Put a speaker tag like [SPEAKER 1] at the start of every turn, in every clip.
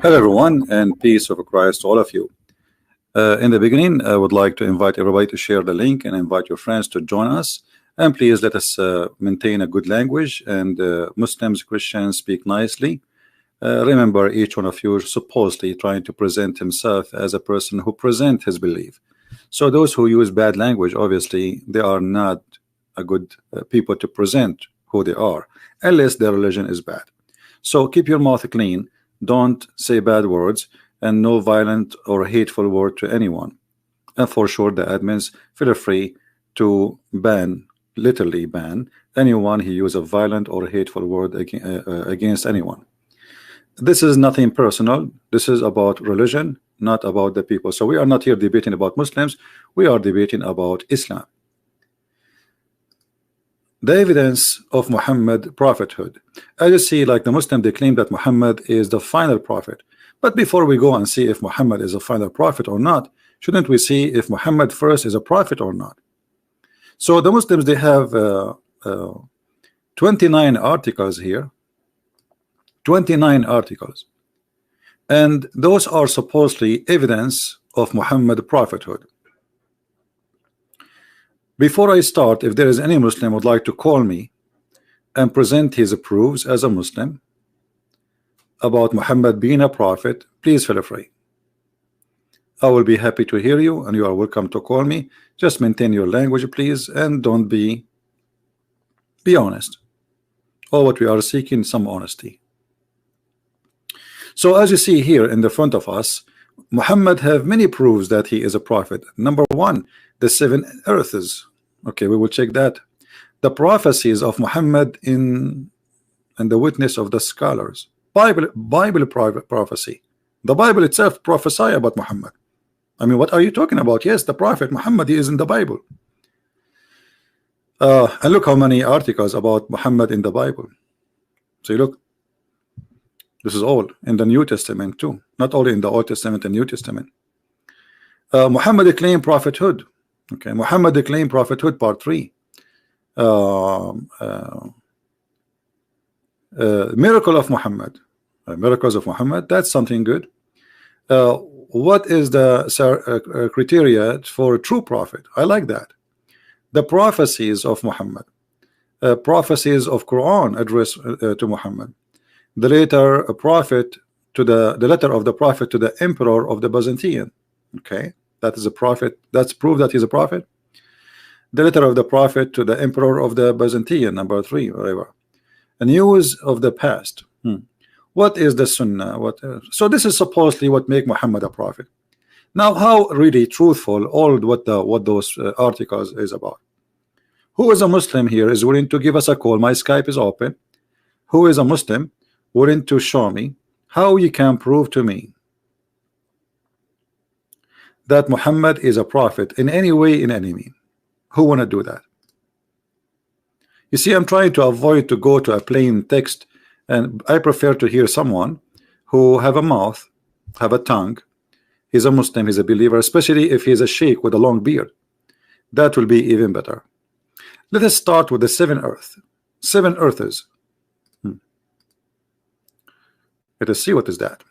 [SPEAKER 1] Hello, everyone, and peace of Christ to all of you. In the beginning, I would like to invite everybody to share the link and invite your friends to join us. And please let us maintain a good language, and Muslims, Christians speak nicely. Remember, each one of you is supposedly trying to present himself as a person who present his belief. So those who use bad language, obviously, they are not a good people to present who they are, unless their religion is bad. So keep your mouth clean. Don't say bad words, and no violent or hateful word to anyone. And for sure, the admins feel free to ban, literally ban, anyone who use a violent or hateful word against anyone. This is nothing personal. This is about religion, not about the people. So we are not here debating about Muslims. We are debating about Islam. The evidence of Muhammad prophethood. As you see, like the Muslim, they claim that Muhammad is the final prophet. But before we go and see if Muhammad is a final prophet or not, shouldn't we see if Muhammad first is a prophet or not? So the Muslims, they have 29 articles here. 29 articles. And those are supposedly evidence of Muhammad prophethood. Before I start, if there is any Muslim would like to call me and present his proofs as a Muslim about Muhammad being a prophet, please feel free. I will be happy to hear you, and you are welcome to call me. Just maintain your language, please, and don't be honest. All what we are seeking, some honesty. So as you see here in the front of us, Muhammad have many proofs that he is a prophet. Number one, the 7 earths. Okay, we will check that. The prophecies of Muhammad in the witness of the scholars. Bible prophecy. The Bible itself prophesy about Muhammad. I mean, what are you talking about? Yes, the prophet Muhammad, he is in the Bible. And look how many articles about Muhammad in the Bible. So you look, this is all in the New Testament too, not only in the Old Testament and New Testament. Muhammad claimed prophethood. Okay, Muhammad claimed prophethood, part 3. Miracle of Muhammad, miracles of Muhammad. That's something good. What is the criteria for a true prophet? I like that. The prophecies of Muhammad, prophecies of Quran addressed to Muhammad. The letter a prophet to the letter of the prophet to the emperor of the Byzantine. Okay, that is a prophet. That's proof that he's a prophet. The letter of the prophet to the emperor of the Byzantine, number 3, whatever. A news of the past. What is the Sunnah? So this is supposedly what make Muhammad a prophet. Now, how really truthful all what those articles is about? Who is a Muslim here is willing to give us a call? My Skype is open. Who is a Muslim willing to show me how you can prove to me that Muhammad is a prophet in any way, in any mean? Who want to do that? You see, I'm trying to avoid to go to a plain text, and I prefer to hear someone who have a mouth, have a tongue. He's a Muslim, he's a believer, especially if he's a sheikh with a long beard. That will be even better. Let us start with the 7 earths. 7 earths. Let us see what is that.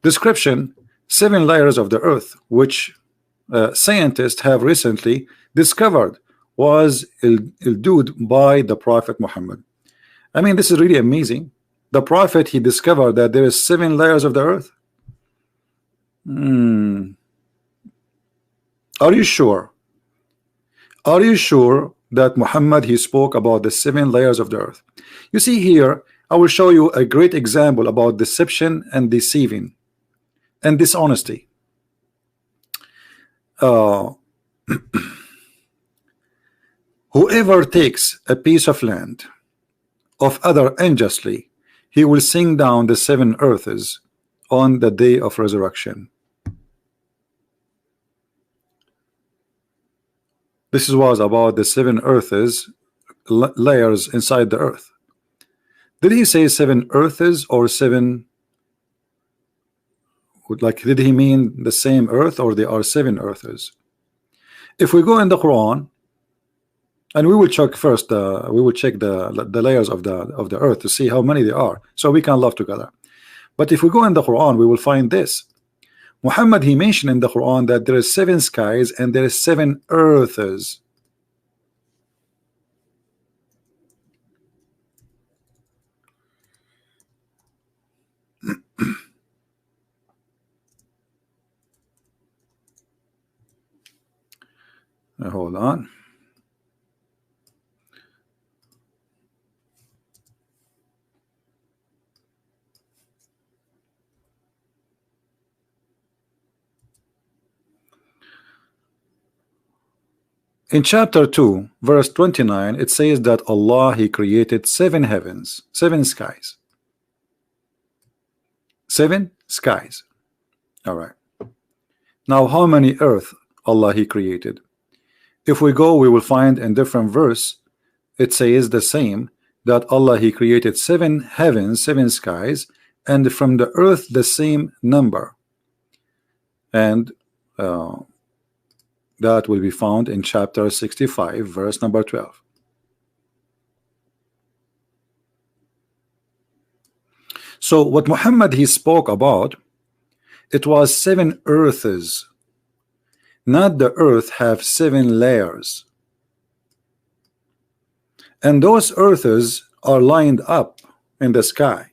[SPEAKER 1] Description: 7 layers of the earth, which scientists have recently discovered was illustrated by the Prophet Muhammad. I mean, this is really amazing. The Prophet, he discovered that there is 7 layers of the earth. Are you sure? Are you sure that Muhammad, he spoke about the 7 layers of the earth? You see here, I will show you a great example about deception and deceiving and dishonesty. Whoever takes a piece of land of other unjustly, he will sing down the 7 earths on the day of resurrection. This was about the 7 earths, layers inside the earth. Did he say 7 earths or 7? Like, did he mean the same earth, or there are 7 earths? If we go in the Quran, and we will check first, we will check the layers of the earth to see how many there are, so we can love together. But if we go in the Quran, we will find this. Muhammad, he mentioned in the Quran that there is 7 skies and there is 7 earths. Hold on. In chapter 2, verse 29, it says that Allah, he created 7 heavens, 7 skies. 7 skies. All right. Now, how many earth Allah, he created? If we go, we will find in different verse, it says the same, that Allah, he created 7 heavens, 7 skies, and from the earth the same number. And that will be found in chapter 65, verse number 12. So what Muhammad, he spoke about, it was 7 earths. Not the earth have 7 layers. And those earths are lined up in the sky.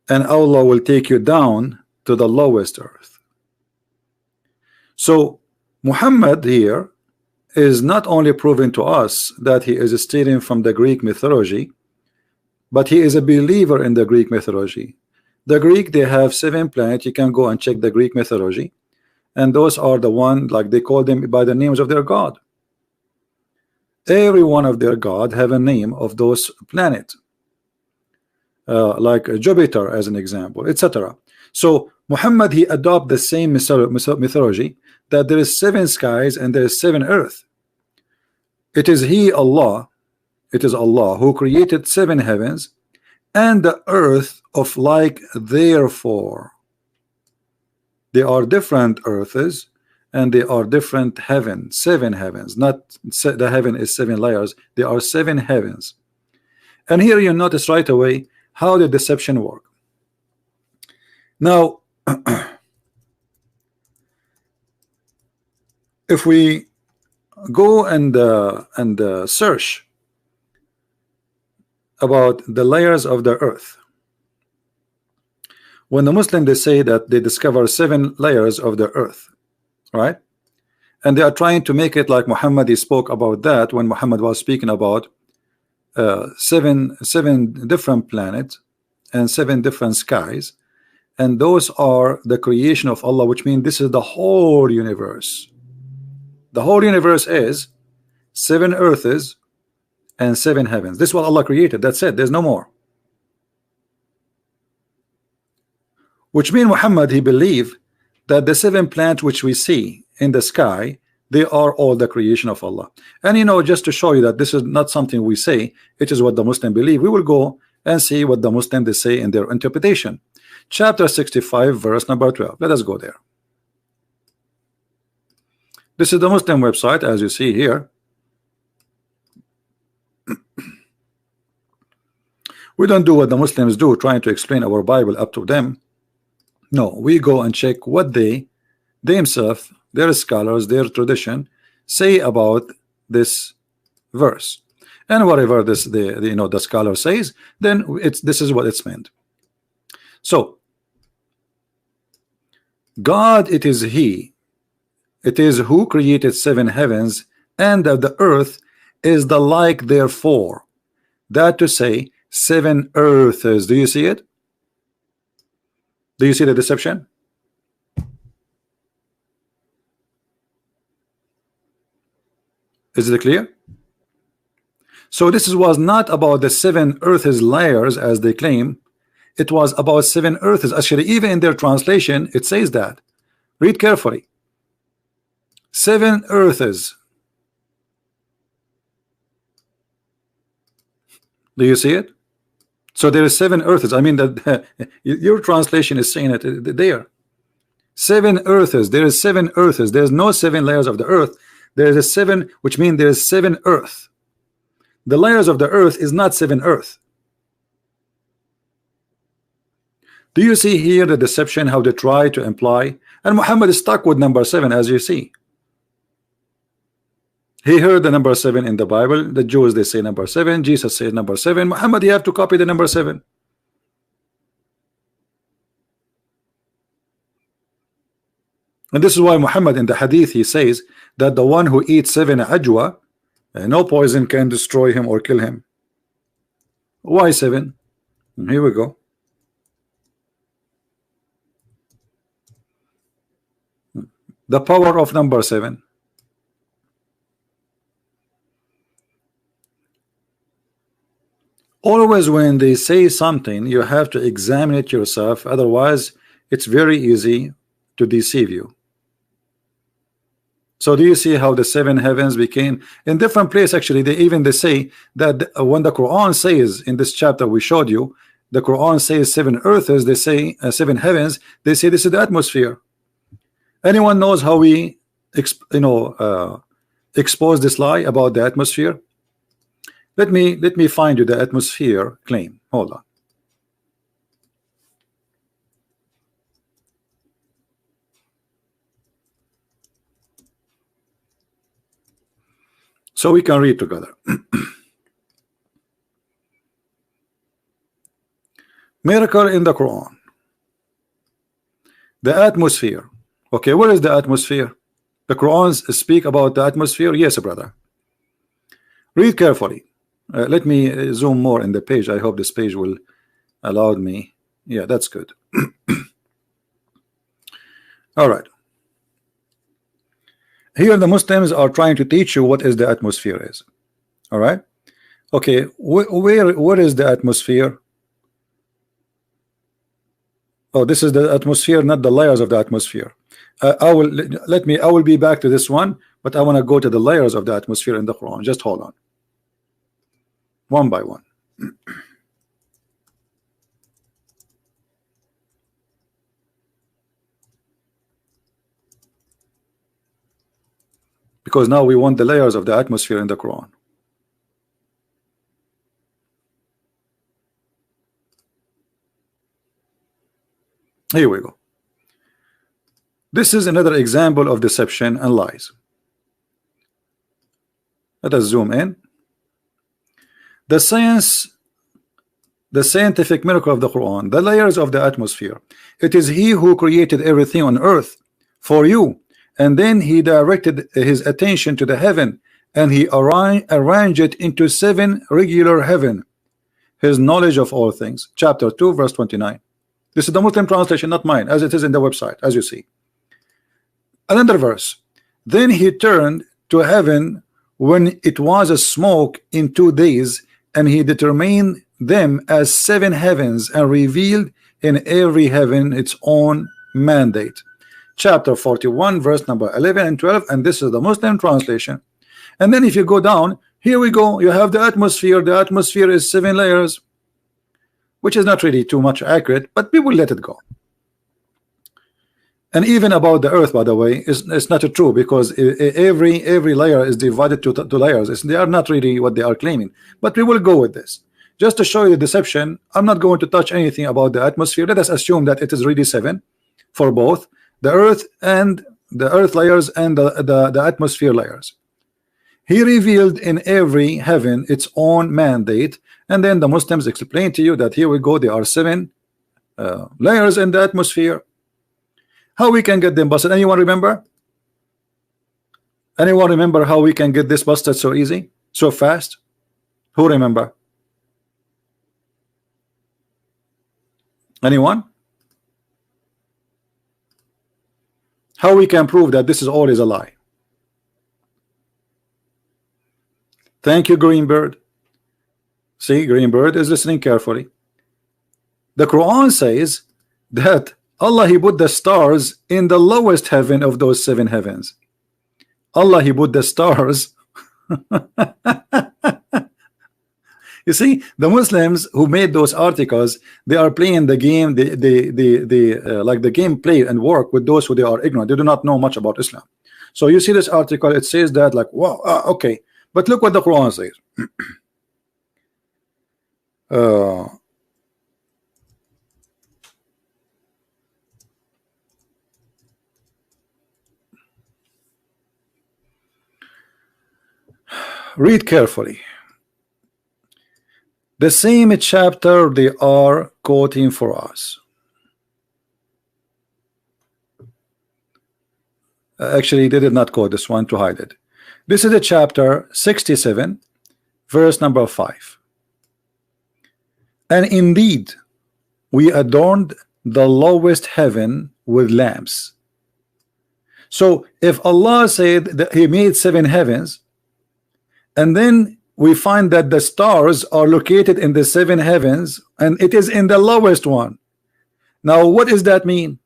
[SPEAKER 1] And Allah will take you down to the lowest earth. So Muhammad here is not only proving to us that he is stealing from the Greek mythology, but he is a believer in the Greek mythology. The Greek, they have 7 planets. You can go and check the Greek mythology, and those are the one, like they call them by the names of their god. Every one of their god have a name of those planets, like Jupiter as an example, etc. So Muhammad, he adopt the same mythology, that there is 7 skies and there is 7 earth. It is he, Allah, it is Allah who created 7 heavens and the earth of like therefore. They are different earths and they are different heavens, 7 heavens, not the heaven is 7 layers, there are 7 heavens. And here you notice right away how the deception work. Now if we go and search about the layers of the earth, when the Muslim, they say that they discover 7 layers of the earth, right? And they are trying to make it like Muhammad, he spoke about that when Muhammad was speaking about 7 different planets and 7 different skies, and those are the creation of Allah, which means this is the whole universe. The whole universe is 7 earths and 7 heavens. This is what Allah created. That's it. There's no more. Which means Muhammad, he believed that the 7 planets which we see in the sky, they are all the creation of Allah. And you know, just to show you that this is not something we say, it is what the Muslim believe, we will go and see what the Muslim they say in their interpretation. Chapter 65, verse number 12. Let us go there. This is the Muslim website, as you see here. We don't do what the Muslims do, trying to explain our Bible up to them. No, we go and check what they themselves, their scholars, their tradition say about this verse, and whatever this the scholar says, then this is what it's meant. So God, it is He, it is who created 7 heavens, and the earth is the like therefore. That to say, 7 earths. Do you see it? Do you see the deception? Is it clear? So this was not about the 7 earths layers as they claim. It was about 7 earths. Actually, even in their translation, it says that. Read carefully. 7 earths. Do you see it? So there is 7 earths. I mean that your translation is saying it there. 7 earths. There is 7 earths. There is no 7 layers of the earth. There is a 7, which means there is 7 earth. The layers of the earth is not 7 earth. Do you see here the deception, how they try to imply? And Muhammad is stuck with number 7, as you see. He heard the number 7 in the Bible. The Jews, they say number 7. Jesus says number 7. Muhammad, you have to copy the number 7. And this is why Muhammad in the hadith, he says that the one who eats 7 ajwa, no poison can destroy him or kill him. Why 7? Here we go. The power of number 7. Always when they say something, you have to examine it yourself. Otherwise, it's very easy to deceive you. So do you see how the 7 heavens became in different place? Actually, they say that when the Quran says in this chapter we showed you, the Quran says 7 earths, they say 7 heavens, they say this is the atmosphere. Anyone knows how we expose this lie about the atmosphere? Let me find you the atmosphere claim. Hold on. So we can read together. Miracle in the Quran. The atmosphere. Okay, where is the atmosphere? The Quran speak about the atmosphere. Yes, brother. Read carefully. Let me zoom more in the page. I hope this page will allow me. Yeah, that's good. All right. Here the Muslims are trying to teach you what is the atmosphere is. All right. Okay, where is the atmosphere? Oh, this is the atmosphere, not the layers of the atmosphere. I will be back to this one, but I want to go to the layers of the atmosphere in the Quran. Just hold on. One by one. Because now we want the layers of the atmosphere in the Quran. Here we go. This is another example of deception and lies. Let us zoom in. The scientific miracle of the Quran, the layers of the atmosphere. It is He who created everything on earth for you, and then He directed His attention to the heaven, and He arranged it into 7 regular heaven. His knowledge of all things. Chapter 2, verse 29. This is the Muslim translation, not mine, as it is in the website, as you see. Another verse. Then He turned to heaven when it was a smoke in 2 days, and He determined them as 7 heavens and revealed in every heaven its own mandate. Chapter 41, verse number 11 and 12, and this is the Muslim translation. And then if you go down, here we go, you have the atmosphere. The atmosphere is 7 layers, which is not really too much accurate, but we will let it go. And even about the earth, by the way, it's not true, because every layer is divided to layers. They are not really what they are claiming, but we will go with this just to show you the deception. I'm not going to touch anything about the atmosphere. Let us assume that it is really 7 for both the earth and the earth layers and the atmosphere layers. He revealed in every heaven its own mandate, and then the Muslims explain to you that here we go, there are 7 layers in the atmosphere. How we can get them busted? Anyone remember? Anyone remember how we can get this busted so easy, so fast? Who remember? Anyone? How we can prove that this is always a lie? Thank you, Greenbird. See, Greenbird is listening carefully. The Quran says that Allah, He put the stars in the lowest heaven of those 7 heavens. Allah, He put the stars. You see, the Muslims who made those articles, they are playing the game, like the game play and work with those who they are ignorant. They do not know much about Islam. So you see this article, it says that like, wow, okay, but look what the Quran says. Read carefully. The same chapter they are quoting for us. Actually, they did not quote this one to hide it. This is a chapter 67, verse number 5. And indeed, we adorned the lowest heaven with lamps. So if Allah said that He made 7 heavens, and then we find that the stars are located in the 7 heavens, and it is in the lowest one. Now, what does that mean?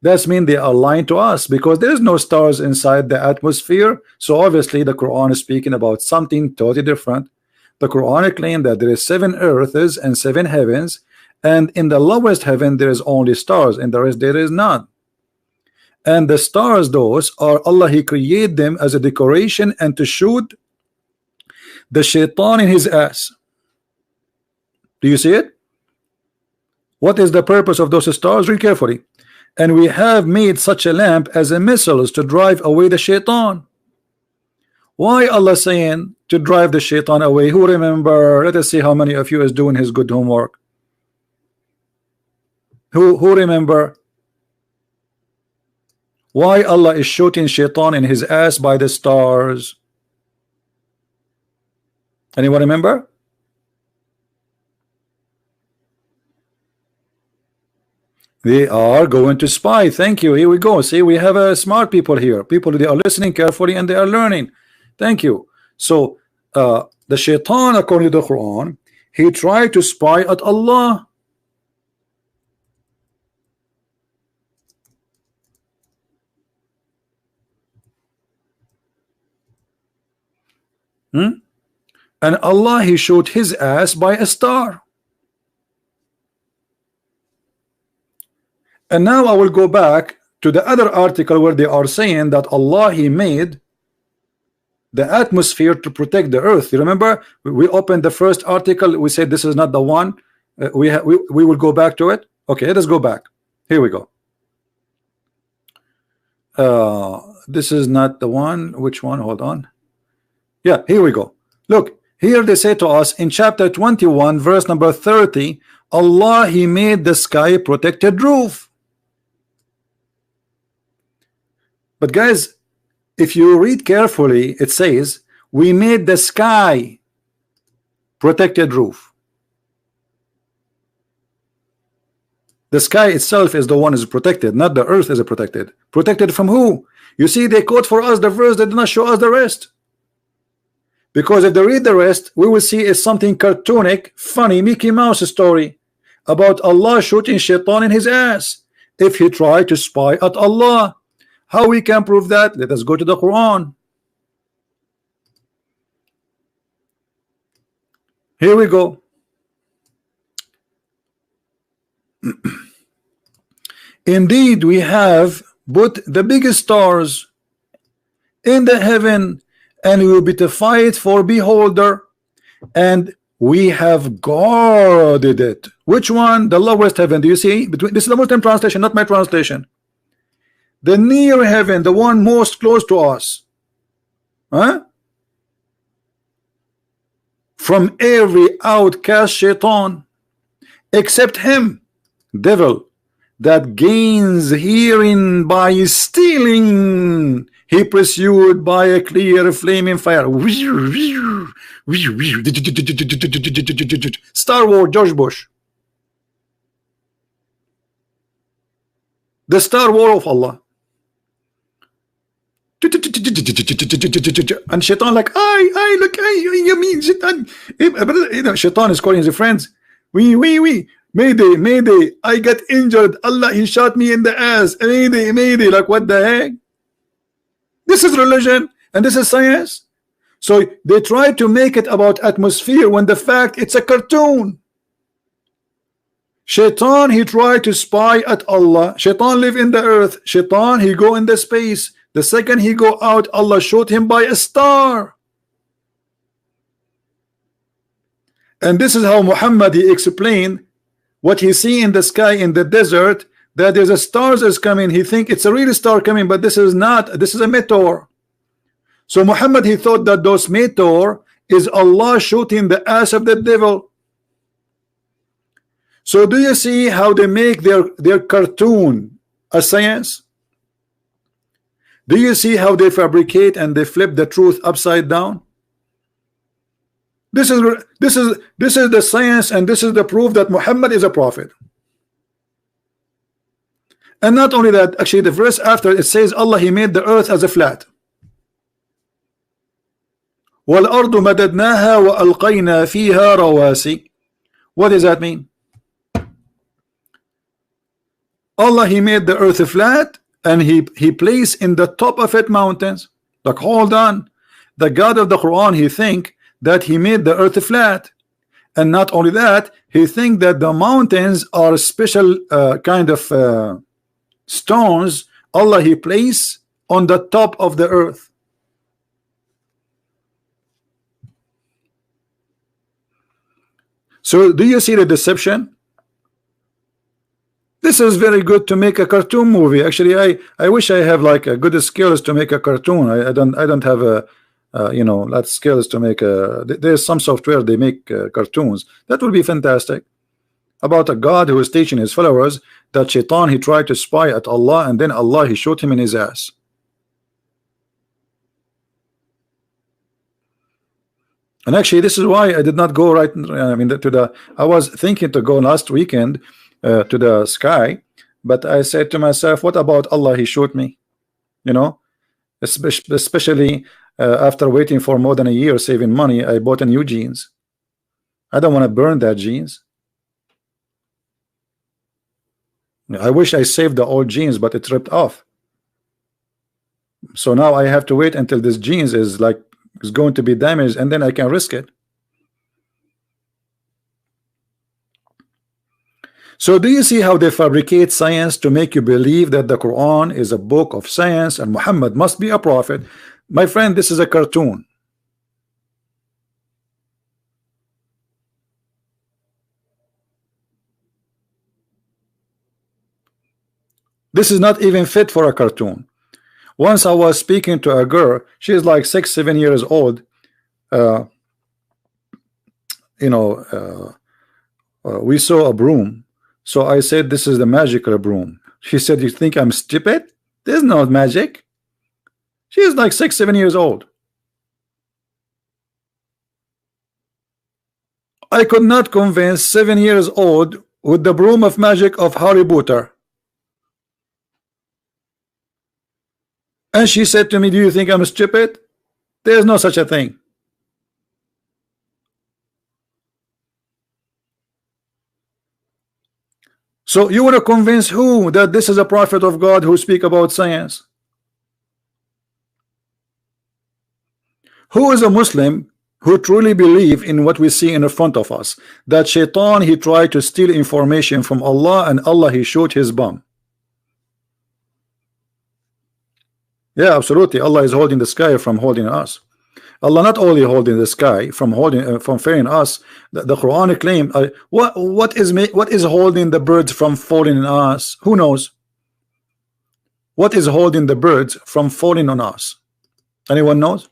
[SPEAKER 1] That means they are lying to us, because there is no stars inside the atmosphere. So obviously the Quran is speaking about something totally different. The Quran claims that there is 7 earths and 7 heavens, and in the lowest heaven there is only stars, and the rest there is none. And the stars, those are Allah, He created them as a decoration and to shoot the shaitan in his ass. Do you see it? What is the purpose of those stars? Read carefully. And we have made such a lamp as a missiles to drive away the shaitan. Why Allah saying to drive the shaitan away? Who remember? Let us see how many of you is doing his good homework. Who remember? Why Allah is shooting shaitan in his ass by the stars? Anyone remember? They are going to spy. Thank you. Here we go. See, we have smart people here. People, they are listening carefully and they are learning. Thank you. So the shaitan, according to the Quran, he tried to spy at Allah. And Allah, He showed his ass by a star. And now I will go back to the other article where they are saying that Allah, He made the atmosphere to protect the earth. You remember we opened the first article, we said this is not the one. We will go back to it. Okay, let us go back. Here we go. This is not the one. Which one? Hold on. Yeah, here we go. Look, here they say to us in chapter 21, verse number 30, Allah, He made the sky protected roof. But guys, if you read carefully, it says we made the sky protected roof. The sky itself is the one is protected, not the earth is protected. Protected from who? You see, they quote for us the verse, they did not show us the rest. Because if they read the rest, we will see it's something cartoonic, funny, Mickey Mouse story about Allah shooting shaitan in his ass if he tried to spy at Allah. How we can prove that? Let us go to the Quran. Here we go. Indeed, we have put the biggest stars in the heaven, and we will beautify it for beholder, and we have guarded it. Which one? The lowest heaven. Do you see? Between this is the Muslim translation, not my translation. The near heaven, the one most close to us, from every outcast shaitan, except him, devil, that gains herein by stealing. He pursued by a clear flaming fire. Star Wars, George Bush. The Star Wars of Allah. And shaitan like, I look, you mean shaitan? You know, shaitan is calling his friends. We. Mayday, I got injured. Allah, He shot me in the ass. Mayday. Like, what the heck? This is religion and this is science. So they try to make it about atmosphere when the fact it's a cartoon. Shaitan, he tried to spy at Allah. Shaitan live in the earth. Shaitan, he go in the space. The second he go out, Allah shot him by a star. And this is how Muhammad, he explained what he see in the sky in the desert, that there's a stars is coming. He think it's a real star coming, but this is not. This is a meteor. So Muhammad, he thought that those meteor is Allah shooting the ass of the devil. So do you see how they make their cartoon a science? Do you see how they fabricate and they flip the truth upside down? This is the science, and this is the proof that Muhammad is a prophet. And not only that, actually the verse after it says Allah, he made the earth as a flat. وَالْأَرْضُ مَدَدْنَاهَا وَأَلْقَيْنَا فِيهَا رَوَاسِي. What does that mean? Allah, he made the earth flat, and he placed in the top of it mountains. Like, hold on, the God of the Quran, he think that he made the earth flat, and not only that, he think that the mountains are special kind of stones Allah, he placed on the top of the earth. So do you see the deception? This is very good to make a cartoon movie. Actually, I wish I have like a good skills to make a cartoon. I don't have a you know, that skills to make a. There's some software they make cartoons. That would be fantastic. About a God who is teaching his followers that Shaitan, he tried to spy at Allah, and then Allah, he shot him in his ass. And actually, this is why I did not go right. I mean, I was thinking to go last weekend to the sky, but I said to myself, what about Allah? He shot me, you know, especially after waiting for more than a year saving money. I bought a new jeans. I don't want to burn that jeans. I wish I saved the old jeans, but it ripped off. So now I have to wait until this jeans is going to be damaged, and then I can risk it. So do you see how they fabricate science to make you believe that the Quran is a book of science and Muhammad must be a prophet? My friend, this is a cartoon. This is not even fit for a cartoon. Once I was speaking to a girl, she is like 6-7 years old. You know, we saw a broom. So I said, this is the magical broom. She said, you think I'm stupid? There's no magic. She is like 6-7 years old. I could not convince 7 years old with the broom of magic of Harry Potter. And she said to me, do you think I'm stupid? There's no such a thing. So you want to convince who that this is a prophet of God who speak about science? Who is a Muslim who truly believe in what we see in front of us, that Shaitan, he tried to steal information from Allah, and Allah, he shot his bum? Yeah, absolutely. Allah is holding the sky from holding us. Allah not only holding the sky from holding from failing us. The Quran claim what is holding the birds from falling on us? Who knows? What is holding the birds from falling on us? Anyone knows?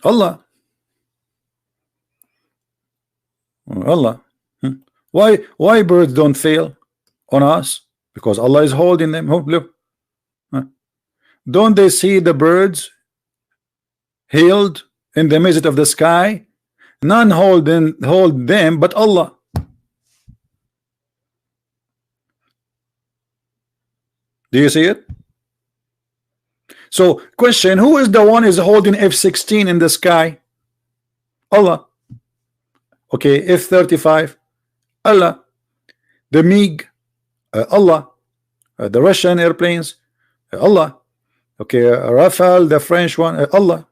[SPEAKER 1] Allah. Allah. Why birds don't fail on us? Because Allah is holding them. Oh, look. Don't they see the birds healed in the midst of the sky? None hold them but Allah. Do you see it? So question, who is the one is holding F-16 in the sky? Allah. Okay, F-35, Allah. The MiG, Allah. The Russian airplanes, Allah. Okay, Rafale, the French one, Allah.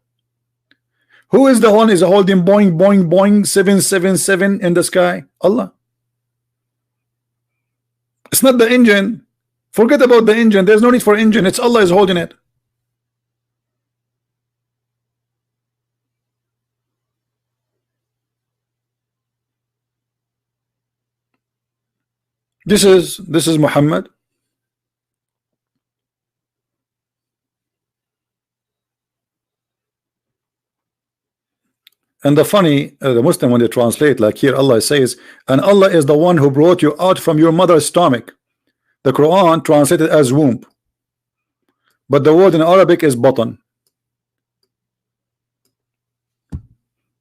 [SPEAKER 1] Who is the one is holding Boeing 777 in the sky? Allah. It's not the engine. Forget about the engine. There's no need for engine. It's Allah is holding it. This is Muhammad. And the funny, the Muslim, when they translate, like here Allah says, and Allah is the one who brought you out from your mother's stomach. The Quran translated as womb, but the word in Arabic is button.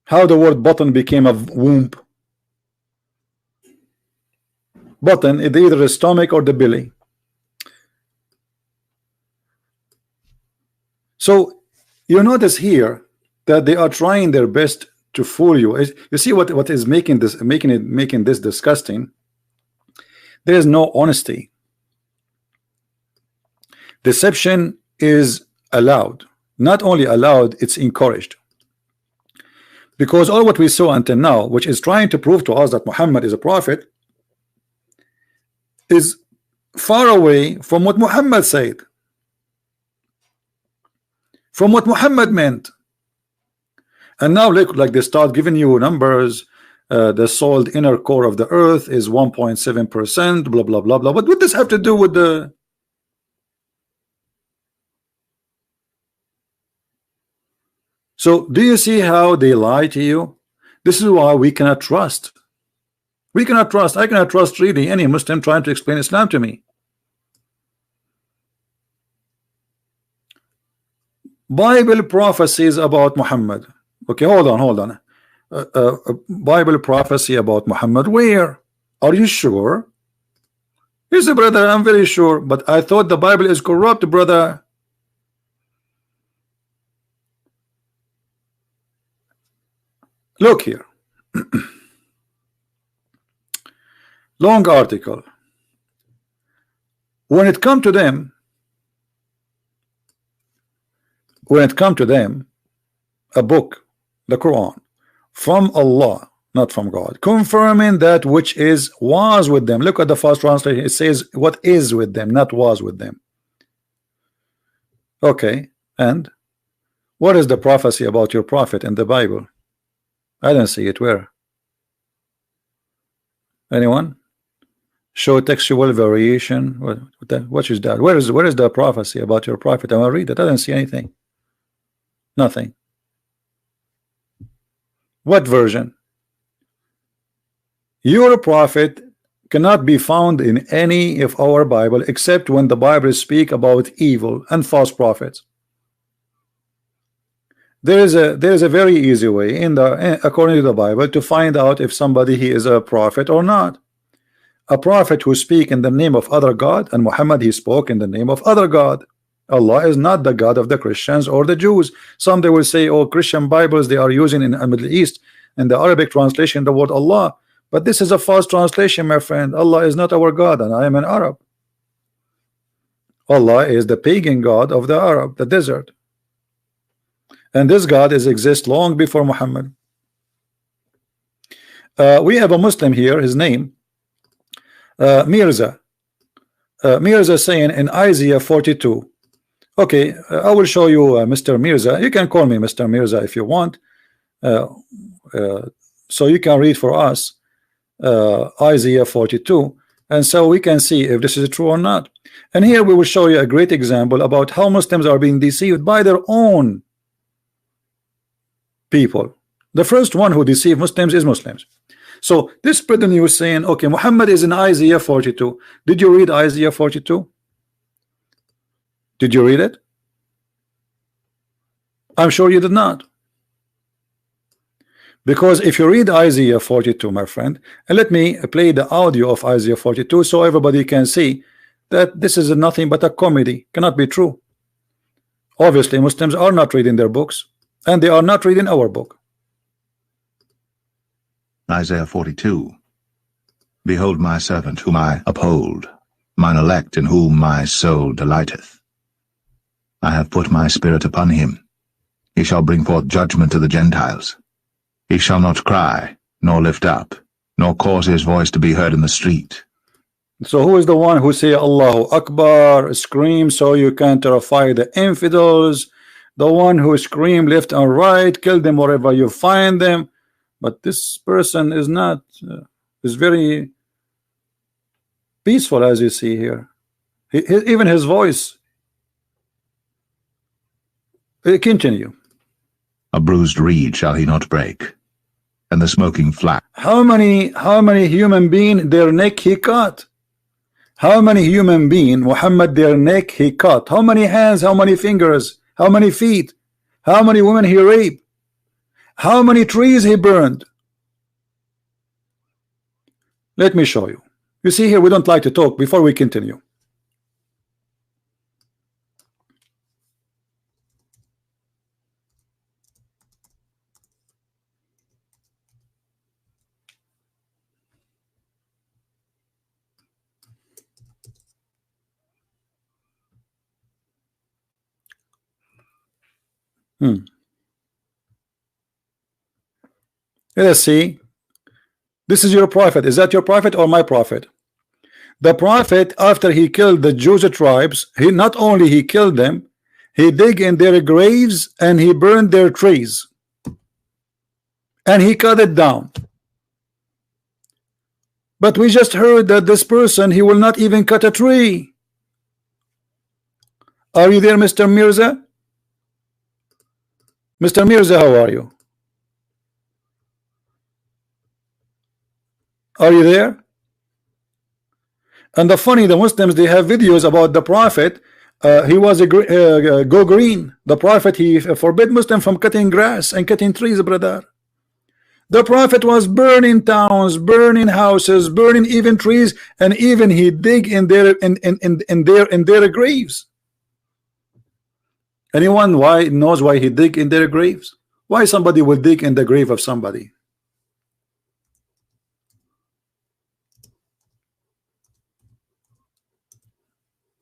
[SPEAKER 1] How the word button became a womb? Button is either the stomach or the belly. So you notice here that they are trying their best to fool you. You see what is making this disgusting? There is no honesty. Deception is allowed. Not only allowed, it's encouraged. Because all what we saw until now, which is trying to prove to us that Muhammad is a prophet, is far away from what Muhammad said, from what Muhammad meant. And now look, like they start giving you numbers. The soiled inner core of the earth is 1.7%, blah blah blah blah. What would this have to do with the? So do you see how they lie to you? This is why we cannot trust. We cannot trust. I cannot trust really any Muslim trying to explain Islam to me. Bible prophecies about Muhammad. Okay, hold on. Bible prophecy about Muhammad. Where? Are you sure? He said, brother, I'm very sure, but I thought the Bible is corrupt, brother. Look here. Long article. When it come to them, a book, the Quran, from Allah, not from God, confirming that which was with them. Look at the first translation. It says what is with them, not was with them. Okay, and what is the prophecy about your prophet in the Bible? I don't see it. Where? Anyone? Show textual variation. What is that? Where is the prophecy about your prophet? I will read it. I don't see anything. Nothing. What version? Your prophet cannot be found in any of our Bible except when the Bible speak about evil and false prophets. There is a very easy way according to the Bible to find out if somebody he is a prophet or not. A prophet who speak in the name of other God, and Muhammad he spoke in the name of other God. Allah is not the God of the Christians or the Jews. Some they will say, oh, Christian Bibles they are using in the Middle East in the Arabic translation the word Allah, but this is a false translation, my friend. Allah is not our God, and I am an Arab. Allah is the pagan God of the Arab, the desert. And this God exists long before Muhammad. We have a Muslim here, his name Mirza. Mirza saying in Isaiah 42. Okay, I will show you Mr. Mirza. You can call me Mr. Mirza if you want. So you can read for us Isaiah 42, and so we can see if this is true or not. And here we will show you a great example about how Muslims are being deceived by their own people. The first one who deceive Muslims is Muslims. So this spread the news saying, okay, Muhammad is in Isaiah 42. Did you read Isaiah 42? Did you read it? I'm sure you did not. Because if you read Isaiah 42, my friend, and let me play the audio of Isaiah 42 so everybody can see that this is nothing but a comedy, cannot be true. Obviously Muslims are not reading their books, and they are not reading our book.
[SPEAKER 2] Isaiah 42. Behold my servant whom I uphold, mine elect in whom my soul delighteth. I have put my spirit upon him. He shall bring forth judgment to the Gentiles. He shall not cry, nor lift up, nor cause his voice to be heard in the street.
[SPEAKER 1] So who is the one who say Allahu Akbar, scream so you can terrify the infidels? The one who scream left and right, kill them wherever you find them. But this person is not, is very peaceful, as you see here. Even his voice. Continue.
[SPEAKER 2] A bruised reed shall he not break, and the smoking flax.
[SPEAKER 1] How many human being their neck he cut? How many human being Muhammad their neck he cut? How many hands? How many fingers? How many feet? How many women he raped? How many trees he burned? Let me show you. You see here, we don't like to talk before we continue. Let's see. This is your prophet. Is that your prophet or my prophet? The prophet, after he killed the Jewish tribes, he not only he killed them, he dig in their graves and he burned their trees and he cut it down. But we just heard that this person, he will not even cut a tree. Are you there, Mr. Mirza? Mr. Mirza, how are you? Are you there? And the funny, the Muslims, they have videos about the prophet. He was a go green. The prophet, he forbid Muslims from cutting grass and cutting trees, brother. The prophet was burning towns, burning houses, burning even trees, and even he dig in their graves. Anyone knows why he dig in their graves? Why somebody will dig in the grave of somebody?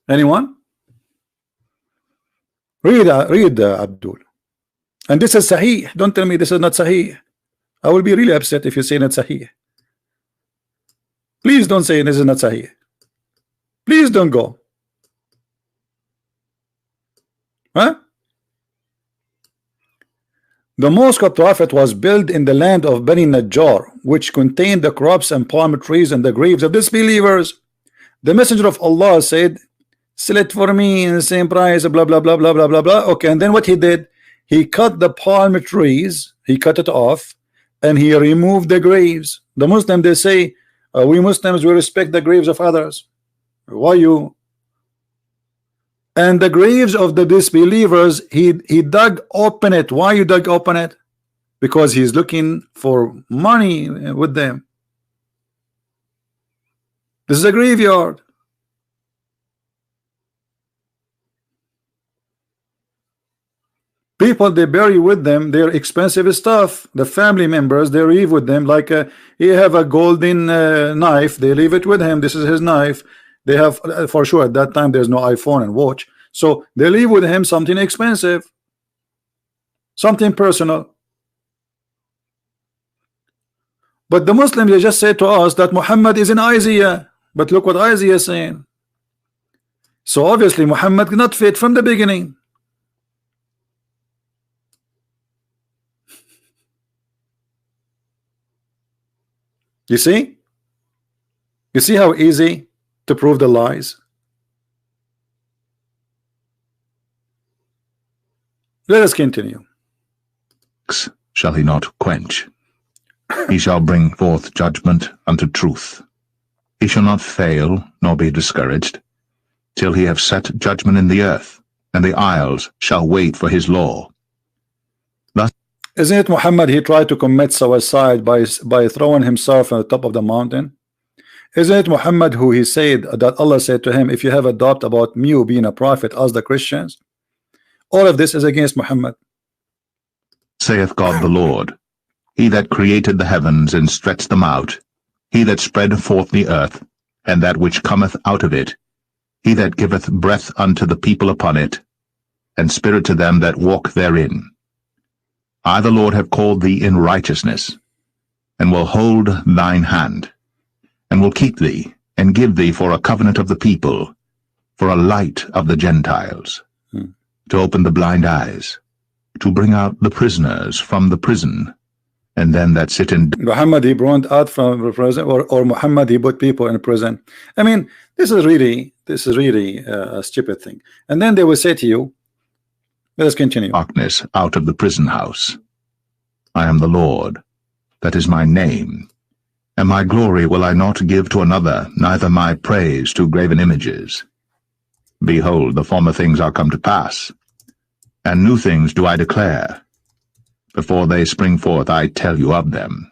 [SPEAKER 1] Anyone? Read Abdul. And this is Sahih. Don't tell me this is not Sahih. I will be really upset if you say not Sahih. Please don't say this is not Sahih. Please don't go. Huh? The mosque of Prophet was built in the land of Bani Najjar, which contained the crops and palm trees and the graves of disbelievers. The messenger of Allah said, sell it for me in the same price, blah blah blah blah blah blah blah. Okay, and then what he did, he cut the palm trees, he cut it off, and he removed the graves. The Muslim, they say, we Muslims, we respect the graves of others. Why you? And the graves of the disbelievers, he dug open it. Why you dug open it? Because he's looking for money with them. This is a graveyard. People, they bury with them their expensive stuff. The family members, they leave with them, like he have a golden knife, they leave it with him. This is his knife. They have, for sure, at that time there's no iPhone and watch, so they leave with him something expensive, something personal. But the Muslims, they just say to us that Muhammad is in Isaiah, but look what Isaiah is saying. So obviously Muhammad not fit from the beginning. You see? You see how easy to prove the lies? Let us continue.
[SPEAKER 2] Shall he not quench? He shall bring forth judgment unto truth. He shall not fail, nor be discouraged, till he have set judgment in the earth, and the isles shall wait for his law. Thus,
[SPEAKER 1] isn't it Muhammad, he tried to commit suicide by throwing himself on the top of the mountain? Isn't it Muhammad who he said that Allah said to him, if you have a doubt about me being a prophet, ask the Christians? All of this is against Muhammad.
[SPEAKER 2] Saith God the Lord, he that created the heavens and stretched them out, he that spread forth the earth, and that which cometh out of it, he that giveth breath unto the people upon it, and spirit to them that walk therein. I the Lord have called thee in righteousness, and will hold thine hand, and will keep thee, and give thee for a covenant of the people, for a light of the Gentiles, to open the blind eyes, to bring out the prisoners from the prison, and them that sit in
[SPEAKER 1] Muhammad he brought out from prison, or Muhammad he put people in prison. I mean, this is really a stupid thing. And then they will say to you, let us continue.
[SPEAKER 2] darkness out of the prison house. I am the Lord, that is my name, and my glory will I not give to another, neither my praise to graven images. Behold, the former things are come to pass, and new things do I declare. Before they spring forth, I tell you of them.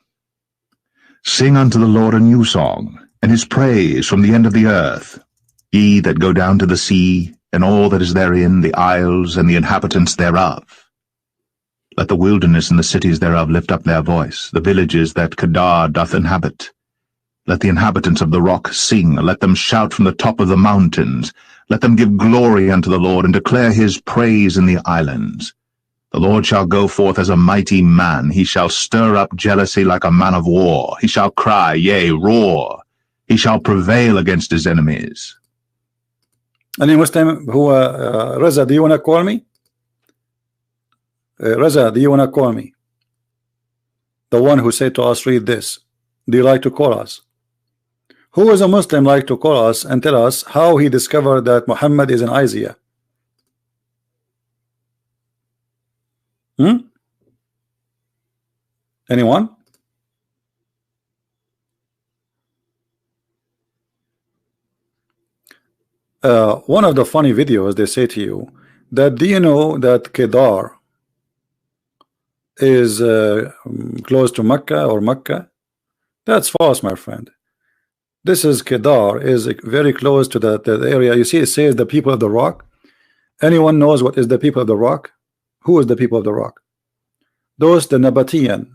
[SPEAKER 2] Sing unto the Lord a new song, and his praise from the end of the earth. Ye that go down to the sea, and all that is therein, the isles and the inhabitants thereof. Let the wilderness and the cities thereof lift up their voice, the villages that Kedar doth inhabit. Let the inhabitants of the rock sing, let them shout from the top of the mountains. Let them give glory unto the Lord, and declare his praise in the islands. The Lord shall go forth as a mighty man. He shall stir up jealousy like a man of war. He shall cry, yea, roar. He shall prevail against his enemies.
[SPEAKER 1] Any Muslim who, Reza, do you want to call me? Reza, do you want to call me? The one who said to us, read this. Do you like to call us? Who is a Muslim like to call us and tell us how he discovered that Muhammad is an Isaiah? Anyone? One of the funny videos, they say to you that, do you know that Kedar is close to Mecca or Mecca? That's false, my friend. This is Kedar is very close to the area. You see, it says the people of the rock. Anyone knows what is the people of the rock? Who is the people of the rock? Those, the Nabatean.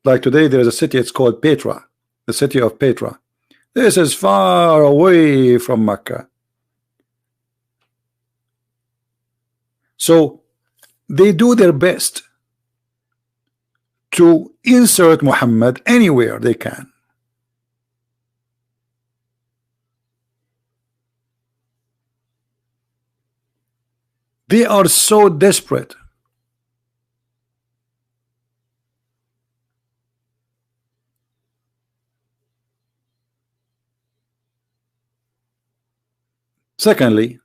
[SPEAKER 1] Like today, there is a city, it's called Petra, the city of Petra. This is far away from Mecca. So they do their best to insert Muhammad anywhere they can. They are so desperate. Secondly,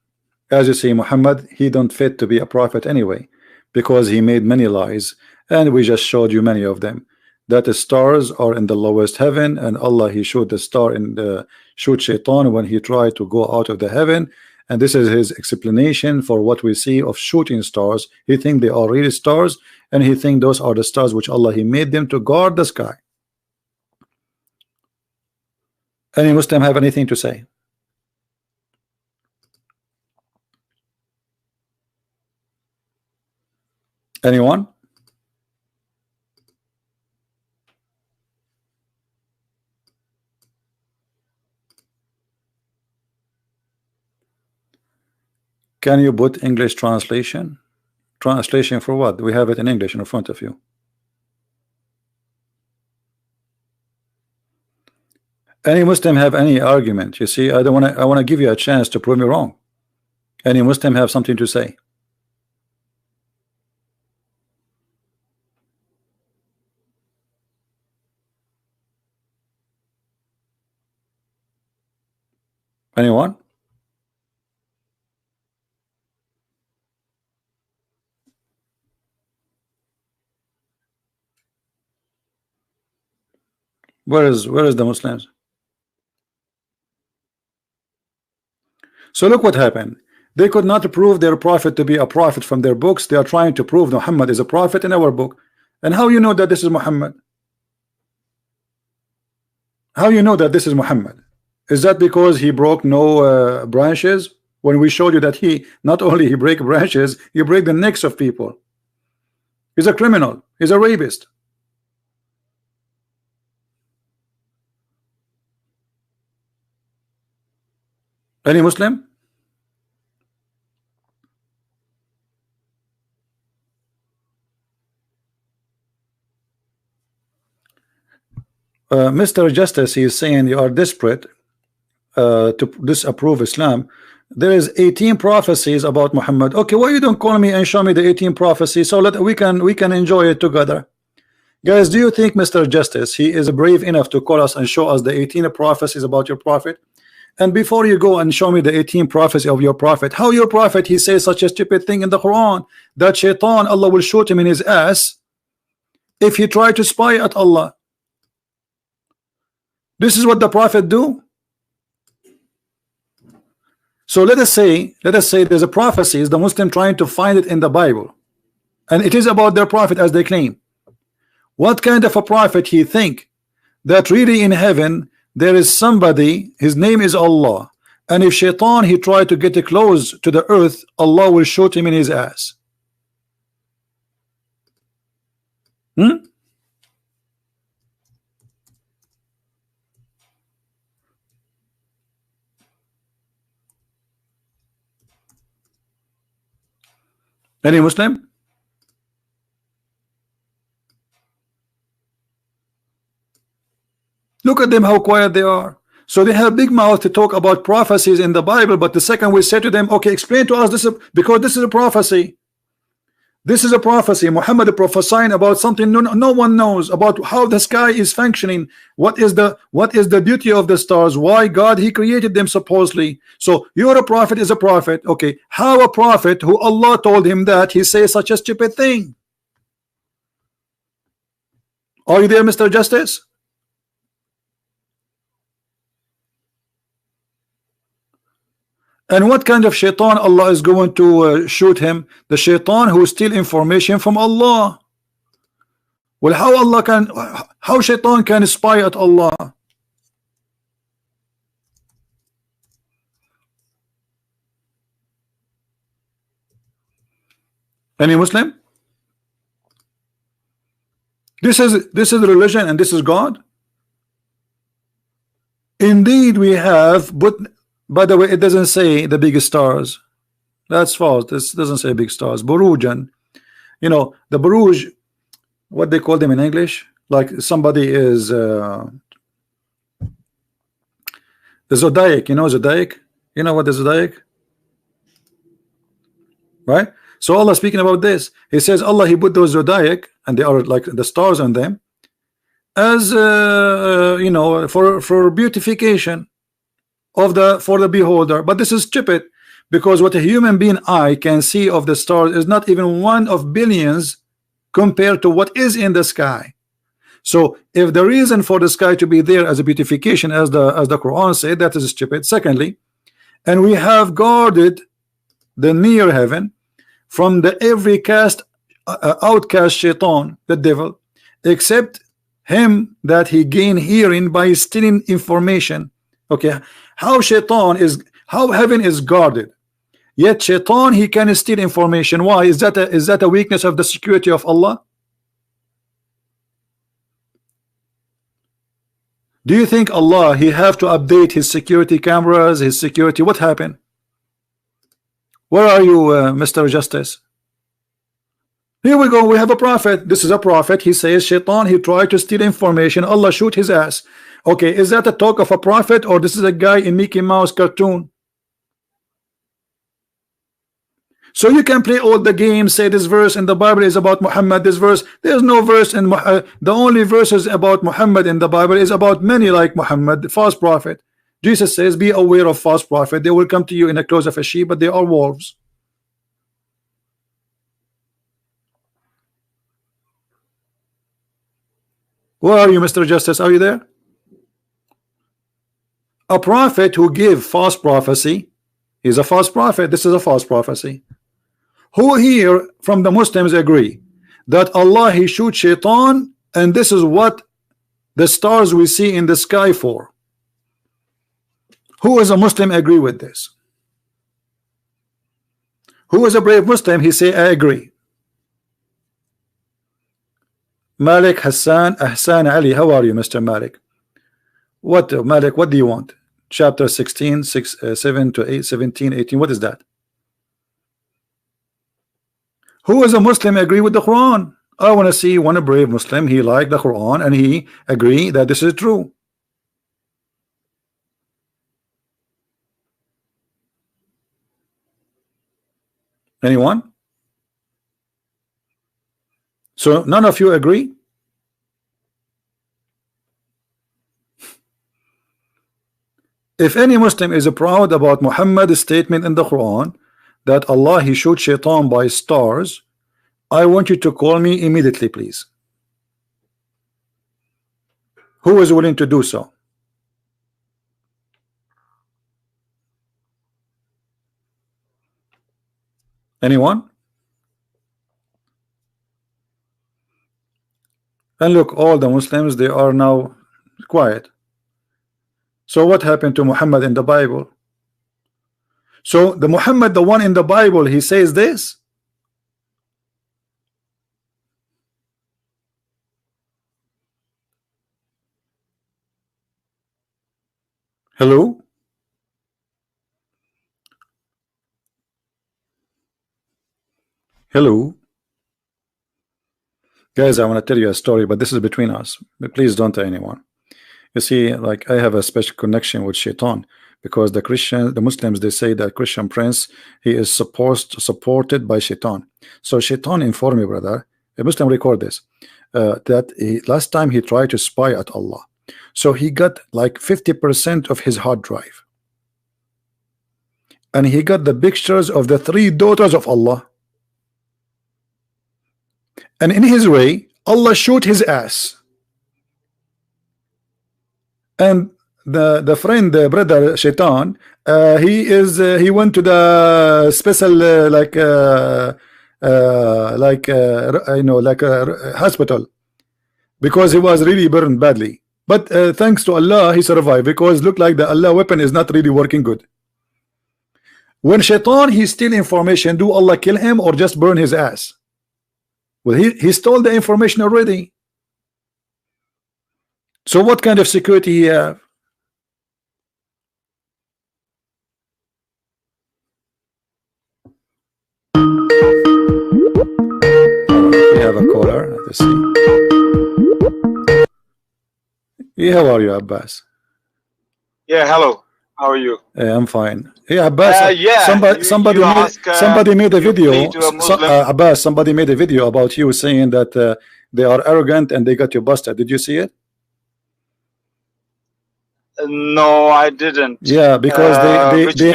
[SPEAKER 1] as you see, Muhammad, he don't fit to be a prophet anyway, because he made many lies, and we just showed you many of them. That the stars are in the lowest heaven, and Allah, he showed the star in the shoot Shaitan when he tried to go out of the heaven. And this is his explanation for what we see of shooting stars. He think they are really stars, and he think those are the stars which Allah, he made them to guard the sky. Any Muslim have anything to say? Anyone? Can you put English translation? Translation for what? We have it in English in front of you. Any Muslim have any argument? You see, I want to give you a chance to prove me wrong. Any Muslim have something to say? Anyone? Where is the Muslims? So look what happened. They could not prove their prophet to be a prophet from their books. They are trying to prove Muhammad is a prophet in our book. And how you know that this is Muhammad? How you know that this is Muhammad? Is that because he broke no branches? When we showed you that he not only he break branches, he break the necks of people. He's a criminal. He's a rapist. Any Muslim? Mr. Justice, he is saying you are desperate to disapprove Islam. There is 18 prophecies about Muhammad. Okay, why you don't call me and show me the 18 prophecies so that we can enjoy it together? Guys, do you think Mr. Justice, he is brave enough to call us and show us the 18 prophecies about your prophet? And before you go and show me the 18 prophecy of your prophet, how your prophet, he says such a stupid thing in the Quran, that shaitan, Allah will shoot him in his ass if he try to spy at Allah. This is what the prophet do. So let us say there's a prophecy, is the Muslim trying to find it in the Bible, and it is about their prophet as they claim. What kind of a prophet he think that really in heaven there is somebody, his name is Allah, and if shaitan he try to get close to the earth, Allah will shoot him in his ass? Any Muslim? Look at them, how quiet they are. So they have big mouth to talk about prophecies in the Bible, but the second we say to them, okay, explain to us this, because this is a prophecy. This is a prophecy. Muhammad prophesying about something no one knows about, how the sky is functioning. What is the duty of the stars? Why God he created them supposedly? So you're a prophet is a prophet. Okay, how a prophet who Allah told him that he says such a stupid thing? Are you there, Mr. Justice? And what kind of shaitan Allah is going to shoot him? The shaitan who steal information from Allah. Well, how shaitan can spy at Allah? Any Muslim? This is religion and this is God. Indeed we have, but by the way, it doesn't say the biggest stars. That's false. This doesn't say big stars. Burujan, you know, the Buruj, what they call them in English, like somebody is the zodiac. You know zodiac? You know what the zodiac? Right? So Allah speaking about this, he says Allah he put those zodiac, and they are like the stars on them, as you know, for beautification of for the beholder. But this is stupid, because what a human being eye can see of the stars is not even one of billions compared to what is in the sky. So if the reason for the sky to be there as a beautification, as the Quran said, that is stupid. Secondly, and we have guarded the near heaven from the every outcast shaitan, the devil, except him that he gained hearing by stealing information. Okay, how heaven is guarded, yet shaitan he can steal information. Why is that a weakness of the security of Allah? Do you think Allah he have to update his security cameras, his security? What happened? Where are you, Mr. Justice? Here we go, we have a prophet. This is a prophet. He says shaitan he tried to steal information, Allah shoot his ass. Okay, is that a talk of a prophet, or this is a guy in Mickey Mouse cartoon? So you can play all the games, say this verse in the Bible is about Muhammad, this verse, there's no verse in the only verses about Muhammad in the Bible is about many like Muhammad, the false prophet. Jesus says be aware of false prophet, they will come to you in the clothes of a sheep, but they are wolves. Where are you, Mr. Justice? Are you there? A prophet who give false prophecy is a false prophet. This is a false prophecy. Who here from the Muslims agree that Allah he shoot shaitan, and this is what the stars we see in the sky for? Who is a Muslim agree with this? Who is a brave Muslim? He say I agree. Malik Hassan Ahsan Ali, how are you, Mr. Malik? What Malik, what do you want? Chapter 16, 7 to 8, 17, 18, what is that? Who is a Muslim agree with the Quran? I want to see one a brave Muslim, he like the Quran and he agree that this is true. Anyone? So none of you agree? If any Muslim is proud about Muhammad's statement in the Quran that Allah he shot shaitan by stars, I want you to call me immediately, please. Who is willing to do so? Anyone? And look, all the Muslims, they are now quiet. So what happened to Muhammad in the Bible? So the Muhammad, the one in the Bible, he says this. Hello? Hello? Guys, I want to tell you a story, but this is between us. Please don't tell anyone. You see, like, I have a special connection with Shaitan, because the Muslims, they say that Christian Prince, he is supported by Shaitan. So Shaitan informed me, brother, a Muslim record this, that last time he tried to spy at Allah. So he got like 50% of his hard drive. And he got the pictures of the 3 daughters of Allah. And in his way, Allah showed his ass. And the friend, the brother Shaitan, he went to the special hospital, because he was really burned badly. But thanks to Allah, he survived, because looked like the Allah weapon is not really working good. When Shaitan he steal information, do Allah kill him or just burn his ass? Well, he stole the information already. So what kind of security he have? We have a caller. Let's see. Yeah, how are you, Abbas?
[SPEAKER 3] Yeah, hello. How are you?
[SPEAKER 1] I'm fine. Yeah, Abbas.
[SPEAKER 3] Yeah.
[SPEAKER 1] Somebody made a video. Abbas, somebody made a video about you saying that they are arrogant and they got you busted. Did you see it?
[SPEAKER 3] No, I didn't.
[SPEAKER 1] Yeah, because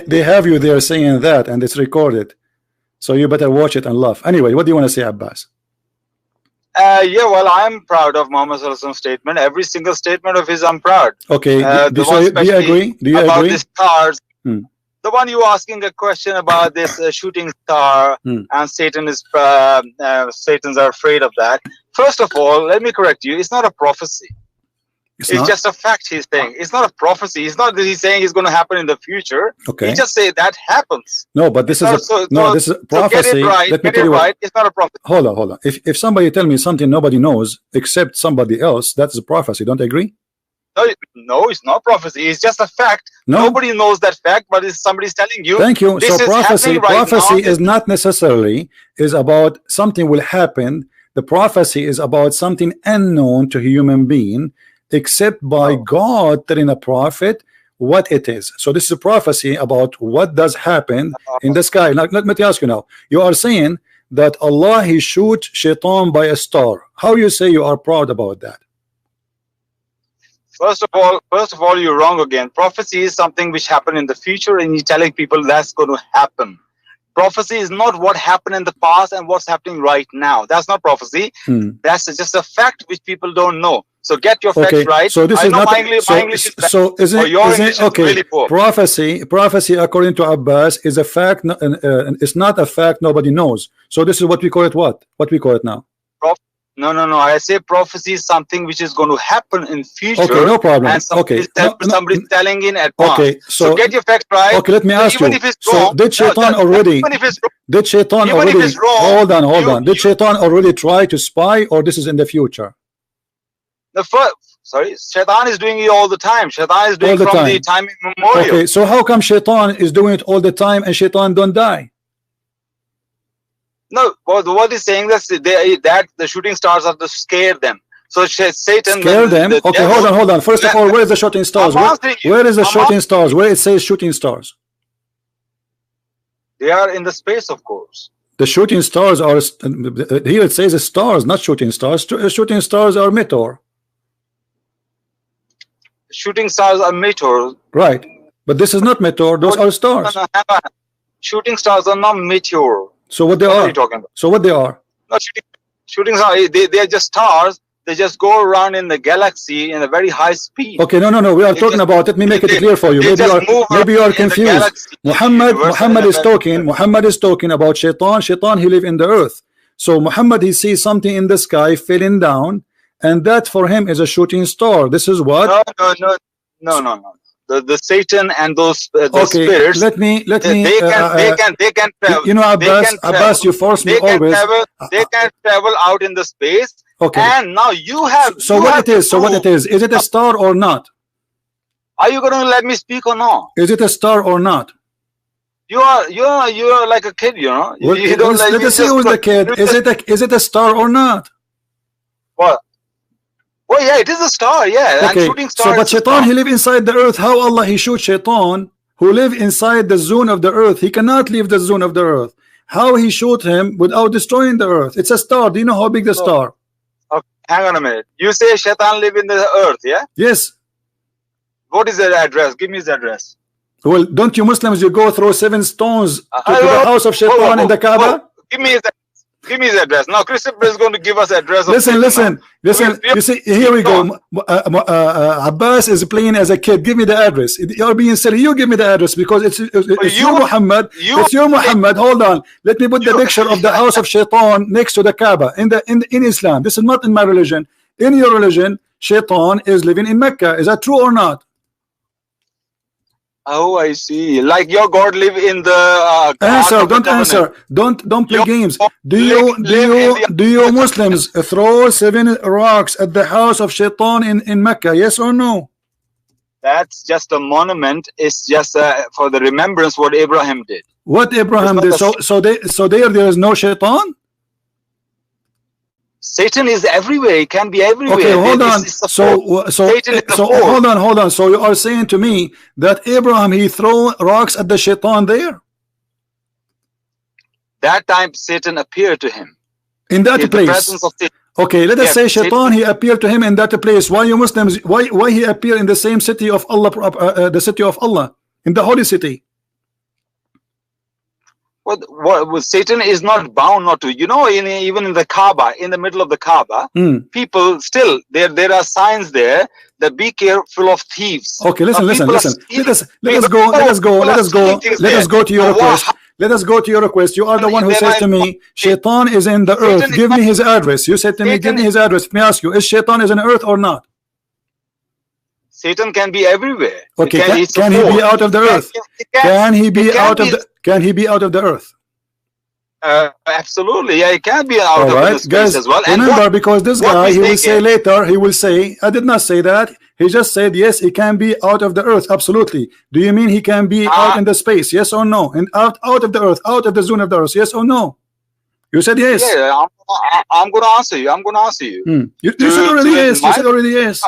[SPEAKER 1] they have you there saying that, and it's recorded. So you better watch it and laugh. Anyway, what do you want to say, Abbas?
[SPEAKER 3] Yeah, well, I'm proud of Muhammad Sallallahu Alaihi Wasallam's statement. Every single statement of his, I'm proud.
[SPEAKER 1] Okay. Do you agree? Do you
[SPEAKER 3] about
[SPEAKER 1] agree?
[SPEAKER 3] The stars. The one you asking a question about this shooting star, and Satan is Satans are afraid of that. First of all, let me correct you. It's not a prophecy. It's just a fact he's saying. It's not a prophecy. It's not that he's saying it's going to happen in the future.
[SPEAKER 1] Okay.
[SPEAKER 3] He just say that happens.
[SPEAKER 1] No, but this is this is a prophecy.
[SPEAKER 3] So get it right.
[SPEAKER 1] Let me tell you
[SPEAKER 3] right. It's not a prophecy.
[SPEAKER 1] Hold on. If somebody tell me something nobody knows except somebody else, that's a prophecy. Don't you agree?
[SPEAKER 3] No, it's not prophecy. It's just a fact.
[SPEAKER 1] No.
[SPEAKER 3] Nobody knows that fact, but it's somebody's telling you.
[SPEAKER 1] Thank you.
[SPEAKER 3] This
[SPEAKER 1] So prophecy is not necessarily is about something will happen. The prophecy is about something unknown to a human being, except by God telling a prophet what it is. So this is a prophecy about what does happen in the sky. Now, let me ask you now. You are saying that Allah he shoot Shaitan by a star. How you say you are proud about that?
[SPEAKER 3] First of all, you're wrong again. Prophecy is something which happened in the future, and you're telling people that's going to happen. Prophecy is not what happened in the past and what's happening right now. That's not prophecy. That's just a fact which people don't know. So get your facts right.
[SPEAKER 1] So this is not.
[SPEAKER 3] My English is bad.
[SPEAKER 1] So is it okay?
[SPEAKER 3] Really poor.
[SPEAKER 1] Prophecy, according to Abbas, is a fact. It's not a fact nobody knows. So this is what we call it. What we call it now?
[SPEAKER 3] No. I say prophecy is something which is going to happen in future.
[SPEAKER 1] Okay, no problem.
[SPEAKER 3] And somebody's telling in advance.
[SPEAKER 1] Okay,
[SPEAKER 3] so get your facts right.
[SPEAKER 1] Okay, let me ask you.
[SPEAKER 3] Even if it's wrong,
[SPEAKER 1] so did Shaitan already? Did Shaitan already? Hold on. Did Shaitan already try to spy, or this is in the future?
[SPEAKER 3] Shaitan is doing it all the time. Shaitan is doing it from the time immemorial.
[SPEAKER 1] Okay, so how come Shaitan is doing it all the time and Shaitan don't die?
[SPEAKER 3] No, what is saying that the shooting stars are to scare them. So Satan
[SPEAKER 1] scare them. Okay, hold on. First of all, where is the shooting stars? Where is the shooting stars? Where it says shooting stars?
[SPEAKER 3] They are in the space, of course.
[SPEAKER 1] The shooting stars are here. It says stars, not shooting stars. Shooting stars are meteor.
[SPEAKER 3] Shooting stars are meteor.
[SPEAKER 1] Right. But this is not meteor, those are stars.
[SPEAKER 3] No, hang on. Shooting stars are not meteor.
[SPEAKER 1] So what they
[SPEAKER 3] What
[SPEAKER 1] are?
[SPEAKER 3] are you talking about?
[SPEAKER 1] So what they are?
[SPEAKER 3] No, shooting stars, they are just stars. They just go around in the galaxy in a very high speed.
[SPEAKER 1] Okay, no. We are talking about. Let me make it clear for you. Maybe you are confused. Muhammad is talking. Muhammad is talking about Shaitan. Shaitan, he live in the earth. So Muhammad, he sees something in the sky falling down, and that for him is a shooting star. This is what?
[SPEAKER 3] No. The Satan and those
[SPEAKER 1] okay,
[SPEAKER 3] spirits.
[SPEAKER 1] Let me.
[SPEAKER 3] They can travel.
[SPEAKER 1] You know, Abbas, you force me always.
[SPEAKER 3] They can travel out in the space.
[SPEAKER 1] Okay.
[SPEAKER 3] And now you have.
[SPEAKER 1] So what it is? So what it is? Is it a star or not?
[SPEAKER 3] Are you going to let me speak or not?
[SPEAKER 1] Is it a star or not?
[SPEAKER 3] You are like a kid, you know.
[SPEAKER 1] Well,
[SPEAKER 3] you don't
[SPEAKER 1] let us see who's the kid. Is it a star or not?
[SPEAKER 3] What? Well, yeah, it is a star, yeah.
[SPEAKER 1] Okay.
[SPEAKER 3] And shooting star.
[SPEAKER 1] So, but Shaitan, he live inside the earth. How Allah he shoot Shaitan, who live inside the zone of the earth? He cannot leave the zone of the earth. How he shoot him without destroying the earth? It's a star. Do you know how big the star?
[SPEAKER 3] Okay, hang on a minute. You say Shaitan live in the earth, yeah?
[SPEAKER 1] Yes.
[SPEAKER 3] What is the address? Give me his address.
[SPEAKER 1] Well, don't you Muslims, you go throw 7 stones to the house of Shaitan in the Kaaba?
[SPEAKER 3] Give me his address. Give me his address. Now Christopher is going to give us address.
[SPEAKER 1] Listen. You see, here we go. Abbas is playing as a kid. Give me the address. You're being silly. You give me the address because it's your Muhammad. It's your Muhammad. Hold on. Let me put the picture of the house of Shaitan next to the Kaaba in Islam. This is not in my religion. In your religion, Shaitan is living in Mecca. Is that true or not?
[SPEAKER 3] Oh, I see. Like your God live in the
[SPEAKER 1] answer. Don't answer. Don't play games. Do you Muslims throw 7 rocks at the house of Shaitan in Mecca? Yes or no?
[SPEAKER 3] That's just a monument. It's just for the remembrance what Abraham did.
[SPEAKER 1] What Abraham did? So there is no Shaitan.
[SPEAKER 3] Satan is everywhere. He can be everywhere.
[SPEAKER 1] Okay, hold on. Hold on. So you are saying to me that Abraham he throw rocks at the Shaitan there?
[SPEAKER 3] That time Satan appeared to him.
[SPEAKER 1] In that place. Okay, let us say Shaitan he appeared to him in that place. Why you Muslims? Why he appear in the same city of Allah, the city of Allah, in the holy city?
[SPEAKER 3] What Satan is not bound not to. You know, even in the Kaaba, in the middle of the Kaaba, people still there are signs there that be careful of thieves.
[SPEAKER 1] Okay, listen. Let us go to your request. Let us go to your request. You are the one who says to me, Shaitan is in the earth. Give me his address. You said to me, give me his address. Let me ask you, is Shaitan is in the earth or not?
[SPEAKER 3] Satan can be everywhere.
[SPEAKER 1] Okay, can he be out of the earth? Can he be out of the earth?
[SPEAKER 3] Absolutely, yeah, he can be out of the space as well.
[SPEAKER 1] Remember, because this guy, he will say later, he will say, I did not say that. He just said, yes, he can be out of the earth. Absolutely. Do you mean he can be out in the space? Yes or no? And out of the earth, out of the zone of the earth? Yes or no? You said yes.
[SPEAKER 3] Yeah, I'm going to answer you.
[SPEAKER 1] You said already yes. You said already yes.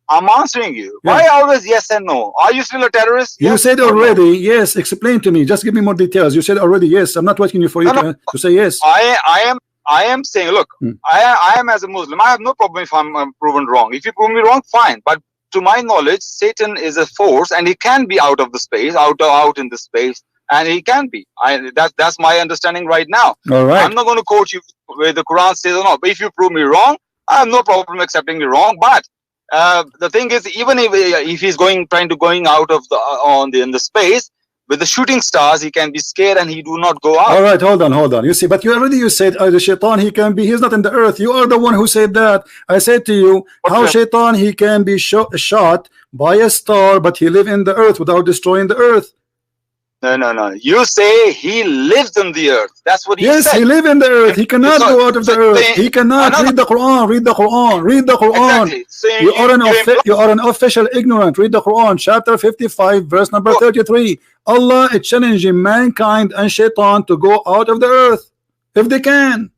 [SPEAKER 3] I'm answering you. Yeah. Why always yes and no? Are you still a terrorist?
[SPEAKER 1] You said already yes. Explain to me. Just give me more details. You said already yes. I'm not waiting you for you to say yes.
[SPEAKER 3] I am saying, look, I am as a Muslim. I have no problem if I'm proven wrong. If you prove me wrong, fine. But to my knowledge, Satan is a force, and he can be out of the space, out in the space, and he can be. That's my understanding right now.
[SPEAKER 1] All right.
[SPEAKER 3] I'm not going to quote you where the Quran says or not. But if you prove me wrong, I have no problem accepting you wrong. But the thing is, even if he's trying to going out of in the space with the shooting stars, he can be scared and he do not go out.
[SPEAKER 1] All right, hold on. You see, but you said the Shaitan he's not in the earth. You are the one who said that. I said to you, how Shaitan he can be shot by a star, but he live in the earth without destroying the earth.
[SPEAKER 3] No. You say he lives in the earth. That's what he said.
[SPEAKER 1] Yes, he live in the earth. He cannot go out of the earth. He cannot read the Quran. Read the Quran. Exactly. You are an official ignorant. Read the Quran, chapter 55, verse number 33. Allah is challenging mankind and Shaitan to go out of the earth if they can.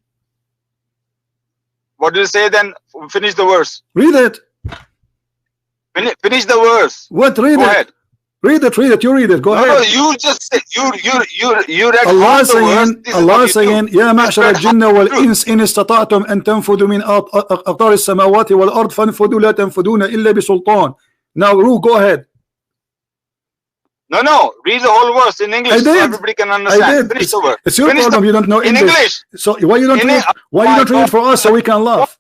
[SPEAKER 3] What do you say then? Finish the verse.
[SPEAKER 1] Read it.
[SPEAKER 3] Finish the verse.
[SPEAKER 1] What? Read it. Read it. You read it. Go ahead.
[SPEAKER 3] No, you just said you read
[SPEAKER 1] Allah saying يا معشر الجن والإنس إن استطعتم أن تنفذوا من أقطار السماوات والأرض فانفذوا لا تنفذون إلا بسلطان. Now go ahead.
[SPEAKER 3] No. Read the whole verse in English so everybody can understand. Finish the verse.
[SPEAKER 1] It's your problem. You don't know English. So why you don't read? Why you don't read it for us so we can laugh?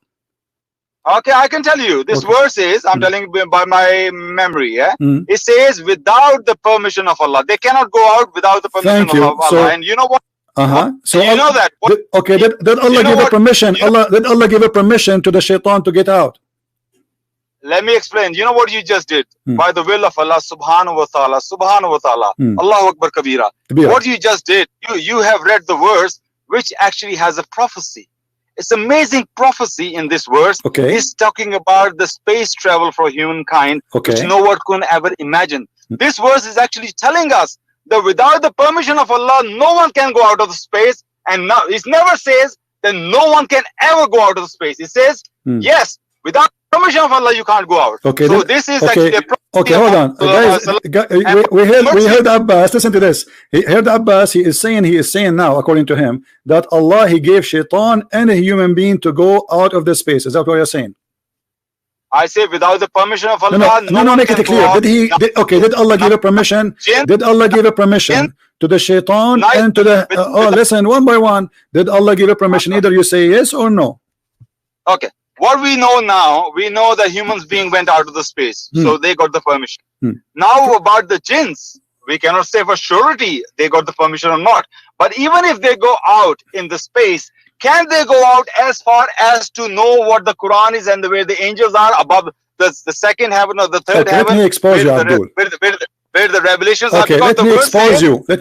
[SPEAKER 3] Okay, I can tell you. This verse is, I'm telling you by my memory, yeah? It says, without the permission of Allah. They cannot go out without the permission of Allah. So, and you know what?
[SPEAKER 1] So
[SPEAKER 3] you know that.
[SPEAKER 1] Okay, did Allah give a permission? Did Allah give a permission to the shaitan to get out?
[SPEAKER 3] Let me explain. You know what you just did? By the will of Allah subhanahu wa ta'ala, Allahu Akbar Kabira. What you just did, you have read the verse which actually has a prophecy. It's amazing prophecy in this verse.
[SPEAKER 1] Okay.
[SPEAKER 3] It's talking about the space travel for humankind, which no one could ever imagine. This verse is actually telling us that without the permission of Allah, no one can go out of the space. And now it never says that no one can ever go out of the space. It says, yes, without permission of Allah, you can't go out.
[SPEAKER 1] Okay.
[SPEAKER 3] So this is actually a prophecy.
[SPEAKER 1] Okay, hold on. Guys, we heard Abbas. Listen to this. He heard Abbas. He is saying now, according to him, that Allah, he gave shaitan and a human being to go out of the space. Is that what you're saying?
[SPEAKER 3] I say without the permission of Allah.
[SPEAKER 1] No, make it clear. Did Allah give a permission? Did Allah give a permission to the shaitan and to the listen, one by one. Did Allah give a permission? Either you say yes or no.
[SPEAKER 3] Okay. What we know now, we know that humans being went out of the space, so they got the permission. Now about the jinns, we cannot say for surety they got the permission or not. But even if they go out in the space, can they go out as far as to know what the Quran is and where the angels are above the second heaven or the third heaven?
[SPEAKER 1] Let me expose you, Abdul.
[SPEAKER 3] Where the revelations are.
[SPEAKER 1] Okay, let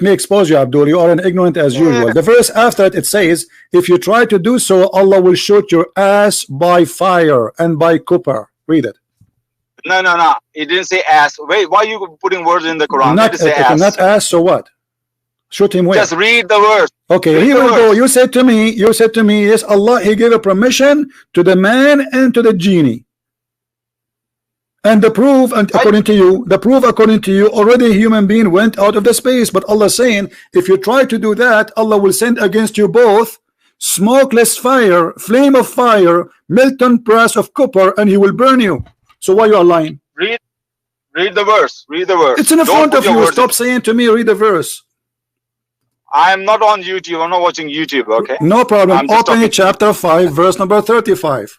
[SPEAKER 1] me expose you, Abdul. You are an ignorant as usual. The verse after it says, if you try to do so, Allah will shoot your ass by fire and by copper. Read it.
[SPEAKER 3] No. It didn't say ass. Wait, why are you putting words in the Quran?
[SPEAKER 1] Not ass, so what? Shoot him where?
[SPEAKER 3] Just read the verse.
[SPEAKER 1] Okay, here we go. You said to me, yes, Allah, he gave a permission to the man and to the genie. And the proof, according to you, already a human being went out of the space. But Allah saying, if you try to do that, Allah will send against you both smokeless fire, flame of fire, molten brass of copper, and he will burn you. So why you are lying?
[SPEAKER 3] Read the verse. Read the verse.
[SPEAKER 1] It's in front of you. Stop saying to me, read the verse.
[SPEAKER 3] I am not on YouTube. I'm not watching YouTube. Okay.
[SPEAKER 1] No problem. Open chapter 5, verse number 35.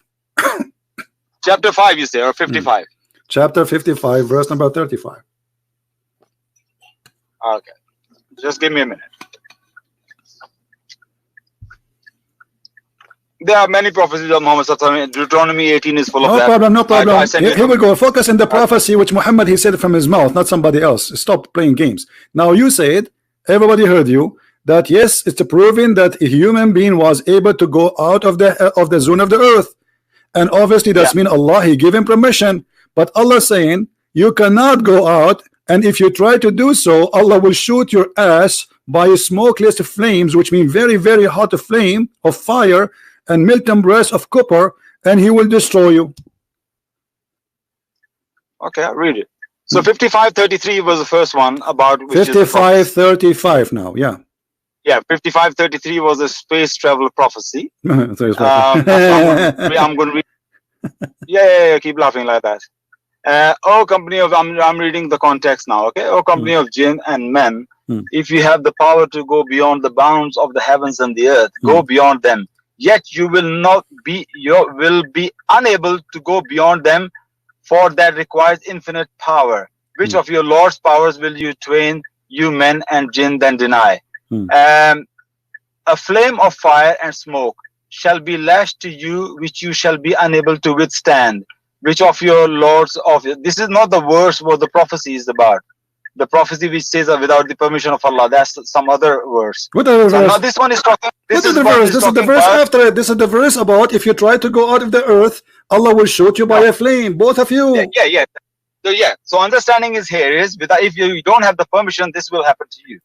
[SPEAKER 3] Chapter 5, you say, or 55.
[SPEAKER 1] Chapter 55, verse number 35.
[SPEAKER 3] Okay. Just give me a minute. There are many prophecies of Muhammad. Deuteronomy 18 is full of that.
[SPEAKER 1] No problem. Here we go. Focus on the prophecy which Muhammad, he said from his mouth, not somebody else. Stop playing games. Now you said, everybody heard you, that yes, it's proving that a human being was able to go out of the zone of the earth. And obviously that's mean Allah, he gave him permission. But Allah saying, you cannot go out, and if you try to do so, Allah will shoot your ass by smokeless flames, which mean very, very hot flame of fire, and molten brass of copper, and he will destroy you.
[SPEAKER 3] Okay, I'll read it. So 55:33 was the first one about
[SPEAKER 1] 55:35 now, yeah.
[SPEAKER 3] Yeah, 55:33 was a space travel prophecy. I'm going to read. Yeah, keep laughing like that. Oh company of, I'm reading the context now, okay? Oh company of jinn and men, if you have the power to go beyond the bounds of the heavens and the earth, go beyond them. Yet you will be unable to go beyond them, for that requires infinite power. Which of your Lord's powers will you twain, you men and jinn, then deny? A flame of fire and smoke shall be lashed to you, which you shall be unable to withstand. Which of your lords of this is not the verse what the prophecy is about. The prophecy which says without the permission of Allah. That's some other verse.
[SPEAKER 1] What other verse?
[SPEAKER 3] Now this one is talking.
[SPEAKER 1] This is the verse. This is the verse after it. This is the verse about if you try to go out of the earth, Allah will shoot you by a flame. Both of you.
[SPEAKER 3] Yeah. So understanding is here is without, if you don't have the permission, this will happen to you.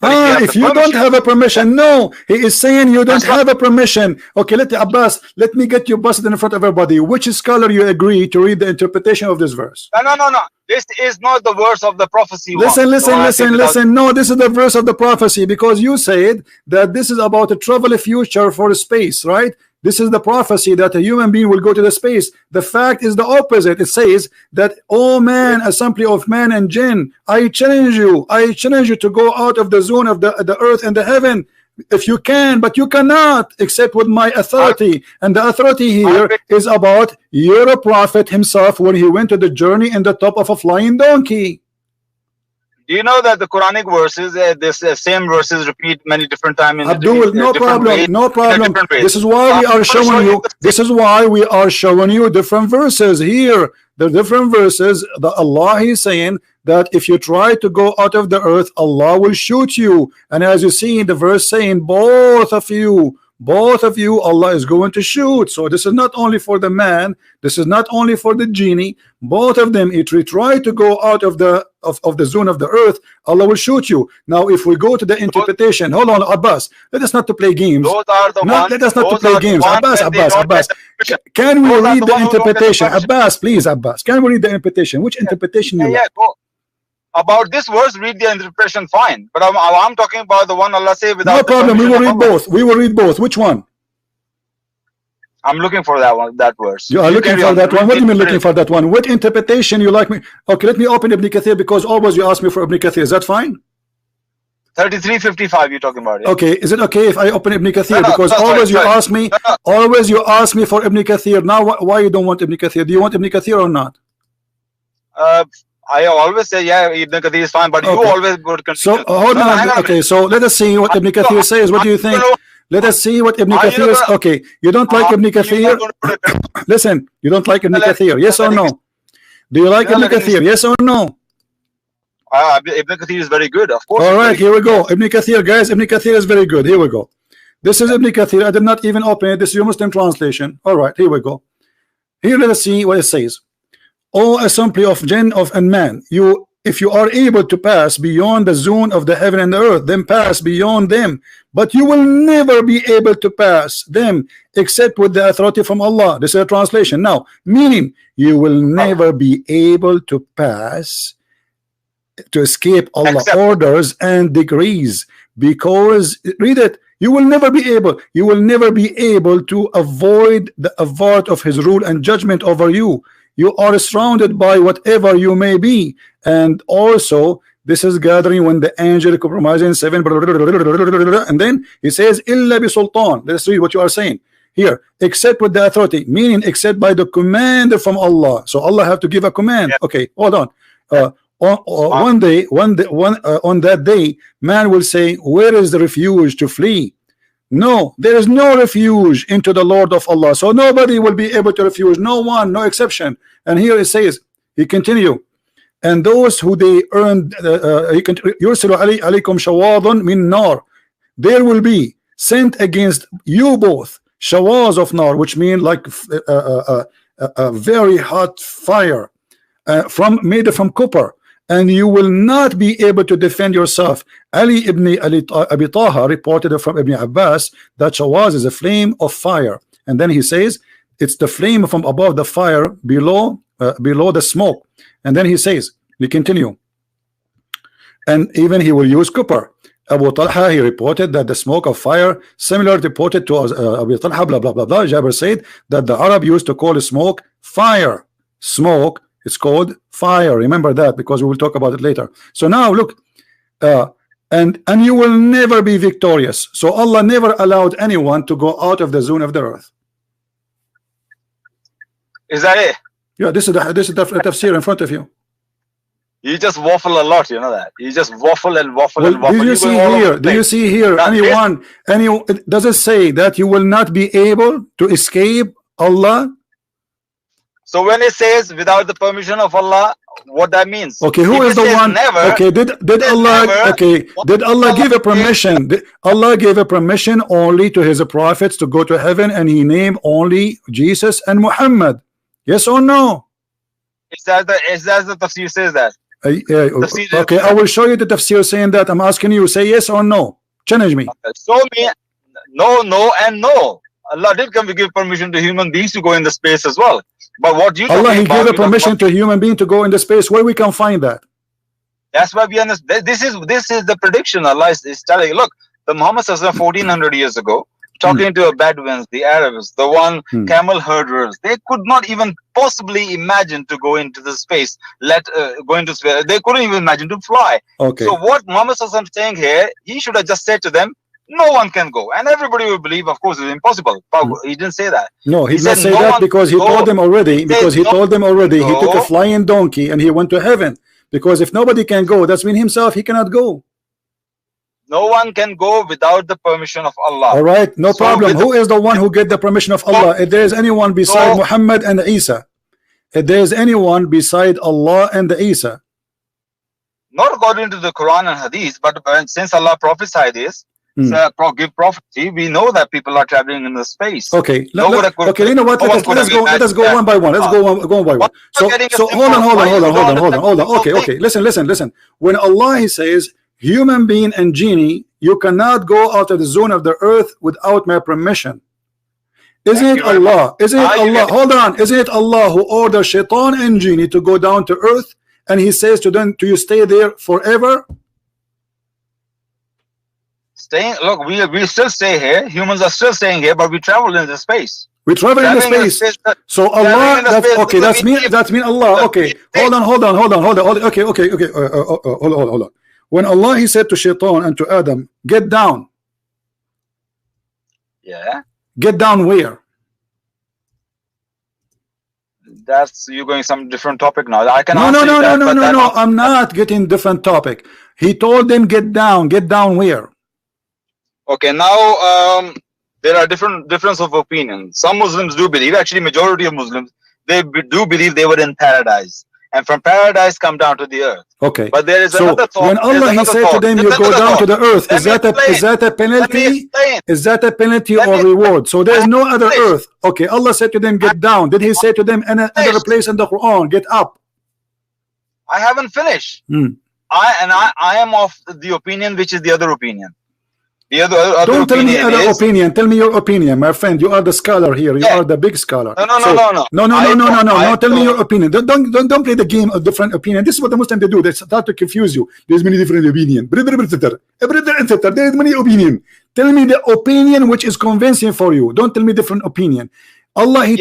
[SPEAKER 1] If you don't have a permission, no, he is saying you don't have a permission. Okay, let me get you busted in front of everybody. Which scholar you agree to read the interpretation of this verse?
[SPEAKER 3] No. This is not the verse of the prophecy.
[SPEAKER 1] Listen. No, this is the verse of the prophecy, because you said that this is about a travel future for space, right? This is the prophecy that a human being will go to the space. The fact is the opposite. It says that, oh man, assembly of man and jinn, I challenge you to go out of the zone of the earth and the heaven if you can, but you cannot except with my authority. And the authority here is about your prophet himself when he went to the journey in the top of a flying donkey.
[SPEAKER 3] Do you know that the Quranic verses, same verses repeat many different times in
[SPEAKER 1] Abdul, no problem. This is why we are showing you. This is why we are showing you different verses here. The different verses. The Allah is saying that if you try to go out of the earth, Allah will shoot you. And as you see in the verse saying, both of you, Allah is going to shoot. So this is not only for the man, this is not only for the genie. Both of them, if we try to go out of the zone of the earth, Allah will shoot you. Now if we go to the interpretation, hold on, Abbas, let us not to play games.
[SPEAKER 3] Let
[SPEAKER 1] us not to play games. Abbas, can we read the interpretation? Abbas, please, Abbas, can we read the interpretation? Which interpretation you like?
[SPEAKER 3] Go. About this verse, read the interpretation, fine. But I'm talking about the one Allah say without.
[SPEAKER 1] No problem. We will read both. We will read both. Which one?
[SPEAKER 3] I'm looking for that one. That verse.
[SPEAKER 1] You are looking for that one. What do you mean looking for that one? What interpretation you like me? Okay, let me open Ibn Kathir because always you ask me for Ibn Kathir. Is that fine?
[SPEAKER 3] 3355. You're talking about it.
[SPEAKER 1] Okay. Is it okay if I open Ibn Kathir? Because always you ask me. Always you ask me for Ibn Kathir. Now why you don't want Ibn Kathir? Do you want Ibn Kathir or not?
[SPEAKER 3] I always say, yeah, Ibn Kathir is fine, but you always go to continue.
[SPEAKER 1] So, hold on. Okay, so let us see what Ibn Kathir says. What do you think? Let us see what Ibn Kathir is. Okay, you don't like Ibn Kathir? Listen, you don't like Ibn Kathir, yes or no? Do you like Ibn Kathir, yes or no?
[SPEAKER 3] Ibn Kathir is very good, of course.
[SPEAKER 1] All right, here we go. Ibn Kathir, guys, Ibn Kathir is very good. Here we go. This is Ibn Kathir. I did not even open it. This is your Muslim translation. All right, here we go. Here, let us see what it says. O assembly of jinn and man, if you are able to pass beyond the zone of the heaven and the earth, then pass beyond them, but you will never be able to pass them except with the authority from Allah. This is a translation. Now, meaning you will never be able to pass, to escape Allah's orders and decrees, because read it, you will never be able to avoid the avert of his rule and judgment over you. You are surrounded by whatever you may be. And also this is gathering when the angel compromising 7, and then he says illa bi sultan. Let's read what you are saying here. Except with the authority, meaning except by the command from Allah. So Allah have to give a command. Okay, hold on. On that day man will say, where is the refuge to flee? No, there is no refuge into the Lord of Allah. So nobody will be able to refuge, no one, no exception. And here it says, he continue, and those who they earned, yursilu alaykum shawadun min nar, there will be sent against you both shawaz of nar, which mean like a very hot fire, made from copper, and you will not be able to defend yourself. Ali ibn Abi Taha reported from Ibn Abbas that shawaz is a flame of fire, and then he says it's the flame from above the fire below the smoke. And then he says, we continue, and even he will use copper. Abu Talha, he reported that the smoke of fire similar reported to Abu Talha, blah blah blah blah. Jabir said that the Arab used to call smoke fire. Smoke, it's called fire. Remember that, because we will talk about it later. So now look, and you will never be victorious. So Allah never allowed anyone to go out of the zone of the earth.
[SPEAKER 3] Is that it?
[SPEAKER 1] Yeah, this is the tafsir in front of you.
[SPEAKER 3] You just waffle a lot, you know that. You just waffle and waffle
[SPEAKER 1] well,
[SPEAKER 3] and waffle.
[SPEAKER 1] Do you see here? Anyone? Does it say that you will not be able to escape Allah?
[SPEAKER 3] So when it says without the permission of Allah, what that means?
[SPEAKER 1] Okay, who is the one?
[SPEAKER 3] Never,
[SPEAKER 1] okay, did Allah? Never, okay, did Allah give a permission? Allah gave a permission only to His prophets to go to heaven, and He named only Jesus and Muhammad. Yes or no?
[SPEAKER 3] Is that the tafsir says that?
[SPEAKER 1] Okay, I will show you the tafsir saying that. I'm asking you, say yes or no. Challenge me.
[SPEAKER 3] Show me. No, and no. Allah did give permission to human beings to go in the space as well. But what you
[SPEAKER 1] Allah, He gave a permission to human being to go in the space. Where we can find that?
[SPEAKER 3] That's why we understand. This is the prediction. Allah is telling you. Look, the Muhammad 1400 years ago talking to the Bedouins, the Arabs, the one camel herders. They could not even possibly imagine to go into the space. Go into space. They couldn't even imagine to fly.
[SPEAKER 1] Okay.
[SPEAKER 3] So what Muhammad is saying here, he should have just said to them, no one can go, and everybody will believe. Of course, it's impossible. But he didn't say that.
[SPEAKER 1] No, he did not say that because he told them already. Because he told them already. He took a flying donkey and he went to heaven. Because if nobody can go, that's mean himself he cannot go.
[SPEAKER 3] No one can go without the permission of Allah.
[SPEAKER 1] All right, no problem. Who is the one who get the permission of Allah? If there is anyone beside Muhammad and Isa, if there is anyone beside Allah and Isa,
[SPEAKER 3] not according to the Quran and Hadith, but since Allah prophesied this. Give prophecy, we know that people are traveling in the space.
[SPEAKER 1] Okay, okay, you know what? Let us go one by one. Let's go one by one. So hold on. Okay. Listen. When Allah says, human being and genie, you cannot go out of the zone of the earth without my permission. Isn't it Allah? Isn't it Allah? Hold on. Isn't it Allah who orders Shaitan and genie to go down to earth, and He says to them, "Do you stay there forever?"
[SPEAKER 3] Look, we still stay here. Humans are still staying here, but we travel in the space.
[SPEAKER 1] We travel in the space. So Allah, that's mean Allah. Okay, hold on. Okay. Hold on. When Allah He said to Shaitan and to Adam, get down.
[SPEAKER 3] Yeah.
[SPEAKER 1] Get down where?
[SPEAKER 3] That's you going some different topic now. I can
[SPEAKER 1] no. I'm not getting different topic. He told them get down. Get down where?
[SPEAKER 3] Okay, now there are difference of opinion. Some Muslims do believe, actually majority of Muslims, they do believe they were in paradise, and from paradise come down to the earth.
[SPEAKER 1] Okay,
[SPEAKER 3] but there is another thought.
[SPEAKER 1] When Allah He said to them, you go down to the earth, is that a penalty? Is that a penalty or reward? So there is no other earth. Okay, Allah said to them, get down. Did He say to them another place in the Quran, get up?
[SPEAKER 3] I haven't finished. I am of the opinion which is the other opinion.
[SPEAKER 1] Don't tell me other opinion. Tell me your opinion, my friend. You are the scholar here. You are the big scholar. No. Tell me your opinion. Don't play the game of different opinion. This is what the Muslims they do. They start to confuse you. There's many different opinion. There is many opinion. Tell me the opinion which is convincing for you. Don't tell me different opinion. Allah He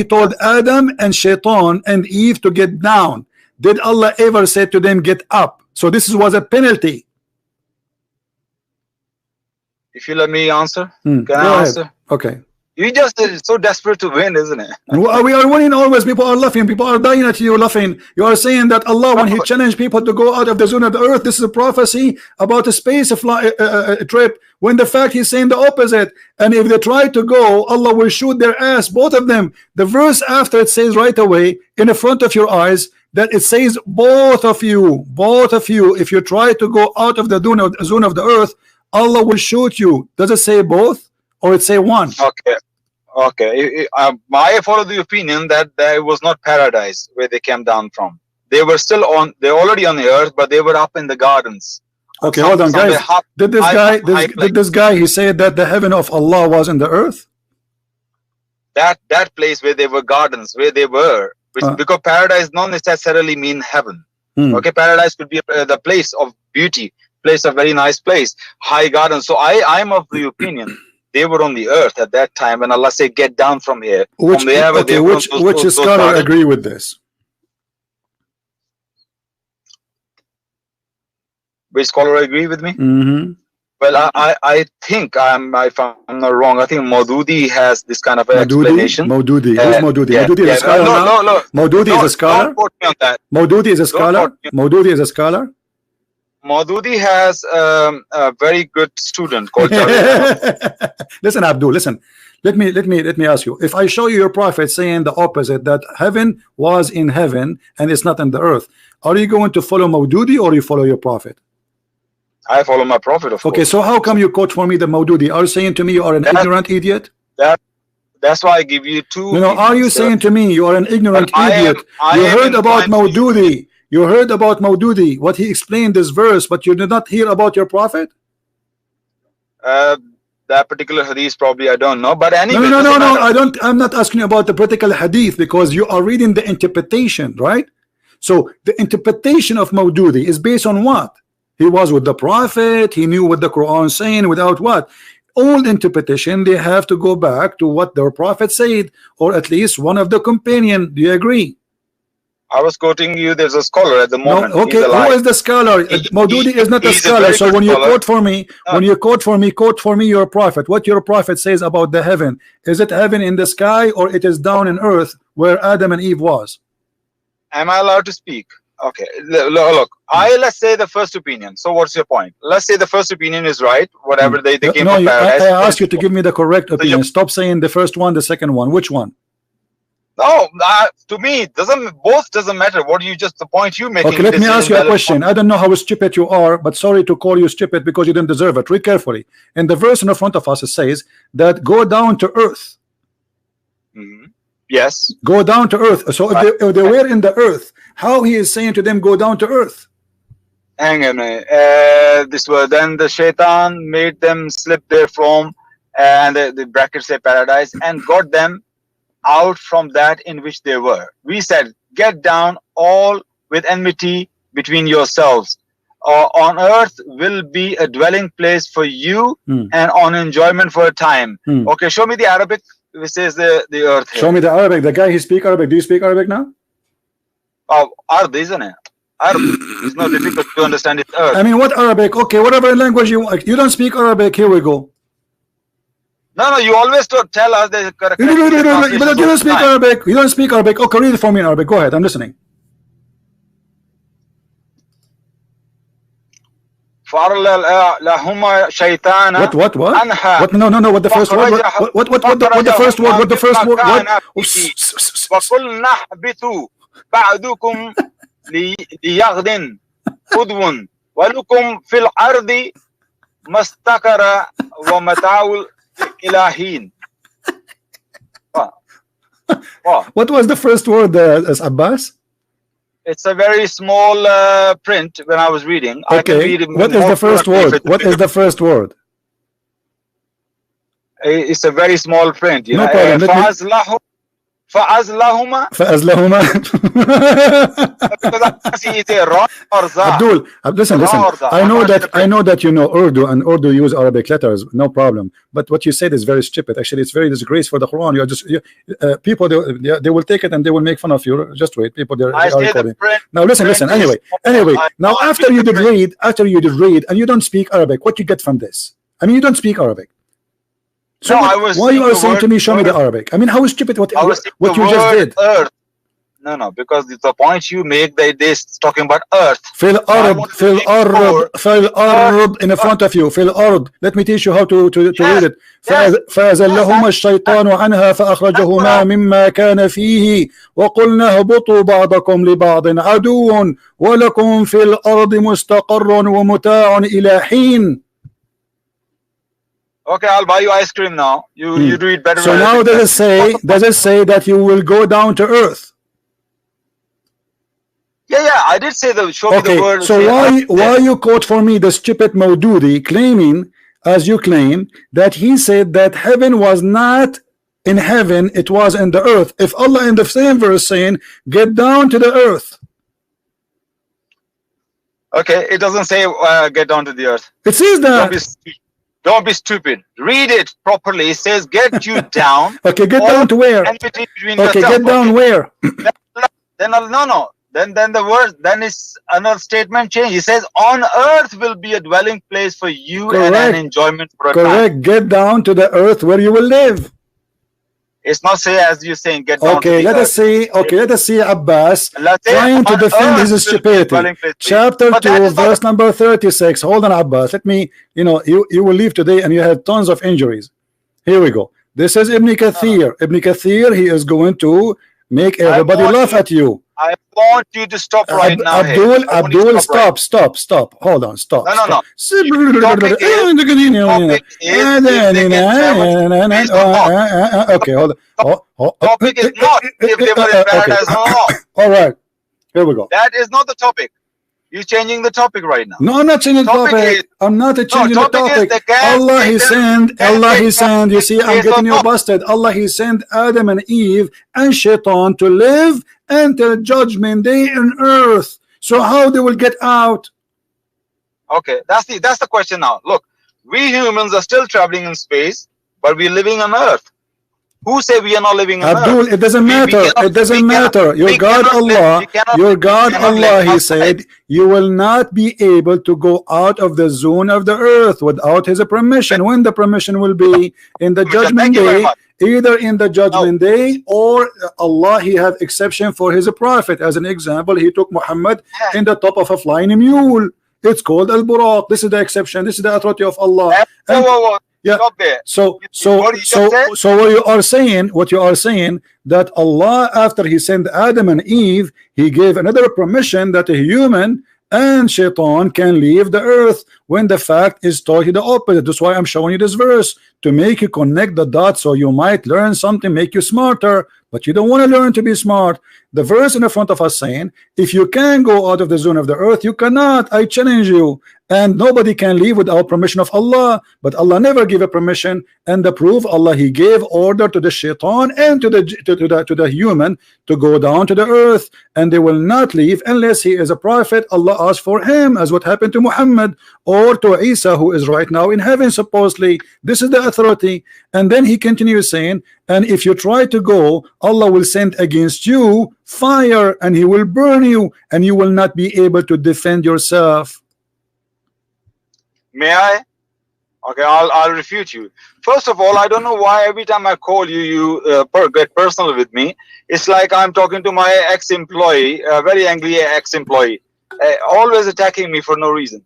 [SPEAKER 1] told Adam and Shaitan and Eve to get down. Did Allah ever say to them get up? So this was a penalty.
[SPEAKER 3] If you let me answer, can I answer?
[SPEAKER 1] Okay.
[SPEAKER 3] You just so desperate to win, isn't it?
[SPEAKER 1] We are winning always. People are laughing. People are dying at you laughing. You are saying that Allah, when He challenged people to go out of the zone of the earth, this is a prophecy about a space trip. When the fact He's saying the opposite. And if they try to go, Allah will shoot their ass, both of them. The verse after it says right away in the front of your eyes that it says both of you. If you try to go out of the zone of the earth, Allah will shoot you. Does it say both or it say one?
[SPEAKER 3] Okay. I follow the opinion that there was not paradise where they came down from. They were still they're already on the earth, but they were up in the gardens.
[SPEAKER 1] Okay, hold on, guys. Did this guy he said that the heaven of Allah was in the earth?
[SPEAKER 3] That place where they were gardens, where they were, because paradise not necessarily mean heaven. Okay, paradise could be the place of beauty. Place, a very nice place, high garden. So I'm of the opinion they were on the earth at that time when Allah said get down from here.
[SPEAKER 1] Which scholar agree with this?
[SPEAKER 3] Which scholar agree with me? Well, I think if I'm not wrong, I think Maududi has this kind of explanation.
[SPEAKER 1] Maududi. Who's Maududi? Maududi is a scholar.
[SPEAKER 3] No.
[SPEAKER 1] Maududi is a scholar.
[SPEAKER 3] Don't quote me on that.
[SPEAKER 1] Maududi is a scholar. Maududi is a scholar.
[SPEAKER 3] Maududi has a very good student called
[SPEAKER 1] Listen, Abdul, listen. Let me ask you. If I show you your prophet saying the opposite, that heaven was in heaven and it's not in the earth, are you going to follow Maududi or you follow your prophet?
[SPEAKER 3] I follow my prophet, of course.
[SPEAKER 1] Okay, so how come you quote for me the Maududi? Are you saying to me you are an ignorant idiot?
[SPEAKER 3] That's why I give you two.
[SPEAKER 1] Are you saying to me you are an ignorant idiot? You heard about Maududi. You heard about Maududi, what he explained this verse, but you did not hear about your prophet?
[SPEAKER 3] That particular hadith probably I don't know, but anyway.
[SPEAKER 1] No. I'm not asking you about the particular hadith because you are reading the interpretation, right? So the interpretation of Maududi is based on what? He was with the prophet, he knew what the Quran is saying, without what? old interpretation, they have to go back to what their prophet said, or at least one of the companion. Do you agree?
[SPEAKER 3] I was quoting you. There's a scholar at the moment.
[SPEAKER 1] No, okay, who is the scholar? Maududi is not a scholar. So when you quote for me, quote for me your prophet. What your prophet says about the heaven. Is it heaven in the sky, or it is down in earth where Adam and Eve was?
[SPEAKER 3] Am I allowed to speak? Okay, look, let's say the first opinion. So what's your point? Let's say the first opinion is right. Whatever they came from paradise.
[SPEAKER 1] I ask you to give me the correct opinion. Stop saying the first one, the second one. Which one?
[SPEAKER 3] No, to me, both doesn't matter. What you just the point you making.
[SPEAKER 1] Okay, let me ask you a question. I don't know how stupid you are, but sorry to call you stupid because you didn't deserve it. Read carefully. In the verse in front of us, it says that go down to earth.
[SPEAKER 3] Yes.
[SPEAKER 1] Go down to earth. So if they were in the earth, how he is saying to them go down to earth?
[SPEAKER 3] Hang on. This was then the shaitan made them slip therefrom, and the brackets say paradise, and got them out from that in which they were. We said, get down all with enmity between yourselves. On earth will be a dwelling place for you, and on enjoyment for a time. Okay, show me the Arabic. Which says the earth here.
[SPEAKER 1] Show me the Arabic. The guy he speak Arabic. Do you speak Arabic now?
[SPEAKER 3] Ard, isn't it? Arabic. It's not difficult to understand. It's earth.
[SPEAKER 1] I mean, what Arabic? Okay, whatever language you want. You don't speak Arabic. Here we go.
[SPEAKER 3] No, you always tell us the correct.
[SPEAKER 1] But you don't speak Arabic. You don't speak Arabic. Okay, read it for me in Arabic. Go ahead. I'm listening.
[SPEAKER 3] What? No.
[SPEAKER 1] What the first word? What the first word? What the first word?
[SPEAKER 3] وَقُلْنَا اهْبِطُوا بَعْضُكُمْ لِيَغْدٍ خُذْوٌ وَلُكُمْ فِي الْأَرْضِ مَسْتَقَرَ وَمَتَاعُ إِلَى
[SPEAKER 1] What was the first word, as Abbas?
[SPEAKER 3] It's a very small print when I was reading.
[SPEAKER 1] Okay.
[SPEAKER 3] I can read it.
[SPEAKER 1] What is the first word? What is the first word?
[SPEAKER 3] It's a very small print. You
[SPEAKER 1] no
[SPEAKER 3] know.
[SPEAKER 1] problem.
[SPEAKER 3] فَأَزْلَهُمَا is a wrong or za?
[SPEAKER 1] Abdul, listen. I know that you know Urdu, and Urdu use Arabic letters, no problem. But what you said is very stupid. Actually, it's very disgraceful for the Quran. You're just people. They will take it and they will make fun of you. Just wait, people. They are recording. Now listen. Anyway. Now after you did read, and you don't speak Arabic, what you get from this? I mean, you don't speak Arabic. So why you are saying to me, show me the Arabic? I mean, how stupid what you just did.
[SPEAKER 3] Earth. No, because the point you make, they talking about earth.
[SPEAKER 1] Fil ard in front of you. Fil ard. Let me teach you how to read it. فأزلهما الشيطان عنها فأخرجهما مما كان فيه وقلنا اهبطوا بعضكم لبعض عدو ولكم في الأرض مستقر ومتاع إلى حين.
[SPEAKER 3] Okay, I'll buy you ice cream now. You do it better.
[SPEAKER 1] So now does it say that you will go down to earth?
[SPEAKER 3] Yeah, I did say show me the word.
[SPEAKER 1] So why you quote for me the stupid Maududi claiming, as you claim, that he said that heaven was not in heaven, it was in the earth. If Allah in the same verse saying, get down to the earth.
[SPEAKER 3] Okay, it doesn't say get down to the earth.
[SPEAKER 1] It says that.
[SPEAKER 3] Don't be stupid. Read it properly. It says get you down.
[SPEAKER 1] Okay, get down to where?
[SPEAKER 3] Okay,
[SPEAKER 1] get down where?
[SPEAKER 3] Then no. Then the word, then is another statement change. It says on earth will be a dwelling place for you. Correct. And an enjoyment for a time.
[SPEAKER 1] Get down to the earth where you will live.
[SPEAKER 3] It's not say as you saying get down.
[SPEAKER 1] Okay, let us see. Abbas trying to defend his stupidity. Chapter 2, verse number 36. Hold on, Abbas. Let me. You will leave today, and you have tons of injuries. Here we go. This is Ibn Kathir. Ibn Kathir. He is going to make everybody laugh at you.
[SPEAKER 3] I want you to stop right now.
[SPEAKER 1] Abdul, stop. Hold on, stop.
[SPEAKER 3] No.
[SPEAKER 1] Okay, hold on.
[SPEAKER 3] Topic is not if they were in paradise or not.
[SPEAKER 1] All right, here we go.
[SPEAKER 3] That is not the topic. You're changing the topic right now.
[SPEAKER 1] No, I'm not changing the topic. I'm not changing the topic. Allah He sent. You see, I'm getting you busted. Allah He sent Adam and Eve and Shaitan to live until judgment day on earth. So how they will get out?
[SPEAKER 3] Okay, that's the question now. Look, We humans are still traveling in space, but we're living on Earth. Who say we are not living on
[SPEAKER 1] Abdul,
[SPEAKER 3] Earth?
[SPEAKER 1] it doesn't matter. It doesn't matter. Your God Allah, your God Allah, He said, you will not be able to go out of the zone of the earth without His permission. When the permission will be? In the judgment day. Either in the judgment day, or Allah, He have exception for His prophet. As an example, He took Muhammad in the top of a flying mule. It's called Al-Buraq. This is the exception. This is the authority of Allah. Yeah. So what you are saying that Allah, after He sent Adam and Eve, He gave another permission that a human and shaitan can leave the earth, when the fact is totally the opposite. That's why I'm showing you this verse, to make you connect the dots, so you might learn something, make you smarter. But you don't want to learn to be smart. The verse in the front of us saying, if you can go out of the zone of the earth, you cannot. I challenge you. And nobody can leave without permission of Allah. But Allah never gave a permission. And the proof, Allah, He gave order to the shaitan and to the human to go down to the earth, and they will not leave unless he is a prophet. Allah asked for him, as what happened to Muhammad or to Isa, who is right now in heaven supposedly. This is the authority. And then He continues saying, and if you try to go, Allah will send against you fire, and He will burn you, and you will not be able to defend yourself.
[SPEAKER 3] May I? Okay, I'll refute you. First of all, I don't know why every time I call you, you get personal with me. It's like I'm talking to my ex-employee, a very angry ex-employee, always attacking me for no reason.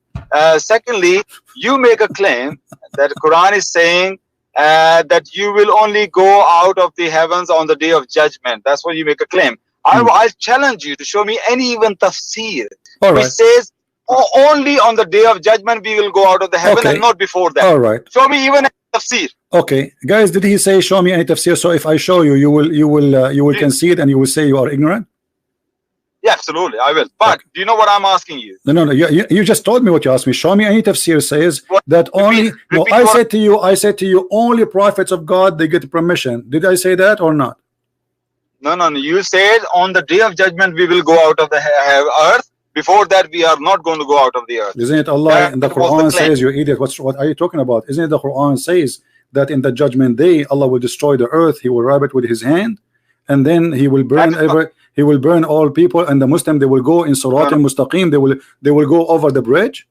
[SPEAKER 3] Secondly, you make a claim that Quran is saying that you will only go out of the heavens on the day of judgment. That's what you make a claim. I challenge you to show me any even tafsir which says only on the day of judgment we will go out of the heaven, and not before that.
[SPEAKER 1] All right.
[SPEAKER 3] Show me even a tafsir.
[SPEAKER 1] Okay, guys, did he say show me any tafsir? So if I show you, you will concede and you will say you are ignorant?
[SPEAKER 3] Yeah, absolutely, I will. But do you know what I'm asking you?
[SPEAKER 1] No. You just told me what you asked me. Show me any tafsir says that only. No, I said to you, only prophets of God, they get permission. Did I say that or not?
[SPEAKER 3] No. You said on the day of judgment we will go out of the earth. Before that, we are not going to go out of the earth.
[SPEAKER 1] Isn't it Allah in the Quran says, you idiot, what are you talking about? Isn't it the Quran says that in the judgment day Allah will destroy the earth, He will rub it with His hand, and then He will burn all people, and the Muslim, they will go in Surat al-Mustaqim, they will go over the bridge.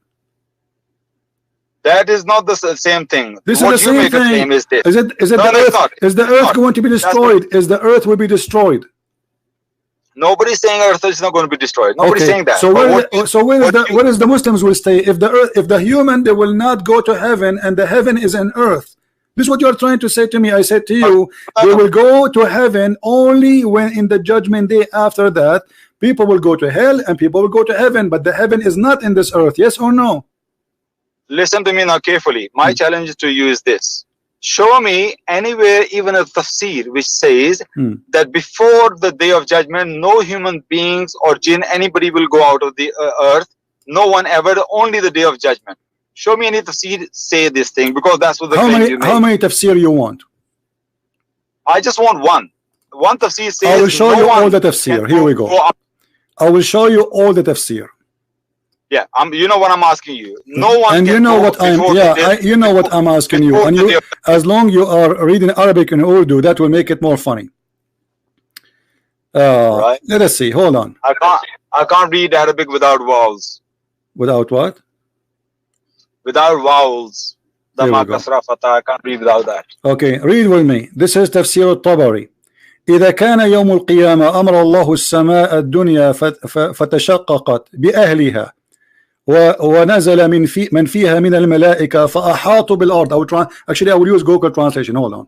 [SPEAKER 3] That is not the same thing.
[SPEAKER 1] This is the same thing. Is the earth going to be destroyed? Is the earth will be destroyed?
[SPEAKER 3] Nobody's saying Earth is not going to be destroyed. Nobody's saying that.
[SPEAKER 1] So where is the Muslims will stay? If the human, they will not go to heaven, and the heaven is an earth. This is what you are trying to say to me. I said to you, they will go to heaven only when in the judgment day. After that, people will go to hell and people will go to heaven, but the heaven is not in this earth. Yes or no?
[SPEAKER 3] Listen to me now carefully. My challenge to you is this. Show me anywhere, even a tafsir, which says that before the day of judgment, no human beings or jinn, anybody will go out of the earth. No one ever, only the day of judgment. Show me any tafsir say this thing, because that's what the claim you make.
[SPEAKER 1] How many tafsir you want?
[SPEAKER 3] I just want one. One tafsir says
[SPEAKER 1] I will show you all the tafsir. Here we go. I will show you all the tafsir.
[SPEAKER 3] Yeah, you know what I'm asking you. No one.
[SPEAKER 1] And you know what I'm. Yeah, you know what I'm asking you. And you, as long you are reading Arabic and Urdu, that will make it more funny.
[SPEAKER 3] Right.
[SPEAKER 1] Let us see. Hold on.
[SPEAKER 3] I can't read Arabic without vowels.
[SPEAKER 1] Without what?
[SPEAKER 3] Without vowels. I can't read without that.
[SPEAKER 1] Okay, read with me. This is Tafsir al-Tabari. إذا كان يوم القيامة أمر الله السماء الدنيا فتشققت بأهلها ونزل من فيها من الملائكة فأحاطوا بالأرض. Actually, I will use Google translation. Hold on.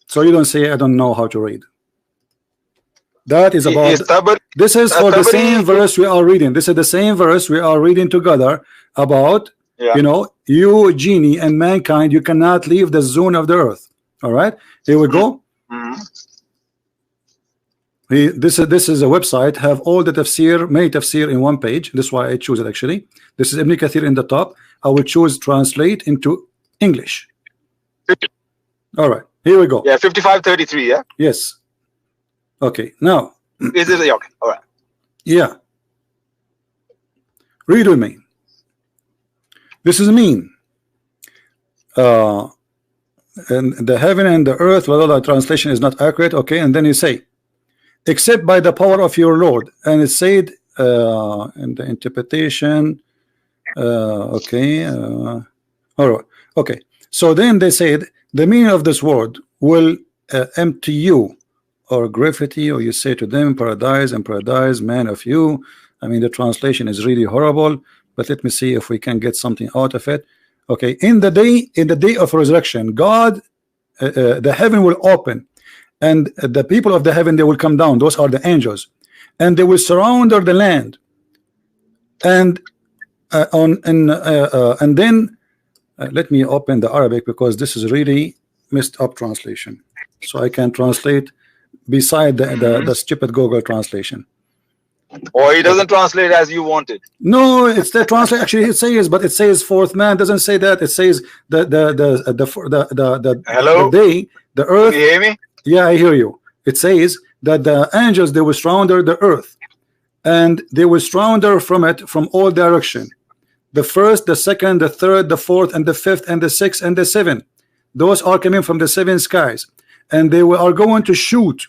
[SPEAKER 1] So you don't say I don't know how to read. That is about. This is for the same verse we are reading. This is the same verse we are reading together about. You know, you, genie, and mankind. You cannot leave the zone of the earth. All right. Here we go. This is a website, have all the tafsir, many tafsir in one page. That's why I choose it. Actually, this is Ibn Kathir in the top. I will choose translate into English. All right, here we go.
[SPEAKER 3] Yeah, 5533. Yeah.
[SPEAKER 1] Yes. Okay. Now.
[SPEAKER 3] Is it okay? All right.
[SPEAKER 1] Yeah. Read with me. This is mean. and the heaven and the earth, well, the translation is not accurate. Okay, and then you say, except by the power of your Lord, and it said in the interpretation. Okay, all right. Okay, so then they said the meaning of this word will empty you or graffiti, or you say to them paradise and paradise man of you. I mean, the translation is really horrible, but let me see if we can get something out of it. Okay, in the day of resurrection, God, the heaven will open, and the people of the heaven, they will come down. Those are the angels, and they will surround the land, and and then let me open the Arabic, because this is really messed up translation, so I can translate beside the stupid Google translation.
[SPEAKER 3] Or he doesn't translate as you wanted.
[SPEAKER 1] No, it's the translation. Actually, it says, but it says fourth man. Doesn't say that. It says the
[SPEAKER 3] hello,
[SPEAKER 1] the day, the earth.
[SPEAKER 3] Can you hear me?
[SPEAKER 1] Yeah, I hear you. It says that the angels, they will surround the earth, and they will surround her from it from all direction. The first, the second, the third, the fourth, and the fifth, and the sixth, and the seventh. Those are coming from the seven skies, and they are going to shoot.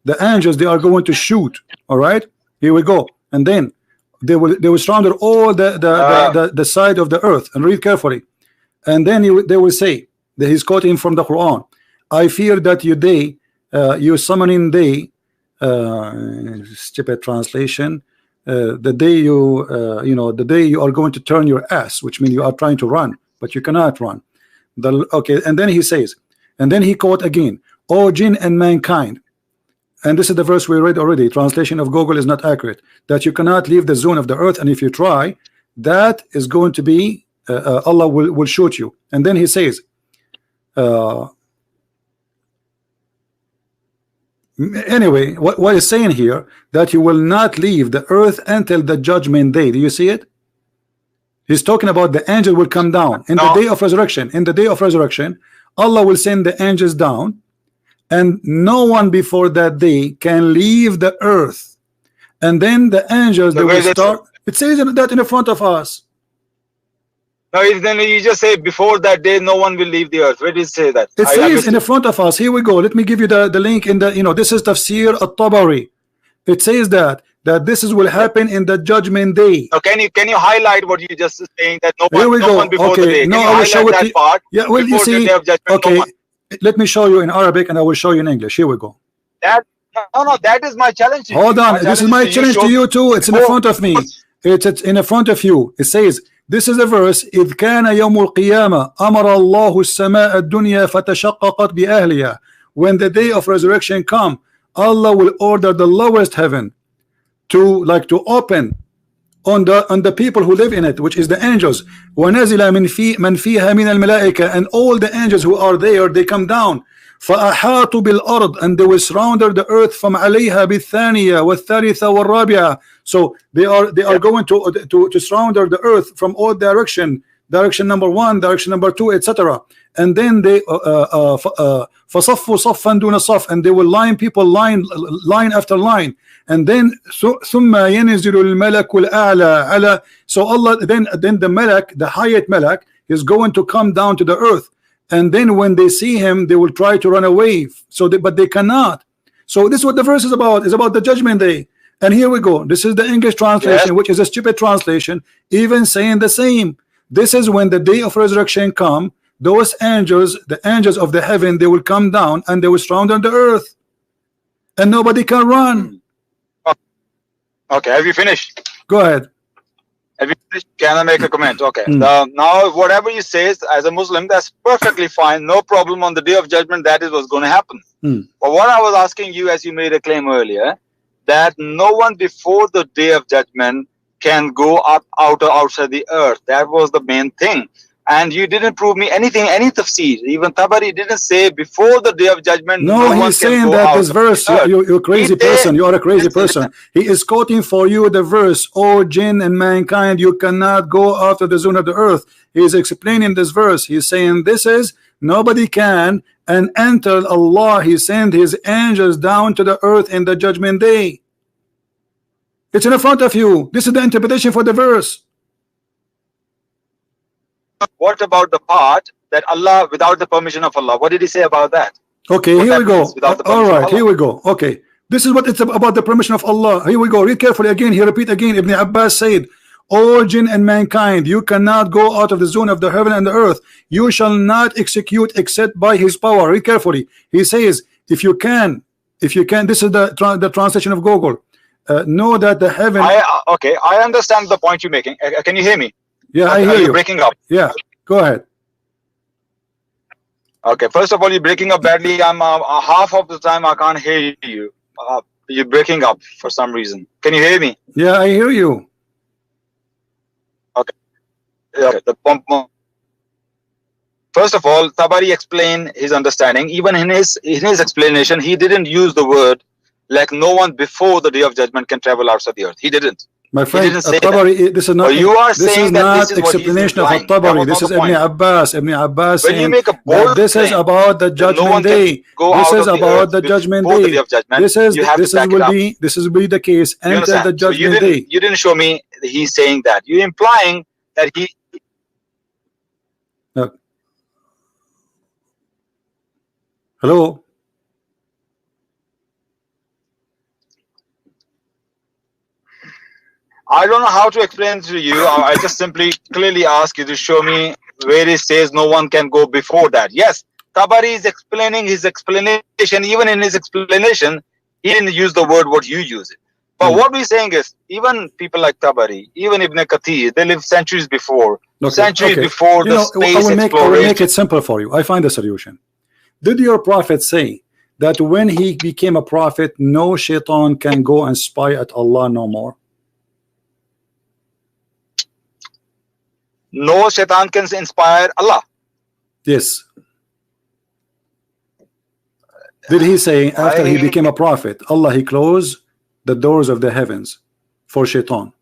[SPEAKER 1] The angels, they are going to shoot. All right. Here we go, and then they will surround all the side of the earth, and read carefully, and then they will say that he's quoting from the Quran. I fear that you summoning day, stupid translation, the day the day you are going to turn your ass, which means you are trying to run, but you cannot run. Okay, and then he says, and then he quote again, O jinn and mankind. And this is the verse we read already. Translation of Google is not accurate. That you cannot leave the zone of the earth, and if you try, that is going to be Allah will shoot you. And then he says, anyway, what is saying here, that you will not leave the earth until the judgment day. Do you see it? He's talking about the angel will come down in the day of resurrection. In the day of resurrection, Allah will send the angels down, and no one before that day can leave the earth. And then the angels, they will start. It says that in front of us.
[SPEAKER 3] No, then you just say before that day no one will leave the earth. Where did it say that?
[SPEAKER 1] It says in front of us. Here we go. Let me give you the link in the, this is Tafsir At-Tabari. It says that this is will happen in the judgment day.
[SPEAKER 3] Now, can you highlight what you just saying, that no one before
[SPEAKER 1] okay.
[SPEAKER 3] the day?
[SPEAKER 1] No,
[SPEAKER 3] I will
[SPEAKER 1] show
[SPEAKER 3] that part.
[SPEAKER 1] Yeah, well, you see, okay. Let me show you in Arabic, and I will show you in English. Here we go.
[SPEAKER 3] No, that is my challenge to you.
[SPEAKER 1] Hold on, this is my challenge to you too. It's in front of me. It's in front of you. It says, this is a verse. إذ كان يوم القيامة أمر الله السماء الدنيا فتشققت بأهلها. When the day of resurrection come, Allah will order the lowest heaven to open on the people who live in it, which is the angels. وَنَزِلَ مَنْ فِيهَا مِنَ الْمَلَائِكَةِ, and all the angels who are there, they come down. فَأَحَاطُوا بِالْأَرْضِ, and they will surround the earth from عَلَيْهَا بِالثَّانِيَةِ وَالثَّالِثَةِ وَالرَّابِعَةِ. So they are going to surround the earth from all direction number 1, direction number 2, etc. And then they فَصَفُّوا صَفًّا دُونَ صَفٍّ, and they will line people line after line. And then ثُمَّ يَنْزِلُ الْمَلَكُ الْأَعْلَى عَلَى. So Allah, then the Malak, the highest Malak, is going to come down to the earth. And then when they see him, they will try to run away. But they cannot. So this is what the verse is about. It's about the judgment day. And here we go. This is the English translation, which is a stupid translation, even saying the same. This is when the day of resurrection come. Those angels, the angels of the heaven, they will come down and they will surround on the earth, and nobody can run.
[SPEAKER 3] Okay, have you finished?
[SPEAKER 1] Go ahead.
[SPEAKER 3] Have you finished? Can I make a comment? Okay. Now, whatever you say as a Muslim, that's perfectly fine. No problem. On the day of judgment, that is what's going to happen. But what I was asking you, as you made a claim earlier, that no one before the day of judgment can go outside the earth. That was the main thing. And you didn't prove me anything, any tafsir. Even Tabari didn't say before the day of judgment.
[SPEAKER 1] No, he's saying that this verse, you're a crazy person. You are a crazy person. He is quoting for you the verse, O jinn and mankind, you cannot go out of the zone of the earth. He is explaining this verse. He's saying this is, nobody can, and until Allah, he sent his angels down to the earth in the judgment day. It's in front of you. This is the interpretation for the verse.
[SPEAKER 3] What about the part that Allah without the permission of Allah. What did he say about that?
[SPEAKER 1] Okay,
[SPEAKER 3] what
[SPEAKER 1] here we go. All right, here we go. Okay, this is what it's about, the permission of Allah. Here we go. Read carefully again. He repeat again. Ibn Abbas said, all jinn and mankind, you cannot go out of the zone of the heaven and the earth. You shall not execute except by his power. Read carefully. He says, if you can, this is the translation of Google. Know that the heaven.
[SPEAKER 3] Okay, I understand the point you're making. Can you hear me?
[SPEAKER 1] Yeah, I hear you.
[SPEAKER 3] You're breaking up.
[SPEAKER 1] Yeah, go ahead.
[SPEAKER 3] Okay, first of all, you're breaking up badly. I'm half of the time I can't hear you. You're breaking up for some reason. Can you hear me?
[SPEAKER 1] Yeah, I hear you.
[SPEAKER 3] Okay. Okay. The pump. First of all, Tabari explained his understanding. Even in his explanation, he didn't use the word like no one before the day of judgment can travel outside the earth. He didn't.
[SPEAKER 1] My friend, Tabari, this is not.
[SPEAKER 3] You are
[SPEAKER 1] this
[SPEAKER 3] saying
[SPEAKER 1] is
[SPEAKER 3] that
[SPEAKER 1] not
[SPEAKER 3] this is
[SPEAKER 1] explanation of Tabari. This is Ibn Abbas. Ibn Abbas
[SPEAKER 3] when you make a bold
[SPEAKER 1] this is about the judgment day. This is about the judgment day. This will be the case until the judgment day.
[SPEAKER 3] You didn't show me he's saying that. You're implying that he.
[SPEAKER 1] Hello.
[SPEAKER 3] I don't know how to explain to you. I just simply clearly ask you to show me where it says no one can go before that. Yes, Tabari is explaining his explanation. Even in his explanation, he didn't use the word what you use it. But what we're saying is, even people like Tabari, even Ibn Kathir, they lived centuries before. Before the space exploration.
[SPEAKER 1] I will make it simple for you. I find a solution. Did your prophet say that when he became a prophet, no shaitan can go and spy at Allah no more?
[SPEAKER 3] No shaitan can inspire Allah.
[SPEAKER 1] Yes. Did he say after he became a prophet, Allah, he closed the doors of the heavens for shaitan?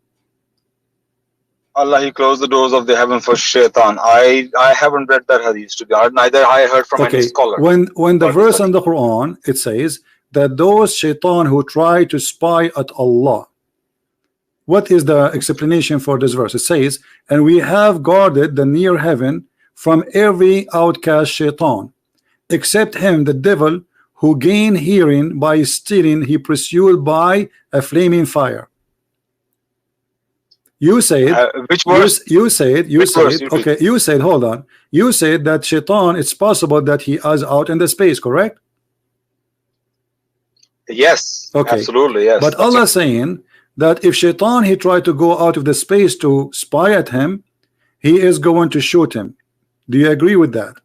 [SPEAKER 3] Allah, he closed the doors of the heaven for shaitan. I haven't read that hadith, to be honest. Neither I heard from any scholar.
[SPEAKER 1] When the verse in the Quran, it says that those shaitan who try to spy at Allah, what is the explanation for this verse? It says, and we have guarded the near heaven from every outcast shaitan, except him, the devil, who gained hearing by stealing, he pursued by a flaming fire. You said,
[SPEAKER 3] which verse?
[SPEAKER 1] You said, okay, you said, hold on. You said that shaitan, it's possible that he is out in the space, correct?
[SPEAKER 3] Yes,
[SPEAKER 1] okay,
[SPEAKER 3] absolutely, yes.
[SPEAKER 1] But Allah saying that if shaitan, he tried to go out of the space to spy at him, he is going to shoot him. Do you agree with that?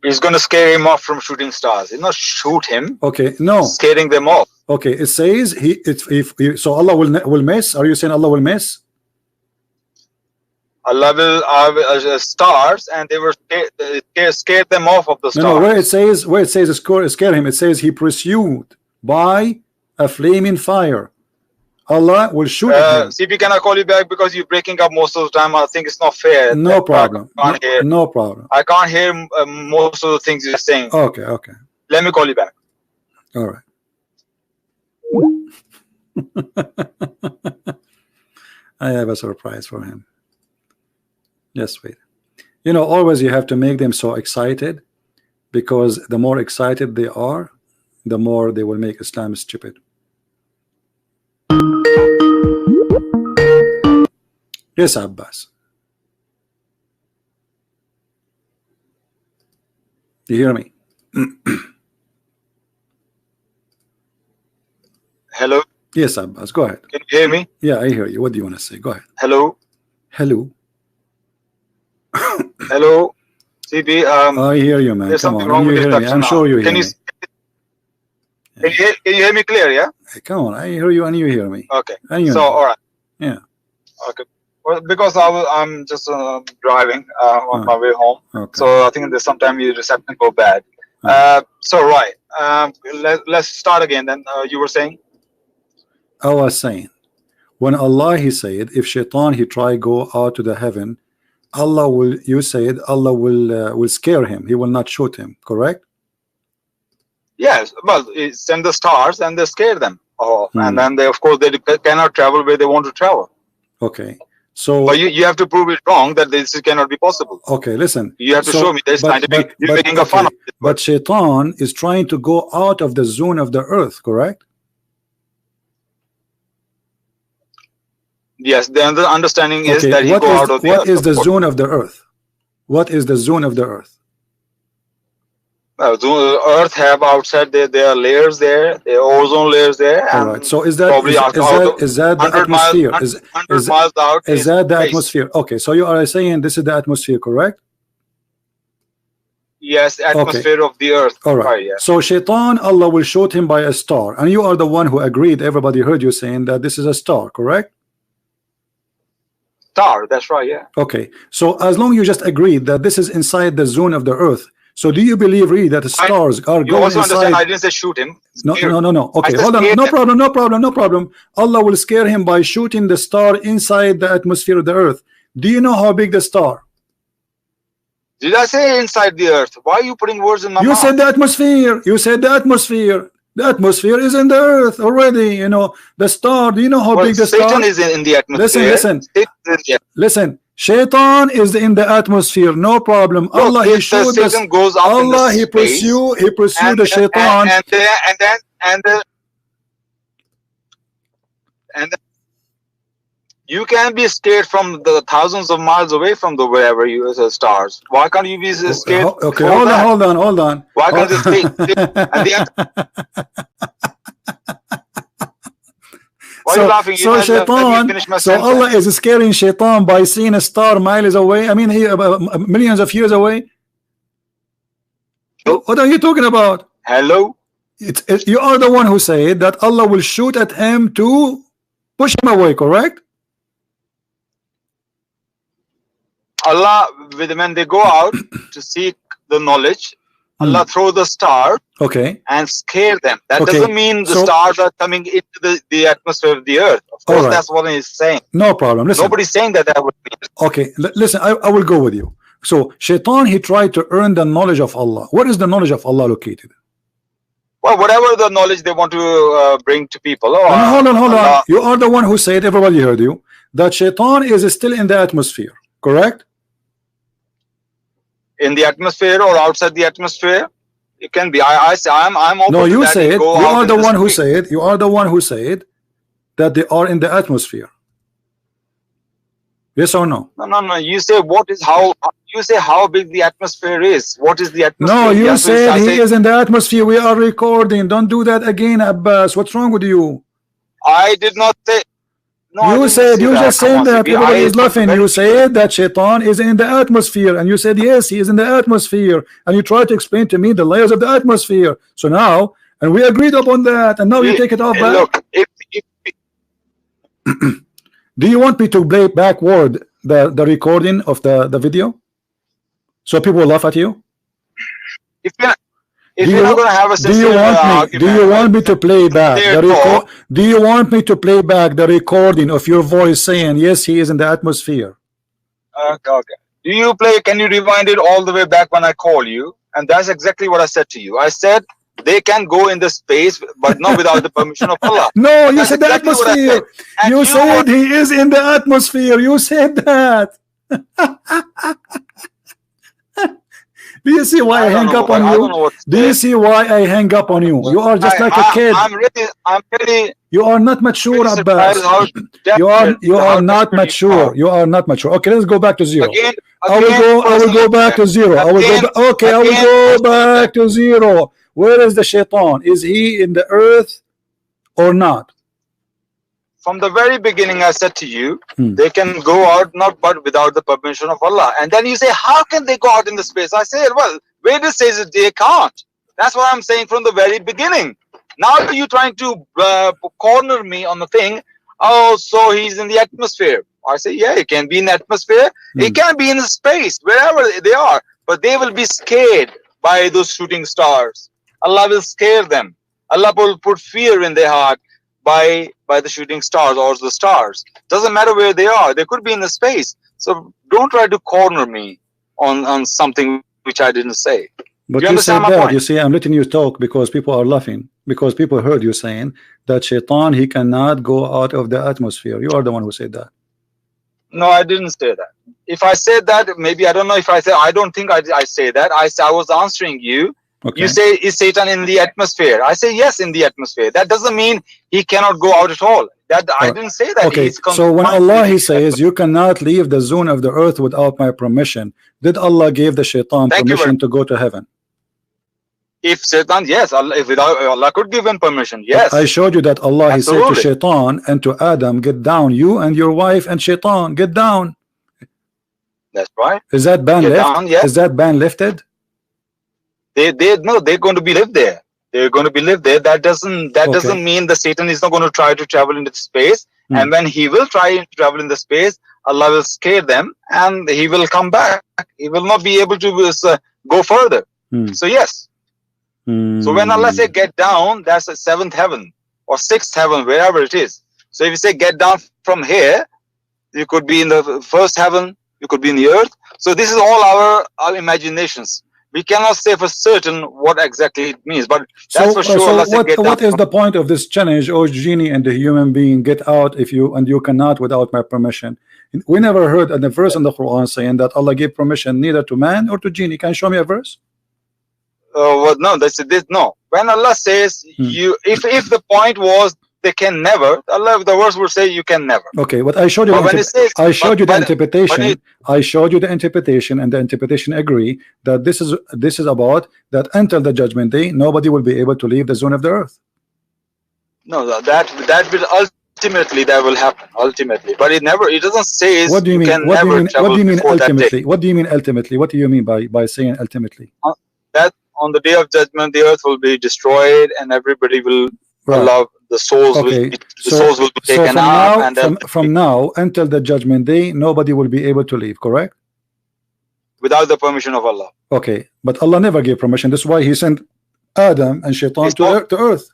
[SPEAKER 3] He's going to scare him off from shooting stars. He's not shoot him.
[SPEAKER 1] Okay, no.
[SPEAKER 3] Scaring them off.
[SPEAKER 1] Okay, it says so Allah will miss. Are you saying Allah will miss?
[SPEAKER 3] Allah will stars, and they were scared them off of the stars.
[SPEAKER 1] No, where it says scare him, it says he pursued by a flaming fire. Allah will shoot him.
[SPEAKER 3] CP, can I call you back because you're breaking up most of the time? I think it's not fair.
[SPEAKER 1] No problem. No problem.
[SPEAKER 3] I can't hear most of the things you're saying.
[SPEAKER 1] Okay.
[SPEAKER 3] Let me call you back.
[SPEAKER 1] All right. I have a surprise for him. Just wait. You know, always you have to make them so excited, because the more excited they are, the more they will make Islam stupid. Yes, Abbas. You hear me?
[SPEAKER 3] Hello?
[SPEAKER 1] Yes, Abbas, go ahead.
[SPEAKER 3] Can you hear me?
[SPEAKER 1] Yeah, I hear you. What do you want to say? Go ahead.
[SPEAKER 3] Hello?
[SPEAKER 1] Hello?
[SPEAKER 3] Hello? CB,
[SPEAKER 1] I hear you, man. Come on. You hear me. I'm sure you hear me.
[SPEAKER 3] Can you hear me clear, yeah?
[SPEAKER 1] Hey, come on, I hear you and you hear me.
[SPEAKER 3] Okay.
[SPEAKER 1] So,
[SPEAKER 3] all right.
[SPEAKER 1] Yeah.
[SPEAKER 3] Okay. Well, because I'm just driving on my way home.
[SPEAKER 1] Okay.
[SPEAKER 3] So I think there's sometimes your reception go bad. So right. Let's start again. Then you were saying.
[SPEAKER 1] I was saying, when Allah, he said, if shaitan he try go out to the heaven, Allah will. You said Allah will scare him. He will not shoot him. Correct?
[SPEAKER 3] Yes. Well, send the stars and they scare them. And then they, of course, they cannot travel where they want to travel.
[SPEAKER 1] Okay. So
[SPEAKER 3] but you have to prove it wrong, that this cannot be possible.
[SPEAKER 1] Okay, listen.
[SPEAKER 3] You have to show me there's scientific. You're making a fun of it.
[SPEAKER 1] But Shaitan is trying to go out of the zone of the earth, correct?
[SPEAKER 3] Yes, the understanding is that you go out of the earth.
[SPEAKER 1] What is the zone of the earth? What is the zone of the earth?
[SPEAKER 3] The earth have outside there are layers there, there are ozone layers there.
[SPEAKER 1] All right. So is that the atmosphere? Is that the atmosphere? Okay. So you are saying this is the atmosphere, correct?
[SPEAKER 3] Yes, atmosphere of the earth.
[SPEAKER 1] All right.
[SPEAKER 3] Yeah.
[SPEAKER 1] So Shaitan, Allah will shoot him by a star, and you are the one who agreed. Everybody heard you saying that this is a star, correct?
[SPEAKER 3] Star. That's right. Yeah.
[SPEAKER 1] Okay. So as long you just agreed that this is inside the zone of the earth. So do you believe really that the stars are going
[SPEAKER 3] also
[SPEAKER 1] inside?
[SPEAKER 3] Understand, I didn't say shoot him.
[SPEAKER 1] No. Okay, hold on. No problem. Allah will scare him by shooting the star inside the atmosphere of the earth. Do you know how big the star?
[SPEAKER 3] Did I say inside the earth? Why are you putting words in my mouth?
[SPEAKER 1] You said the atmosphere. You said the atmosphere. The atmosphere is in the earth already. You know the star. Do you know how big the star?
[SPEAKER 3] Satan is in the atmosphere.
[SPEAKER 1] Listen. Shaitan is in the atmosphere, no problem.
[SPEAKER 3] Look,
[SPEAKER 1] Allah he showed us.
[SPEAKER 3] Satan goes up
[SPEAKER 1] Allah
[SPEAKER 3] he
[SPEAKER 1] pursue the Shaitan.
[SPEAKER 3] And you can be scared from the thousands of miles away from the wherever you stars. Why can't you be scared?
[SPEAKER 1] Okay, hold on.
[SPEAKER 3] Why can't you stay? Why are you laughing?
[SPEAKER 1] So Shaitan, so Allah is scaring Shaitan by seeing a star miles away. I mean, millions of years away. What are you talking about?
[SPEAKER 3] Hello?
[SPEAKER 1] You are the one who said that Allah will shoot at him to push him away, correct?
[SPEAKER 3] Allah, when they go out to seek the knowledge, Allah throw the star and scare them. That doesn't mean the stars are coming into the atmosphere of the earth. Of course, that's what he's saying.
[SPEAKER 1] No problem. Listen.
[SPEAKER 3] Nobody's saying that would be.
[SPEAKER 1] Okay, listen, I will go with you. So Shaitan, he tried to earn the knowledge of Allah. Where is the knowledge of Allah located?
[SPEAKER 3] Well, whatever the knowledge they want to bring to people.
[SPEAKER 1] Hold on. You are the one who said, everybody heard you, that Shaitan is still in the atmosphere, correct?
[SPEAKER 3] In the atmosphere or outside the atmosphere, it can be. I'm open.
[SPEAKER 1] No, you said you are the one who said. You are the one who said that they are in the atmosphere. Yes or no?
[SPEAKER 3] No. You say what is how? You say how big the atmosphere is. What is the atmosphere?
[SPEAKER 1] No, you said he is in the atmosphere. We are recording. Don't do that again, Abbas. What's wrong with you?
[SPEAKER 3] I did not say. No,
[SPEAKER 1] you said you just said that everybody is laughing. You said that Shaitan is in the atmosphere, and you said yes, he is in the atmosphere, and you tried to explain to me the layers of the atmosphere. So now, and we agreed upon that, and now you take it off back.
[SPEAKER 3] Look,
[SPEAKER 1] do you want me to play backward the recording of the video, so people will laugh at you?
[SPEAKER 3] If you're not going to have a
[SPEAKER 1] do you want me to play back do you want me to play back the recording of your voice saying yes, he is in the atmosphere?
[SPEAKER 3] Okay. Can you rewind it all the way back when I call you? And that's exactly what I said to you. I said they can go in the space, but not without the permission of Allah.
[SPEAKER 1] No, you said the atmosphere. You said he is in the atmosphere. You said that. Do you see why I hang up on you? Do you see why I hang up on you? You are just like a kid.
[SPEAKER 3] I'm really.
[SPEAKER 1] You are not mature, Abbas. You are not mature. You are not mature. Okay, let's go back to zero. I will go back to zero. I will go back to zero. Where is the Shaitan? Is he in the earth or not?
[SPEAKER 3] From the very beginning, I said to you, they can go out but without the permission of Allah. And then you say, how can they go out in the space? I said, well, where it says that they can't. That's what I'm saying from the very beginning. Now you're trying to corner me on the thing. Oh, so he's in the atmosphere. I say, yeah, he can be in the atmosphere. He can be in space, wherever they are. But they will be scared by those shooting stars. Allah will scare them. Allah will put fear in their heart by the shooting stars or the stars. Doesn't matter where they are. They could be in the space. So don't try to corner me on something which I didn't say.
[SPEAKER 1] But you said that. You see, I'm letting you talk because people are laughing. Because people heard you saying that Shaitan, he cannot go out of the atmosphere. You are the one who said that.
[SPEAKER 3] No, I didn't say that. If I said that, maybe I don't know if I said. I don't think I say that. I was answering you. Okay. You say, is Satan in the atmosphere? I say yes, in the atmosphere. That doesn't mean he cannot go out at all. That I didn't say that.
[SPEAKER 1] Okay. So when Allah he says you cannot leave the zone of the earth without my permission, did Allah give the shaitan permission to go to heaven?
[SPEAKER 3] If Satan, yes, Allah, if without Allah could give him permission, yes.
[SPEAKER 1] I showed you that Allah he said to shaitan and to Adam, get down, you and your wife and shaitan, get down.
[SPEAKER 3] That's right.
[SPEAKER 1] Is that ban lifted? Yes. Is that ban lifted?
[SPEAKER 3] They're going to be lived there. They're going to be lived there. That doesn't mean the Satan is not going to try to travel into space. And when he will try to travel in the space, Allah will scare them and he will come back. He will not be able to go further. So yes. So when Allah say get down, that's the seventh heaven or sixth heaven, wherever it is. So if you say get down from here, you could be in the first heaven, you could be in the earth. So this is all our imaginations. We cannot say for certain what exactly it means, but that's for sure.
[SPEAKER 1] What is the point of this challenge, oh genie and the human being, get out if you cannot without my permission? We never heard a verse in the Quran saying that Allah gave permission neither to man or to genie. Can you show me a verse?
[SPEAKER 3] Well, no, that's this. No, when Allah says you, if the point was they can never, Allah, the verse will say you can never.
[SPEAKER 1] Okay, but I showed you. I showed you the interpretation. I showed you the interpretation, and the interpretation agree that this is about that until the judgment day, nobody will be able to leave the zone of the earth.
[SPEAKER 3] No, that will ultimately that will happen ultimately, but it doesn't say.
[SPEAKER 1] What do you mean? What do you mean ultimately? What do you mean ultimately? What do you mean by saying ultimately?
[SPEAKER 3] That on the day of judgment, the earth will be destroyed, and everybody will. Allah, the souls will be taken out, and
[SPEAKER 1] from now until the judgment day, nobody will be able to leave. Correct?
[SPEAKER 3] Without the permission of Allah.
[SPEAKER 1] Okay, but Allah never gave permission. That's why He sent Adam and Shaitan to earth.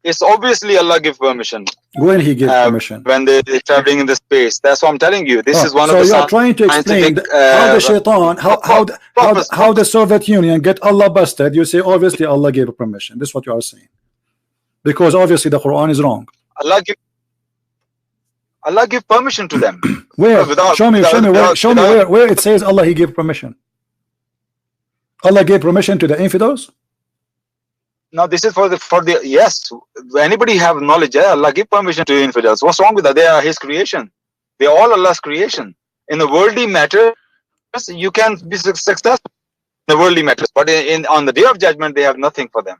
[SPEAKER 3] It's obviously Allah give permission.
[SPEAKER 1] When He gave permission?
[SPEAKER 3] When they're traveling in the space. That's what I'm telling you. This is one of the.
[SPEAKER 1] So you are trying to explain how the Shaitan, how the Soviet Union get Allah busted. You say obviously Allah gave permission. This is what you are saying. Because obviously the Quran is wrong.
[SPEAKER 3] Allah give permission to them.
[SPEAKER 1] Where? Show me where it says Allah He gave permission. Allah gave permission to the infidels.
[SPEAKER 3] No, this is for the yes. Anybody have knowledge? Allah give permission to infidels. What's wrong with that? They are His creation. They are all Allah's creation. In the worldly matters, you can be successful in the worldly matters, but on the day of judgment, they have nothing for them.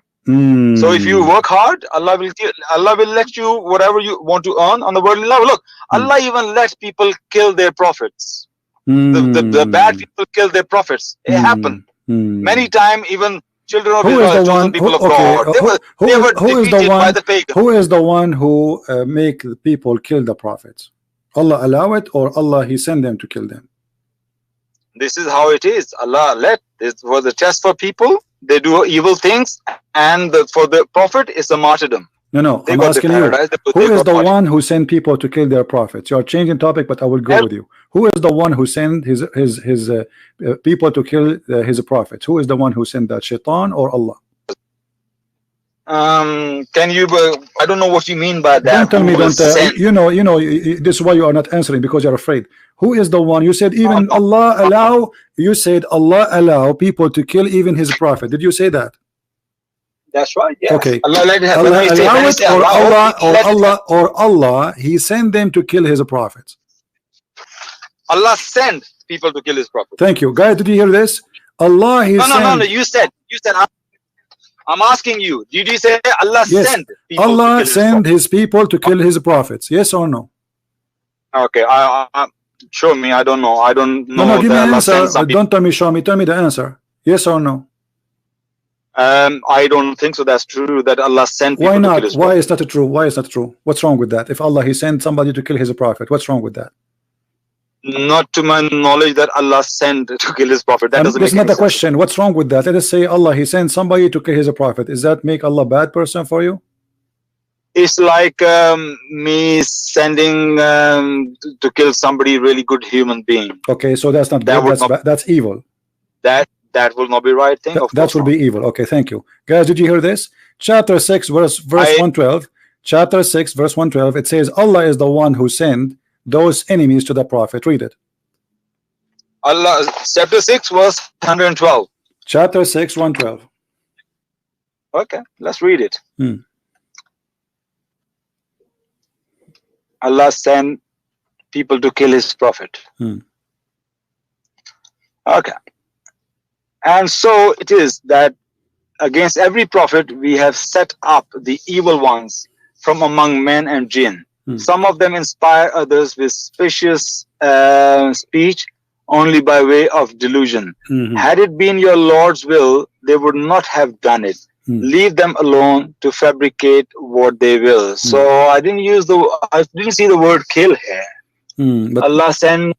[SPEAKER 3] So if you work hard, Allah will let you whatever you want to earn on the worldly level. Look, Allah even lets people kill their prophets. The bad people kill their prophets. It happened many times. Even children of Israel, chosen people of God, they were defeated by the pagans.
[SPEAKER 1] Who is the one who make the people kill the prophets? Allah allow it, or Allah He send them to kill them?
[SPEAKER 3] This is how it is. Allah let this was a test for people. They do evil things, and for the prophet is a martyrdom.
[SPEAKER 1] No, I'm asking you, who is the one who sent people to kill their prophets? You are changing topic, but I will go with you. Who is the one who sent his people to kill his prophets? Who is the one who sent that, Shaitan or Allah?
[SPEAKER 3] Can you? I don't know what you mean by that.
[SPEAKER 1] Don't tell me. You know. This is why you are not answering, because you're afraid. Who is the one? You said even Allah allow. You said Allah allow people to kill even His prophet. Did you say that?
[SPEAKER 3] That's right. Yes.
[SPEAKER 1] Okay.
[SPEAKER 3] Allah
[SPEAKER 1] allow it, or Allah He sent them to kill His prophets.
[SPEAKER 3] Allah sent people to kill His prophets.
[SPEAKER 1] Thank you, guys. Did you hear this? Allah He
[SPEAKER 3] no. You said. I'm asking you. Did you say Allah sent people
[SPEAKER 1] Allah sent His people to kill His prophets? Yes or no?
[SPEAKER 3] Okay. Show me. I don't know. I don't know.
[SPEAKER 1] No, give me an answer. Don't tell me. Show me. Tell me the answer. Yes or no?
[SPEAKER 3] I don't think so. That's true. That Allah sent people.
[SPEAKER 1] Why not?
[SPEAKER 3] To kill His
[SPEAKER 1] Why is that true? Why is that true? What's wrong with that? If Allah He sent somebody to kill His prophet, what's wrong with that?
[SPEAKER 3] Not to my knowledge that Allah sent to kill His prophet. That doesn't make
[SPEAKER 1] sense. That's not the question. What's wrong with that? Let us say Allah He sent somebody to kill His prophet. Does that make Allah a bad person for you?
[SPEAKER 3] It's like me sending to kill somebody, really good human being.
[SPEAKER 1] Okay, so that's not good. That's evil.
[SPEAKER 3] That will not be right thing.
[SPEAKER 1] That will be evil. Okay, thank you, guys. Did you hear this? Chapter 6, verse 112. Chapter 6, verse 112. It says Allah is the one who sent those enemies to the Prophet? Read it.
[SPEAKER 3] Allah, chapter 6, verse 112.
[SPEAKER 1] Chapter 6, 112.
[SPEAKER 3] Okay, let's read it. Allah sent people to kill his prophet. Okay. And so it is that against every prophet we have set up the evil ones from among men and jinn. Some of them inspire others with specious speech only by way of delusion. Had it been your Lord's will, they would not have done it. Leave them alone to fabricate what they will. So I didn't see the word kill here. But Allah sent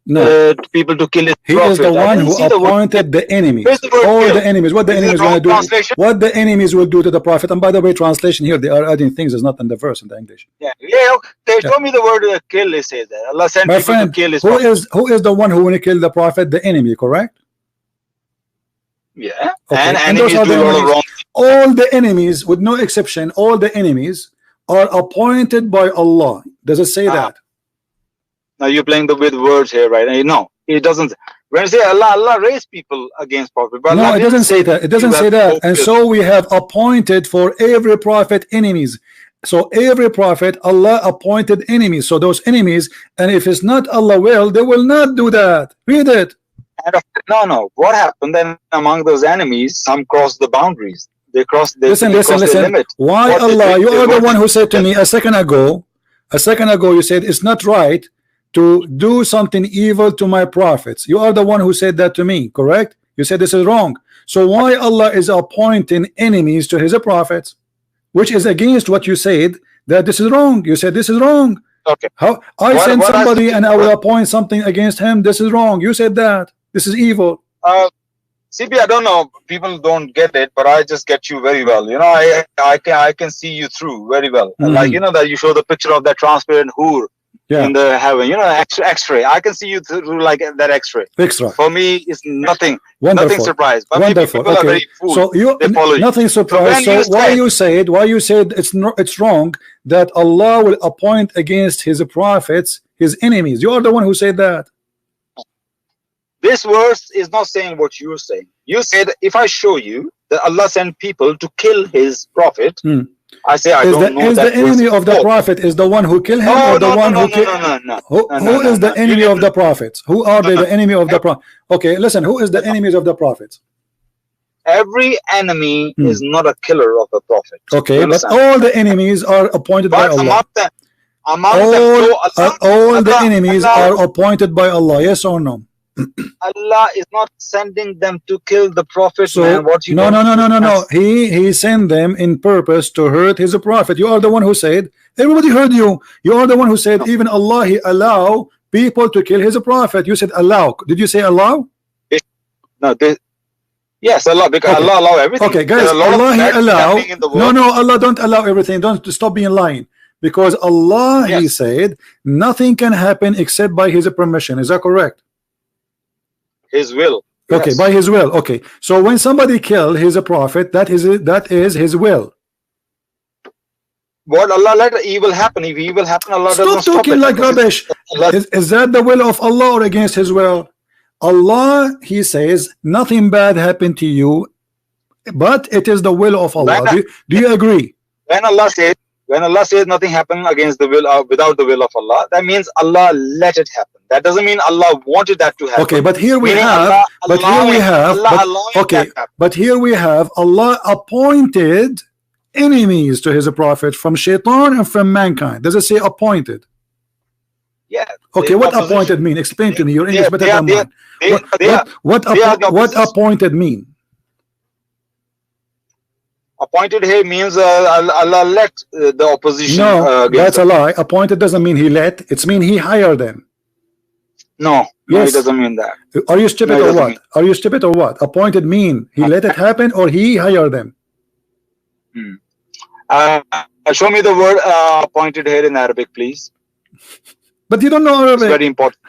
[SPEAKER 3] people to kill his prophet.
[SPEAKER 1] He is the one who appointed the enemies. All the enemies. What the enemies going to do? What the enemies will do to the prophet? And by the way, translation here, they are adding things that's not in the verse in the English.
[SPEAKER 3] Okay. Show me the word kill. They say that Allah sent people to kill his prophet.
[SPEAKER 1] Who is the one who will kill the prophet? The enemy, correct?
[SPEAKER 3] Yeah.
[SPEAKER 1] Okay.
[SPEAKER 3] And those are the wrong.
[SPEAKER 1] All the enemies, with no exception, all the enemies are appointed by Allah. Does it say that?
[SPEAKER 3] Now you're playing with words here, right? No, it doesn't. When I say Allah raised people against prophet, but
[SPEAKER 1] no, it doesn't say that. It doesn't say that. And so we have appointed for every prophet enemies. So every prophet, Allah appointed enemies. So those enemies, and if it's not Allah will, they will not do that. Read it.
[SPEAKER 3] No. What happened then among those enemies? Some crossed the boundaries. They crossed.
[SPEAKER 1] Listen.
[SPEAKER 3] The limit.
[SPEAKER 1] Why Allah? You are the one who said to me a second ago. You said it's not right to do something evil to my prophets. You are the one who said that to me, correct? You said this is wrong. So why Allah is appointing enemies to his prophets, which is against what you said, that this is wrong. You said this is wrong.
[SPEAKER 3] Okay.
[SPEAKER 1] How I send somebody and I will appoint something against him. This is wrong. You said that. This is evil.
[SPEAKER 3] CB, I don't know. People don't get it, but I just get you very well. You know, I can see you through very well. Like, you know, that you show the picture of that transparent hoor in the heaven, you know, X-ray. I can see you through like that X-ray. For me, it's nothing surprise. But people are very fooled.
[SPEAKER 1] So you nothing surprise. So why you said it's wrong that Allah will appoint against his prophets his enemies? You are the one who said that.
[SPEAKER 3] This verse is not saying what you're saying. You said if I show you that Allah sent people to kill his prophet, I say I don't know.
[SPEAKER 1] Is the enemy of the prophet is the one who killed him, or the one who killed? Who is the enemy of the prophets? Who are they? The enemy of the prophet? Okay, listen. Who is the enemies of the prophets?
[SPEAKER 3] Every enemy is not a killer of the prophet.
[SPEAKER 1] Okay, but all the enemies are appointed by Allah. All the enemies are appointed by Allah. Yes or no?
[SPEAKER 3] Allah is not sending them to kill the prophet.
[SPEAKER 1] So,
[SPEAKER 3] man. What you
[SPEAKER 1] no. He sent them in purpose to hurt his prophet. You are the one who said. Everybody heard you. You are the one who said even Allah he allow people to kill his prophet. You said allow. Did you say allow?
[SPEAKER 3] No. Yes, Allah, because Allah allow everything.
[SPEAKER 1] Okay, guys, Allah he allow. No, Allah don't allow everything. Don't stop being lying. Because Allah he said nothing can happen except by his permission. Is that correct?
[SPEAKER 3] His will.
[SPEAKER 1] Okay, by his will. Okay, so when somebody kill his prophet, that is his will.
[SPEAKER 3] What Allah let evil happen. If evil happen, Allah doesn't stop
[SPEAKER 1] talking like rubbish. Is that the will of Allah or against his will? Allah, he says nothing bad happened to you, but it is the will of Allah. Do you agree?
[SPEAKER 3] When Allah says nothing happened against the will without the will of Allah, that means Allah let it happen. That doesn't mean Allah wanted that to happen.
[SPEAKER 1] Okay, but here we have Allah appointed enemies to his prophet from shaitan and from mankind. Does it say appointed?
[SPEAKER 3] Yeah.
[SPEAKER 1] Okay, what appointed mean? Explain to me. Your English better than mine. What appointed mean?
[SPEAKER 3] Appointed here means Allah let the opposition.
[SPEAKER 1] No, that's a lie. Appointed doesn't mean he let. It's mean he hired them.
[SPEAKER 3] No, it doesn't mean that.
[SPEAKER 1] Are you stupid or what? Are you stupid or what? Appointed mean he let it happen or he hired them.
[SPEAKER 3] Show me the word appointed here in Arabic, please.
[SPEAKER 1] But you don't know Arabic.
[SPEAKER 3] It's very important.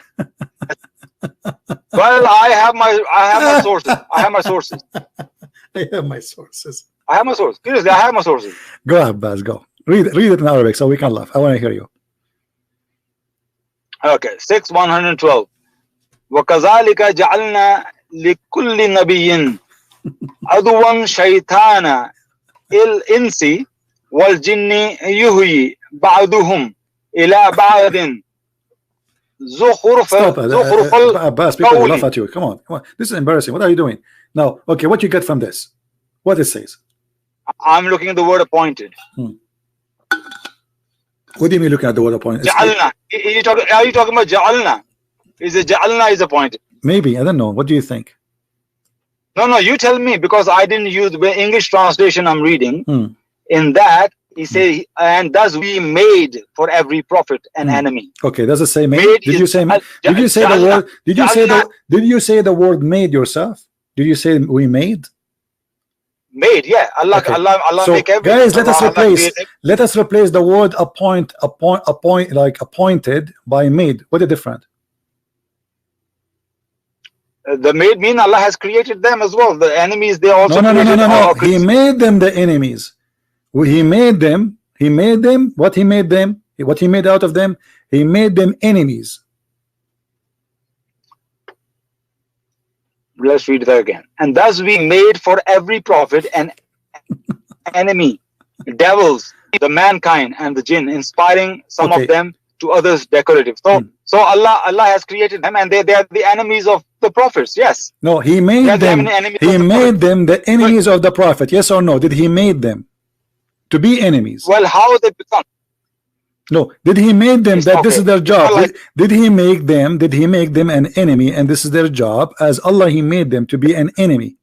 [SPEAKER 3] Well, I have my sources. I have my sources. Seriously, I have my sources.
[SPEAKER 1] Go ahead, Baz. Go. Read it in Arabic so we can laugh. I want to hear you.
[SPEAKER 3] Okay, 6:112. وَكَذَلِكَ جَعَلْنَا لِكُلِّ نَبِيٍّ عَدُوًّا شَيْطَانًا الْإِنسِ وَالْجِنِّ يُوحِي بَعْضُهُمْ إِلَى بَعْضٍ
[SPEAKER 1] Stop,
[SPEAKER 3] زُخْرُفَ
[SPEAKER 1] Abbas, people will laugh
[SPEAKER 3] الْقَوْلِ.
[SPEAKER 1] at you. Come on. This is embarrassing. What are you doing? Now, okay, what you get from this? What it says?
[SPEAKER 3] I'm looking at the word appointed.
[SPEAKER 1] What do you mean looking at the word appointed?
[SPEAKER 3] Ja'alna. Are you talking about Ja'alna? Is it Ja'alna is appointed?
[SPEAKER 1] Maybe, I don't know. What do you think?
[SPEAKER 3] No, you tell me, because I didn't use the English translation I'm reading. In that, he says, and thus we made for every prophet an enemy.
[SPEAKER 1] Okay, does it say made? Did you say the word? Did you say the word made yourself? Did you say we made?
[SPEAKER 3] Made, yeah. Allah,
[SPEAKER 1] okay.
[SPEAKER 3] Allah
[SPEAKER 1] so,
[SPEAKER 3] make everything.
[SPEAKER 1] Guys, let us replace the word like appointed by made. What is different?
[SPEAKER 3] The made mean Allah has created them as well. The enemies, they also
[SPEAKER 1] no. He made them the enemies. He made them. What he made them? What he made out of them? He made them enemies.
[SPEAKER 3] Let's read that again. And thus we made for every prophet an enemy, devils, the mankind and the jinn, inspiring some of them to others decorative. So Allah has created them, and they are the enemies of the prophets. Yes.
[SPEAKER 1] No, he made them. He made them the enemies of the prophet. Yes or no? Did he made them to be enemies?
[SPEAKER 3] Well, how they become?
[SPEAKER 1] No, did he make them that this is their job? Did he make them? Did he make them an enemy, and this is their job? As Allah, he made them to be an enemy.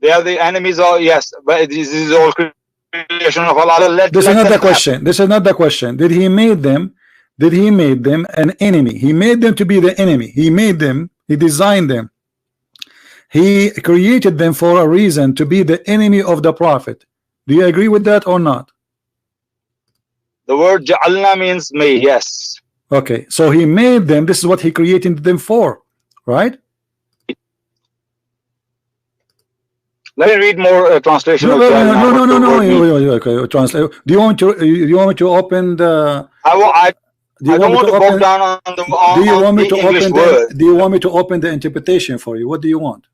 [SPEAKER 3] They are the enemies. Yes, but this is all creation of Allah.
[SPEAKER 1] This is not the question. This is not the question. Did he made them? Did he made them an enemy? He made them to be the enemy. He made them. He designed them. He created them for a reason, to be the enemy of the prophet. Do you agree with that or not?
[SPEAKER 3] The word ja'alna means made, yes.
[SPEAKER 1] Okay, so he made them. This is what he created them for, right?
[SPEAKER 3] Let me read more translation.
[SPEAKER 1] No. Okay, translate. Do you want me to open the?
[SPEAKER 3] I don't want to go down on the
[SPEAKER 1] Do you want me to open the interpretation for you? What do you want?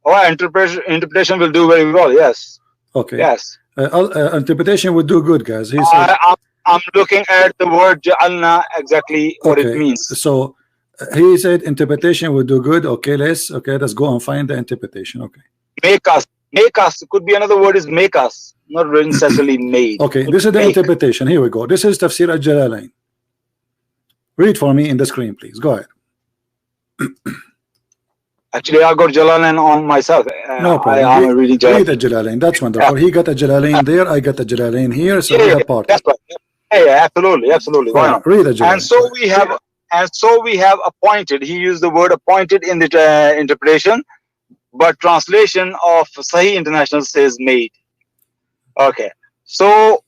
[SPEAKER 3] Oh, interpretation will do very well. Yes.
[SPEAKER 1] Okay.
[SPEAKER 3] Yes.
[SPEAKER 1] Interpretation would do good, guys.
[SPEAKER 3] I'm looking at the word ja'alna, exactly what it means.
[SPEAKER 1] So he said interpretation would do good. Okay, let's go and find the interpretation. Okay.
[SPEAKER 3] Make us could be another word, is make us, not necessarily made.
[SPEAKER 1] Okay, this is the interpretation. Here we go. This is Tafsir al-Jalalain. Read for me in the screen, please. Go ahead.
[SPEAKER 3] Actually, I got Jalalain on myself.
[SPEAKER 1] No problem. Read the Jalalain. That's wonderful. He got a Jalalain there. I got a Jalalain here. So we are part.
[SPEAKER 3] That's right. Yeah, absolutely. Why not?
[SPEAKER 1] Read the Jalalain.
[SPEAKER 3] And so we have appointed. He used the word appointed in the interpretation, but translation of Sahih International says made. Okay. So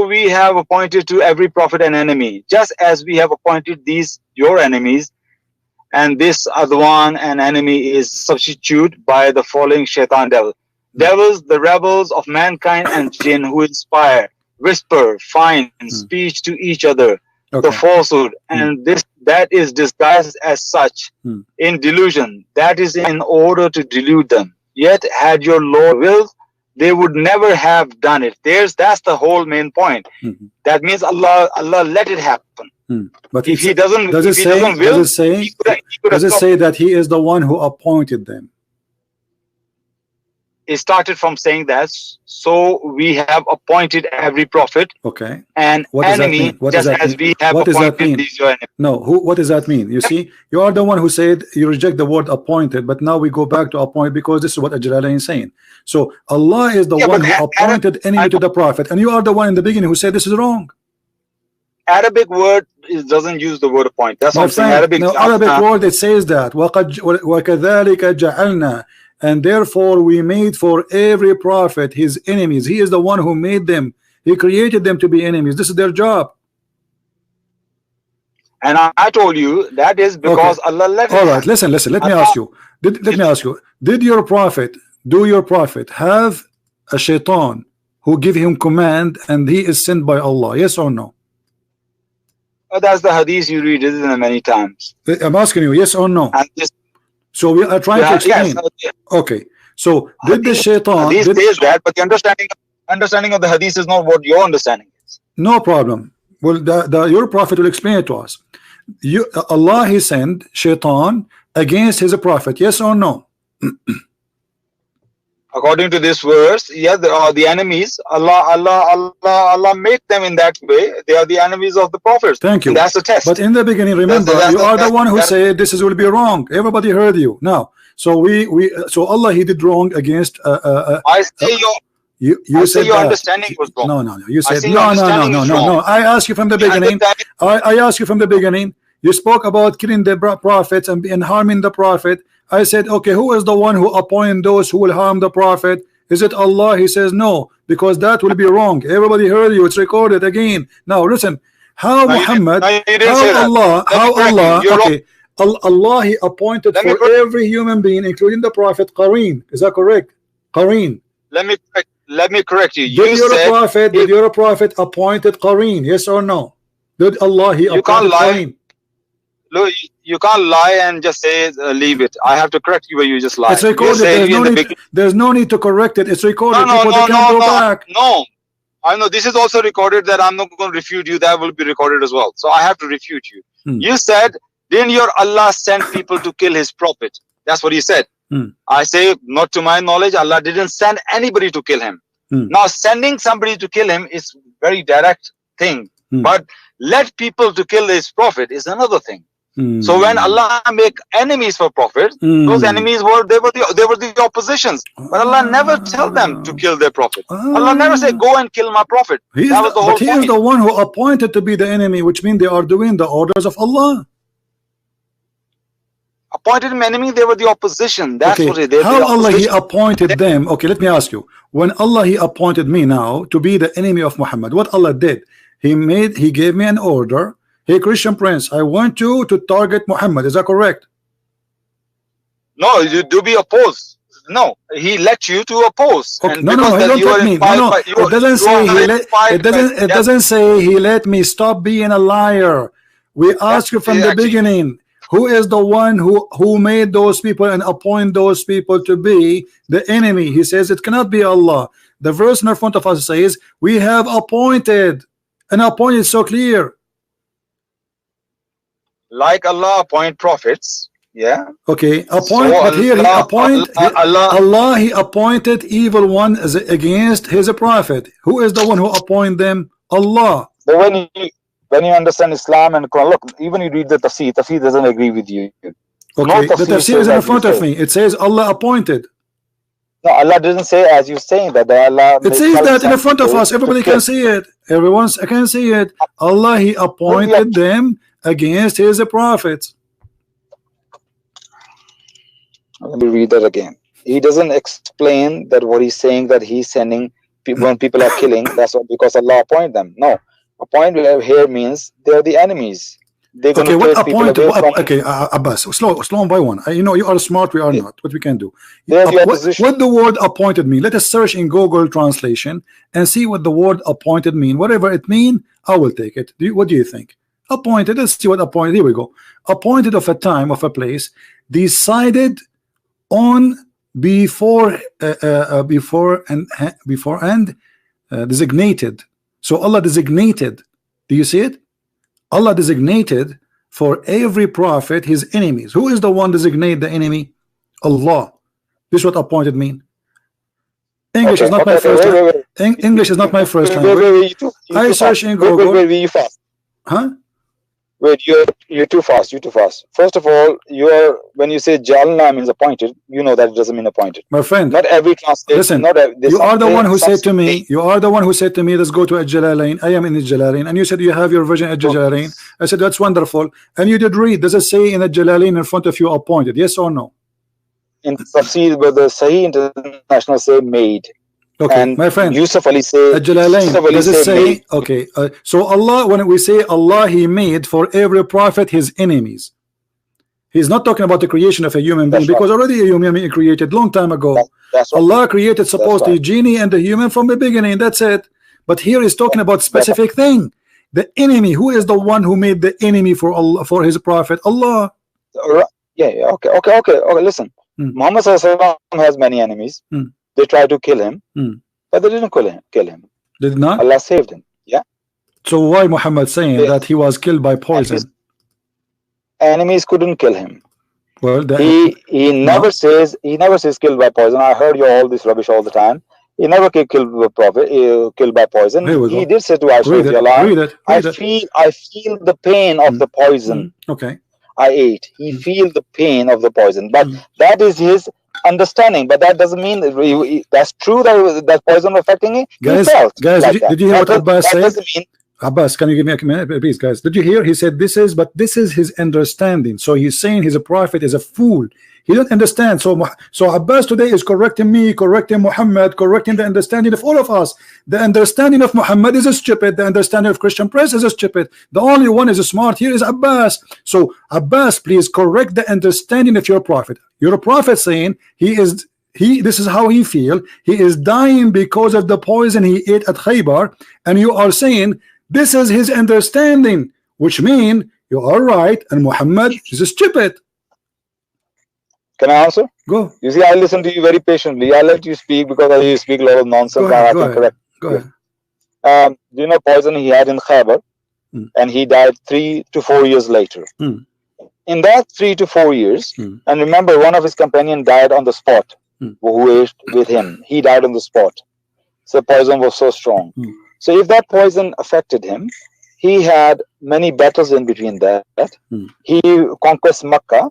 [SPEAKER 3] we have appointed to every prophet an enemy, just as we have appointed these your enemies. And this other one, an enemy, is substituted by the following shaitan devil. Devils, the rebels of mankind and jinn, who inspire, whisper, fine speech to each other, the falsehood, and that is disguised as such in delusion. That is in order to delude them. Yet had your Lord willed, they would never have done it. That's the whole main point. That means Allah let it happen.
[SPEAKER 1] But
[SPEAKER 3] if he doesn't,
[SPEAKER 1] does it say that he is the one who appointed them?
[SPEAKER 3] It started from saying that. So we have appointed every prophet.
[SPEAKER 1] Okay.
[SPEAKER 3] And enemy, just as we have appointed these your enemies.
[SPEAKER 1] No. What does that mean? You see, you are the one who said you reject the word appointed, but now we go back to appoint because this is what Jalalain is saying. So Allah is the one who appointed enemy to the prophet, and you are the one in the beginning who said this is wrong.
[SPEAKER 3] Arabic word doesn't use the word appoint. That's what I'm saying.
[SPEAKER 1] Arabic word, it says that وَكَذَلِكَ جَعَلْنَا, and therefore we made for every prophet his enemies. He is the one who made them. He created them to be enemies. This is their job.
[SPEAKER 3] And I told you that is because Allah let it.
[SPEAKER 1] All right, listen. Let me ask you. Did your prophet have a shaitan who give him command and he is sent by Allah? Yes or no?
[SPEAKER 3] That's the hadith you read, isn't it, many times?
[SPEAKER 1] I'm asking you, yes or no?
[SPEAKER 3] And this,
[SPEAKER 1] so we are trying to explain.
[SPEAKER 3] Yes,
[SPEAKER 1] okay. So did the shaitan?
[SPEAKER 3] Hadith says that, but the understanding of the hadith is not what your understanding is.
[SPEAKER 1] No problem. Well, your prophet will explain it to us. Allah, he sent shaitan against his prophet, yes or no?
[SPEAKER 3] According to this verse, yes, they are the enemies. Allah make them in that way. They are the enemies of the prophets.
[SPEAKER 1] Thank you.
[SPEAKER 3] And that's the test.
[SPEAKER 1] But in the beginning, remember, you are the one who said this will be wrong. Everybody heard you. Now, so so Allah, he did wrong against.
[SPEAKER 3] I say
[SPEAKER 1] you said
[SPEAKER 3] your understanding was wrong.
[SPEAKER 1] No. You said no. I asked you from the beginning. I asked you from the beginning. You spoke about killing the prophets and harming the prophet. I said, okay, who is the one who appoint those who will harm the prophet? Is it Allah? He says no, because that will be wrong. Everybody heard you. It's recorded again. Now listen, how Muhammad, how Allah, okay, Allah, he appointed for every human being, including the prophet, Qareen. Is that correct? Qareen.
[SPEAKER 3] Let me correct you.
[SPEAKER 1] Did your prophet appointed Qareen? Yes or no? Did Allah, he appointed Qareen?
[SPEAKER 3] Look, you can't lie and just say leave it. I have to correct you where you just lie.
[SPEAKER 1] It's recorded. There's no need to correct it. It's recorded.
[SPEAKER 3] No, I know this is also recorded. That I'm not going to refute you. That will be recorded as well. So I have to refute you. You said, didn't your Allah send people to kill his prophet? That's what he said. I say, not to my knowledge, Allah didn't send anybody to kill him. Now, sending somebody to kill him is very direct thing. But let people to kill his prophet is another thing. So when Allah make enemies for prophet, those enemies were the oppositions. But Allah never tell them to kill their prophet. Allah never say go and kill my prophet. That was the whole point.
[SPEAKER 1] He is the one who appointed to be the enemy, which means they are doing the orders of Allah.
[SPEAKER 3] Appointed him enemy, they were the opposition. That's what it is.
[SPEAKER 1] How Allah he appointed them? Okay, let me ask you. When Allah he appointed me now to be the enemy of Muhammad, what Allah did? He gave me an order. Hey, Christian Prince, I want you to target Muhammad. Is that correct?
[SPEAKER 3] No, you do be opposed. No, he let you to oppose.
[SPEAKER 1] Okay. No, don't let me. It doesn't say he let. It doesn't say he let me. Stop being a liar. We asked you from the beginning. Who is the one who made those people and appoint those people to be the enemy? He says it cannot be Allah. The verse in front of us says we have appointed, and appointed is so clear.
[SPEAKER 3] Like Allah appoint prophets, yeah.
[SPEAKER 1] Okay, appoint, but here he appoint Allah. He appointed evil one against his prophet. Who is the one who appoint them? Allah.
[SPEAKER 3] But when you understand Islam and Quran, look, even you read the tafsir doesn't agree with you.
[SPEAKER 1] Okay, the tafsir is in front of me. It says Allah appointed.
[SPEAKER 3] No, Allah doesn't say as you saying that. Allah.
[SPEAKER 1] It says that in front of us. Everybody can see it. Everyone can see it. Allah, he appointed them against his prophets.
[SPEAKER 3] Let me read that again. He doesn't explain that what he's saying, that he's sending people when people are killing, that's what, because Allah appointed them. No, appoint here means they're the enemies. They're
[SPEAKER 1] okay, what appoint? Okay, Abbas, slow by one. You know you are smart, we are not. What we can do? What the word appointed mean? Let us search in Google translation and see what the word appointed mean. Whatever it mean, I will take it. What do you think? Appointed. Let's see what appointed. Here we go. Appointed of a time, of a place, decided on before and designated. So Allah designated. Do you see it? Allah designated for every prophet his enemies. Who is the one designate the enemy? Allah. This is what appointed mean. English is not my first language. English is not my first language. I search in Google. Huh?
[SPEAKER 3] Wait, you're too fast. You're too fast. First of all, when you say Jalna means appointed, you know that it doesn't mean appointed.
[SPEAKER 1] My friend,
[SPEAKER 3] not every translation.
[SPEAKER 1] Listen, you are the one who said to me. You are the one who said to me, "Let's go to Al-Jalalain." I am in Al-Jalalain, and you said you have your version Al-Jalalain. I said that's wonderful, and you did read. Does it say in Al-Jalalain in front of you appointed? Yes or no?
[SPEAKER 3] In Tafsir, but the Sahih International say made.
[SPEAKER 1] Okay,
[SPEAKER 3] and
[SPEAKER 1] my friend,
[SPEAKER 3] Yusuf Ali say
[SPEAKER 1] does it say okay? So Allah, when we say Allah, He made for every prophet his enemies. He's not talking about the creation of a human being, because already a human being created long time ago. Allah created supposedly genie and the human from the beginning. That's it. But here He's talking about specific thing. The enemy. Who is the one who made the enemy for Allah, for his prophet? Allah.
[SPEAKER 3] Yeah. Okay. Listen. Muhammad Sallallahu has many enemies. They tried to kill him, but they didn't kill him.
[SPEAKER 1] They did not.
[SPEAKER 3] Allah saved him. Yeah.
[SPEAKER 1] So why Muhammad saying that he was killed by poison?
[SPEAKER 3] Enemies couldn't kill him.
[SPEAKER 1] Well,
[SPEAKER 3] he never says killed by poison. I heard you all this rubbish all the time. He never killed by prophet, killed by poison. He did say to Aisha, I feel the pain of the poison.
[SPEAKER 1] Okay.
[SPEAKER 3] I ate. He feel the pain of the poison, but that is his understanding. But that doesn't mean that's true that poison affecting him.
[SPEAKER 1] Guys, did you hear what Abbas said? Abbas, can you give me a minute, please, guys? Did you hear? He said this is his understanding. So he's saying he's a prophet is a fool. He don't understand. So Abbas today is correcting me, correcting Muhammad, correcting the understanding of all of us. The understanding of Muhammad is stupid. The understanding of Christian Prince is stupid. The only one is smart here is Abbas. So Abbas, please correct the understanding of your prophet. Your prophet saying this is how he feel. He is dying because of the poison he ate at Khaybar, and you are saying this is his understanding, which means you are right and Muhammad is stupid.
[SPEAKER 3] Can I answer?
[SPEAKER 1] Go.
[SPEAKER 3] You see, I listen to you very patiently. I let you speak because you speak a lot of nonsense.
[SPEAKER 1] Go ahead.
[SPEAKER 3] Do you know poison he had in Khaybar? And he died 3 to 4 years later. In that 3 to 4 years, and remember, one of his companions died on the spot, who ate with him. He died on the spot. So poison was so strong. So if that poison affected him, he had many battles in between that. He conquered Makkah.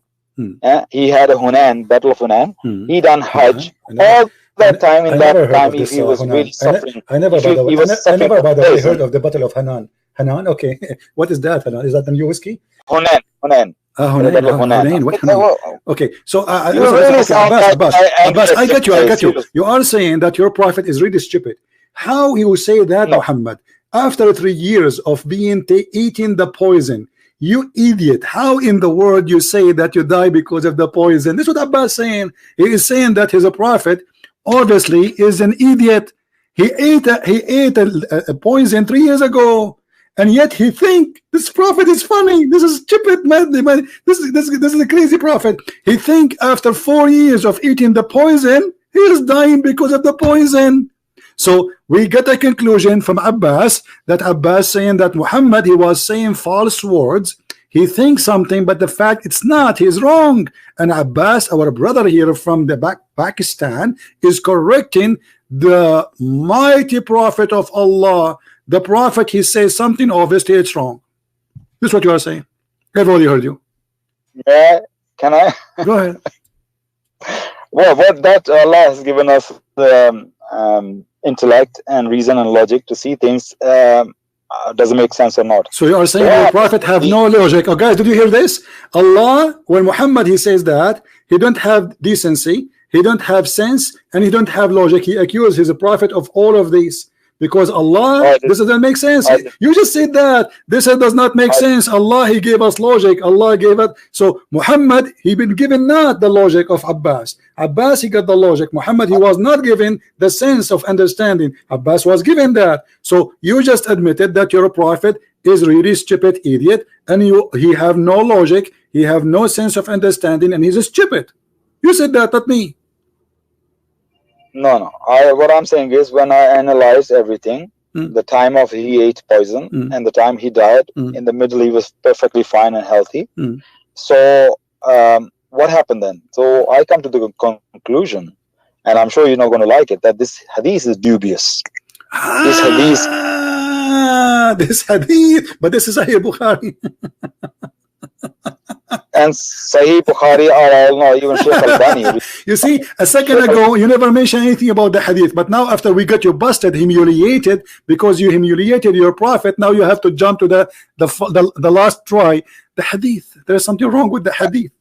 [SPEAKER 3] He had a Hunain, Battle of Hunain. He done Hajj. All that time, in that time, he was really suffering.
[SPEAKER 1] I never, by the way, heard of the Battle of Hanan. Hanan, okay. What is that, Hanan? Is that the new whiskey?
[SPEAKER 3] Hunain.
[SPEAKER 1] Hunain. What Hanan? Okay, so Abbas, I get you. You are saying that your prophet is really stupid. How you say that, Muhammad, after 3 years of being eating the poison? You idiot. How in the world you say that you die because of the poison? This is what Abbas is saying. He is saying that he's a prophet obviously is an idiot. He ate a poison 3 years ago, and yet he think this prophet is funny. This is stupid, man. This is a crazy prophet. He think after 4 years of eating the poison, he is dying because of the poison. So we get a conclusion from Abbas that Abbas saying that Muhammad, he was saying false words. He thinks something, but the fact it's not. He's wrong. And Abbas, our brother here from the Pakistan, is correcting the mighty prophet of Allah. The prophet, he says something, obviously it's wrong. This is what you are saying. Everybody heard you.
[SPEAKER 3] Yeah, can I?
[SPEAKER 1] Go ahead.
[SPEAKER 3] Well, what that Allah has given us intellect and reason and logic to see things doesn't make sense or not.
[SPEAKER 1] So you are saying the prophet have no logic. Oh guys, did you hear this? Allah, when Muhammad he says that he don't have decency, he don't have sense, and he don't have logic. He accuses his prophet of all of these because Allah, this doesn't make sense. You just said that this does not make sense. Allah, he gave us logic. Allah gave it. So Muhammad, he been given not the logic of Abbas. Abbas, he got the logic. Muhammad, he was not given the sense of understanding. Abbas was given that. So you just admitted that your prophet is really stupid idiot, and he have no logic, he have no sense of understanding, and he's a stupid. You said that, not me.
[SPEAKER 3] No. What I'm saying is, when I analyze everything, the time of he ate poison and the time he died, in the middle he was perfectly fine and healthy. So what happened then? So I come to the conclusion, and I'm sure you're not going to like it, that this hadith is dubious. This hadith,
[SPEAKER 1] but this is Sahih Bukhari.
[SPEAKER 3] And Sahih Bukhari are all not even Sheikh Albani.
[SPEAKER 1] You see, a second ago you never mentioned anything about the hadith, but now after we got you busted, humiliated because you humiliated your prophet, now you have to jump to the last try, the hadith. There's something wrong with the hadith.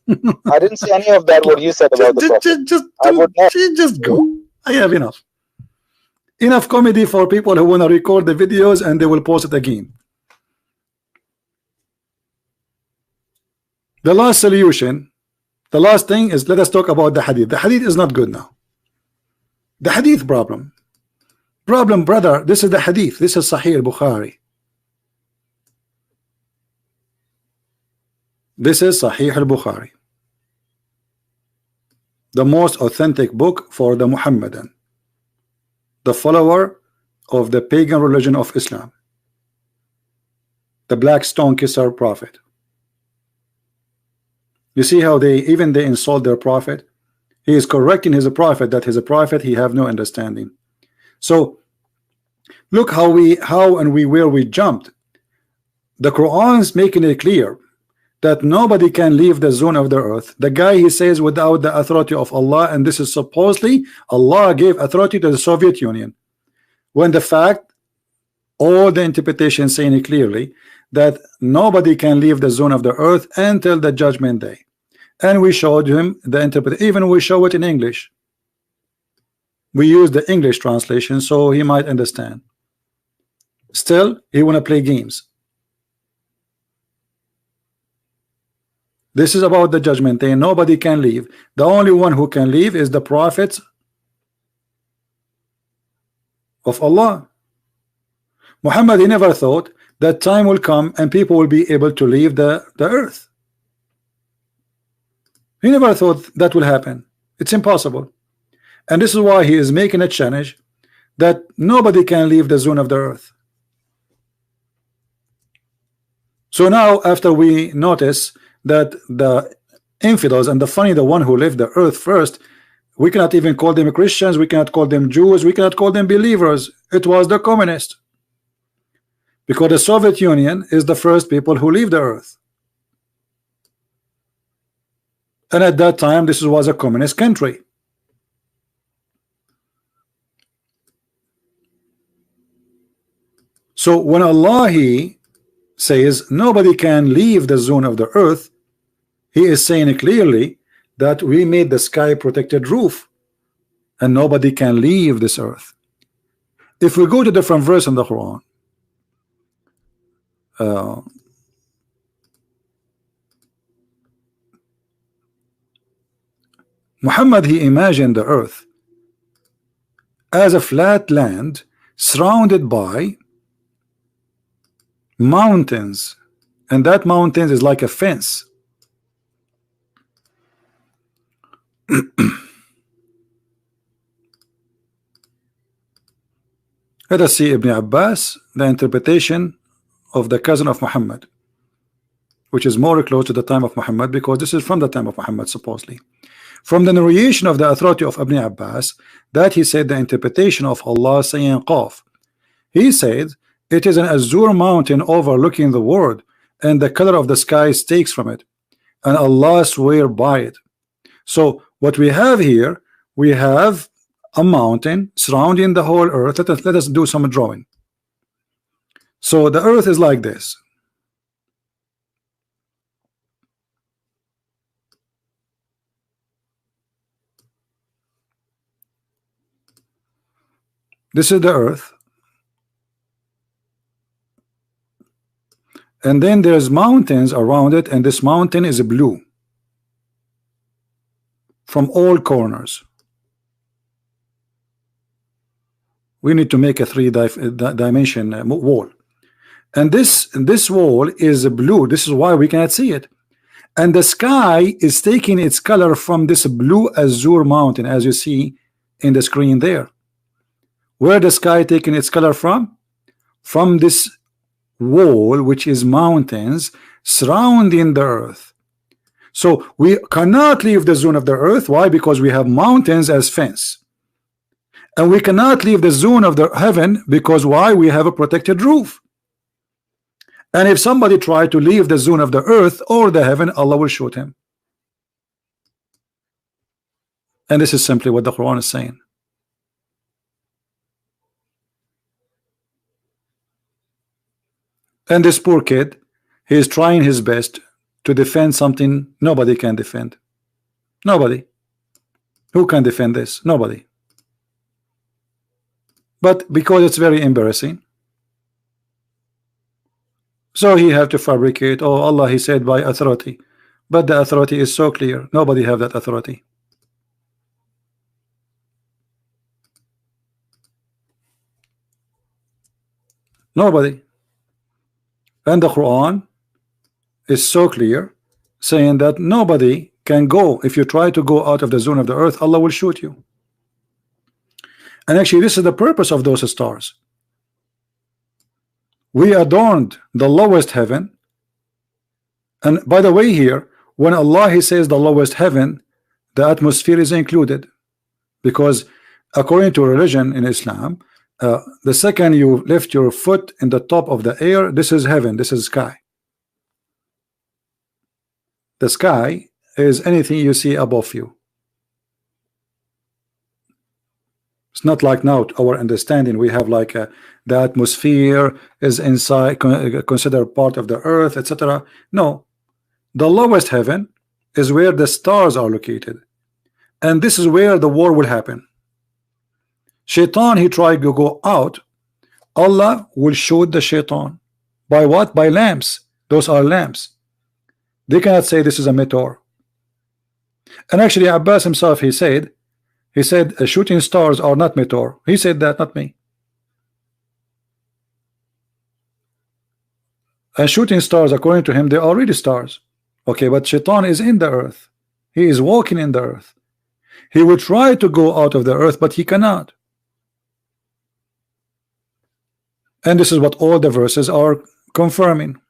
[SPEAKER 3] I didn't see any of that what you said about the prophet.
[SPEAKER 1] Just go. I have enough comedy for people who want to record the videos and they will post it again. The last solution, the last thing is, let us talk about the hadith. The hadith is not good now. The hadith problem, brother, this is the hadith. This is Sahih Bukhari. This is Sahih al-Bukhari, the most authentic book for the Muhammadan, the follower of the pagan religion of Islam, the black stone kisser prophet. You see how they insult their prophet. He is correcting his prophet that he's a prophet, he have no understanding. So look how where we jumped. The Quran is making it clear that nobody can leave the zone of the earth. The guy, he says, without the authority of Allah, and this is supposedly Allah gave authority to the Soviet Union, when the fact, all the interpretation saying it clearly that nobody can leave the zone of the earth until the judgment day. And we showed him the interpretation. Even we show it in English. We use the English translation so he might understand. Still, he want to play games. This is about the judgment day. Nobody can leave. The only one who can leave is the prophets of Allah. Muhammad, he never thought that time will come and people will be able to leave the earth. He never thought that will happen. It's impossible. And this is why he is making a challenge that nobody can leave the zone of the earth. So now, after we notice that the infidels and the one who left the earth first, we cannot even call them Christians, we cannot call them Jews, we cannot call them believers. It was the communists. Because the Soviet Union is the first people who leave the earth. And at that time, this was a communist country. So when Allah he says nobody can leave the zone of the earth, he is saying clearly that we made the sky protected roof and nobody can leave this earth. If we go to different verse in the Quran, Muhammad, he imagined the earth as a flat land surrounded by mountains, and that mountains is like a fence. Let us see Ibn Abbas, the interpretation of the cousin of Muhammad, which is more close to the time of Muhammad, because this is from the time of Muhammad supposedly. From the narration of the authority of Ibn Abbas, that he said the interpretation of Allah saying Qaf. He said it is an azure mountain overlooking the world, and the color of the sky takes from it, and Allah swear by it. So what we have here, we have a mountain surrounding the whole earth. Let us do some drawing. So the earth is like this. This is the earth, and then there's mountains around it, and this mountain is blue from all corners. We need to make a three-dimension wall, and this wall is blue. This is why we cannot see it, and the sky is taking its color from this blue azure mountain, as you see in the screen there. Where the sky taking its color from? From this wall, which is mountains surrounding the earth. So we cannot leave the zone of the earth. Why? Because we have mountains as fence. And we cannot leave the zone of the heaven, because why? We have a protected roof. And if somebody try to leave the zone of the earth or the heaven, Allah will shoot him. And this is simply what the Quran is saying. And this poor kid, he is trying his best to defend something nobody can defend. Nobody. Who can defend this? Nobody. But because it's very embarrassing, so he have to fabricate. Oh, Allah, he said by authority, but the authority is so clear. Nobody have that authority. Nobody. And the Quran is so clear saying that nobody can go. If you try to go out of the zone of the earth, Allah will shoot you. And actually this is the purpose of those stars. We adorned the lowest heaven. And by the way, here when Allah He says the lowest heaven, the atmosphere is included, because according to religion in Islam, the second you lift your foot in the top of the air, this is heaven, this is sky. The sky is anything you see above you. It's not like now our understanding. We have like the atmosphere is inside, considered part of the earth, etc. No, the lowest heaven is where the stars are located, and this is where the war will happen. Shaitan, he tried to go out. Allah will shoot the shaitan. By what? By lamps. Those are lamps. They cannot say this is a meteor. And actually Abbas himself, he said shooting stars are not meteor. He said that, not me. And shooting stars, according to him, they are already stars. Okay, but shaitan is in the earth. He is walking in the earth. He will try to go out of the earth, but he cannot. And this is what all the verses are confirming.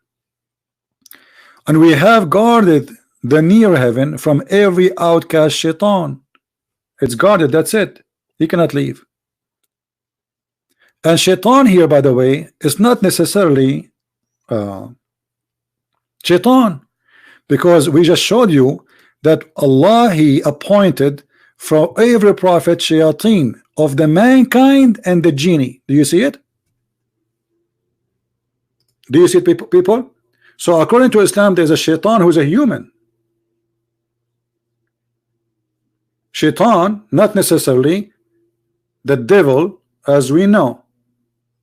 [SPEAKER 1] And we have guarded the near heaven from every outcast shaitan. It's guarded, that's it. He cannot leave. And shaitan here, by the way, is not necessarily shaitan, because we just showed you that Allah He appointed for every prophet shayateen of the mankind and the genie. Do you see it? Do you see it, people? So according to Islam, there's a shaitan who's a human. Shaitan, not necessarily the devil, as we know.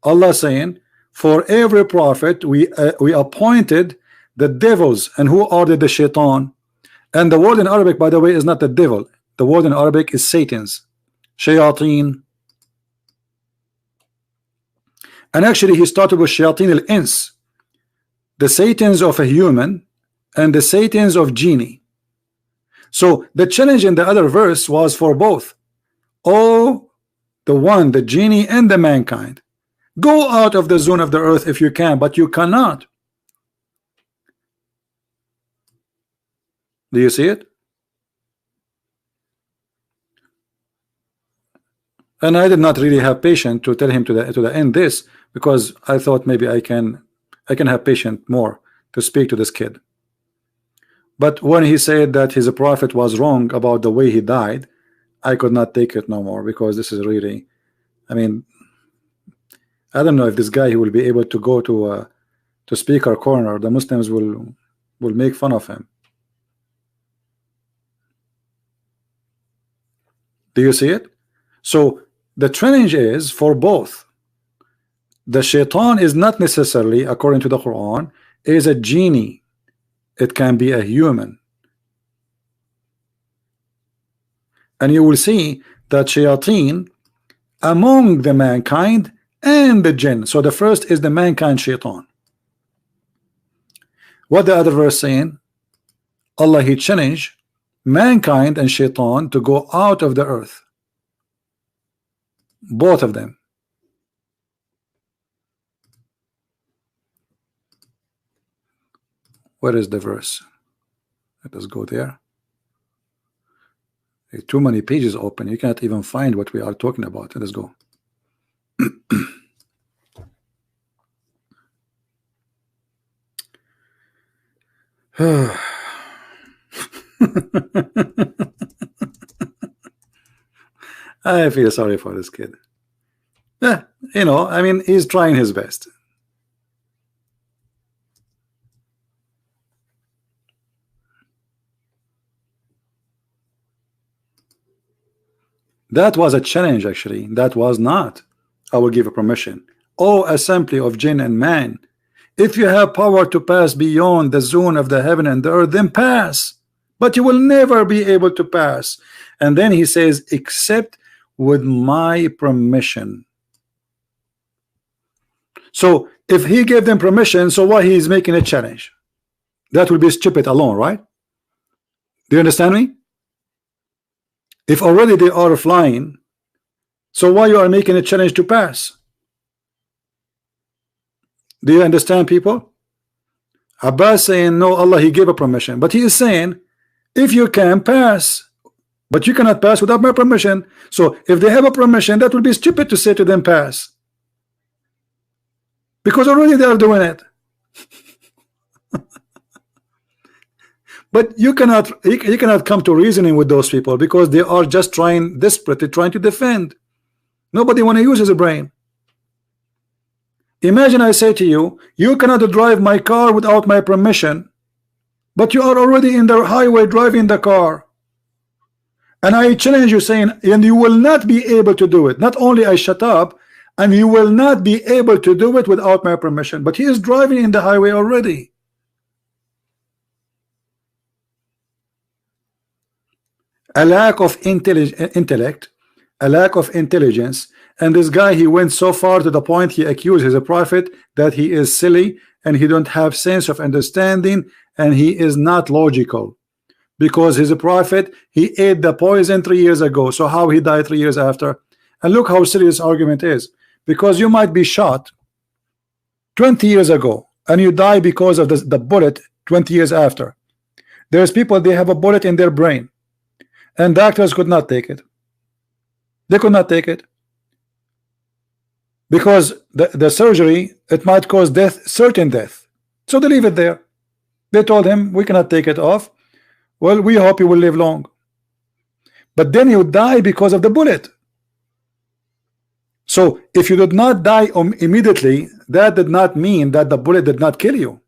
[SPEAKER 1] Allah saying, for every prophet we appointed the devils. And who are the shaitan? And the word in Arabic, by the way, is not the devil. The word in Arabic is Satan's, shayateen. And actually he started with shayateen al-ins, the satans of a human and the satans of genie. So the challenge in the other verse was for both. Oh, the one, the genie and the mankind, go out of the zone of the earth if you can, but you cannot. Do you see it? And I did not really have patience to tell him to the end this, because I thought maybe I can have patience more to speak to this kid. But when he said that his prophet was wrong about the way he died, I could not take it no more, because this is really, I mean, I don't know if this guy he will be able to go to speaker corner. The Muslims will make fun of him. Do you see it? So the challenge is for both. The shaitan is not necessarily, according to the Quran, is a genie. It can be a human. And you will see that shayateen among the mankind and the jinn. So the first is the mankind shaitan. What the other verse saying? Allah He challenged mankind and shaitan to go out of the earth. Both of them. Where is the verse? Let us go there. Too many pages open. You cannot even find what we are talking about. Let us go. I feel sorry for this kid. Yeah, you know, I mean, he's trying his best. That was a challenge, actually. That was not, I will give a permission. O assembly of jinn and man, if you have power to pass beyond the zone of the heaven and the earth, then pass. But you will never be able to pass. And then he says, except with my permission. So if he gave them permission, so why he is making a challenge? That will be stupid alone, right? Do you understand me? If already they are flying, so why you are making a challenge to pass? Do you understand, people? Abbas saying no, Allah he gave a permission, but he is saying if you can pass, but you cannot pass without my permission. So if they have a permission, that would be stupid to say to them pass, because already they are doing it. But you cannot, he cannot come to reasoning with those people because they are just trying, desperately trying to defend. Nobody want to use his brain. Imagine I say to you, you cannot drive my car without my permission, but you are already in the highway driving the car, and I challenge you saying, and you will not be able to do it. Not only I shut up, and you will not be able to do it without my permission, but he is driving in the highway already. A lack of intellect, a lack of intelligence, and this guy, he went so far to the point he accused his prophet that he is silly and he don't have sense of understanding and he is not logical, because his prophet, he ate the poison 3 years ago. So how he died 3 years after? And look how silly this argument is, because you might be shot 20 years ago and you die because of the bullet 20 years after. There's people, they have a bullet in their brain and doctors could not take it. They could not take it because the surgery, it might cause death, certain death. So they leave it there. They told him, we cannot take it off. Well, we hope you will live long. But then you die because of the bullet. So if you did not die immediately, that did not mean that the bullet did not kill you.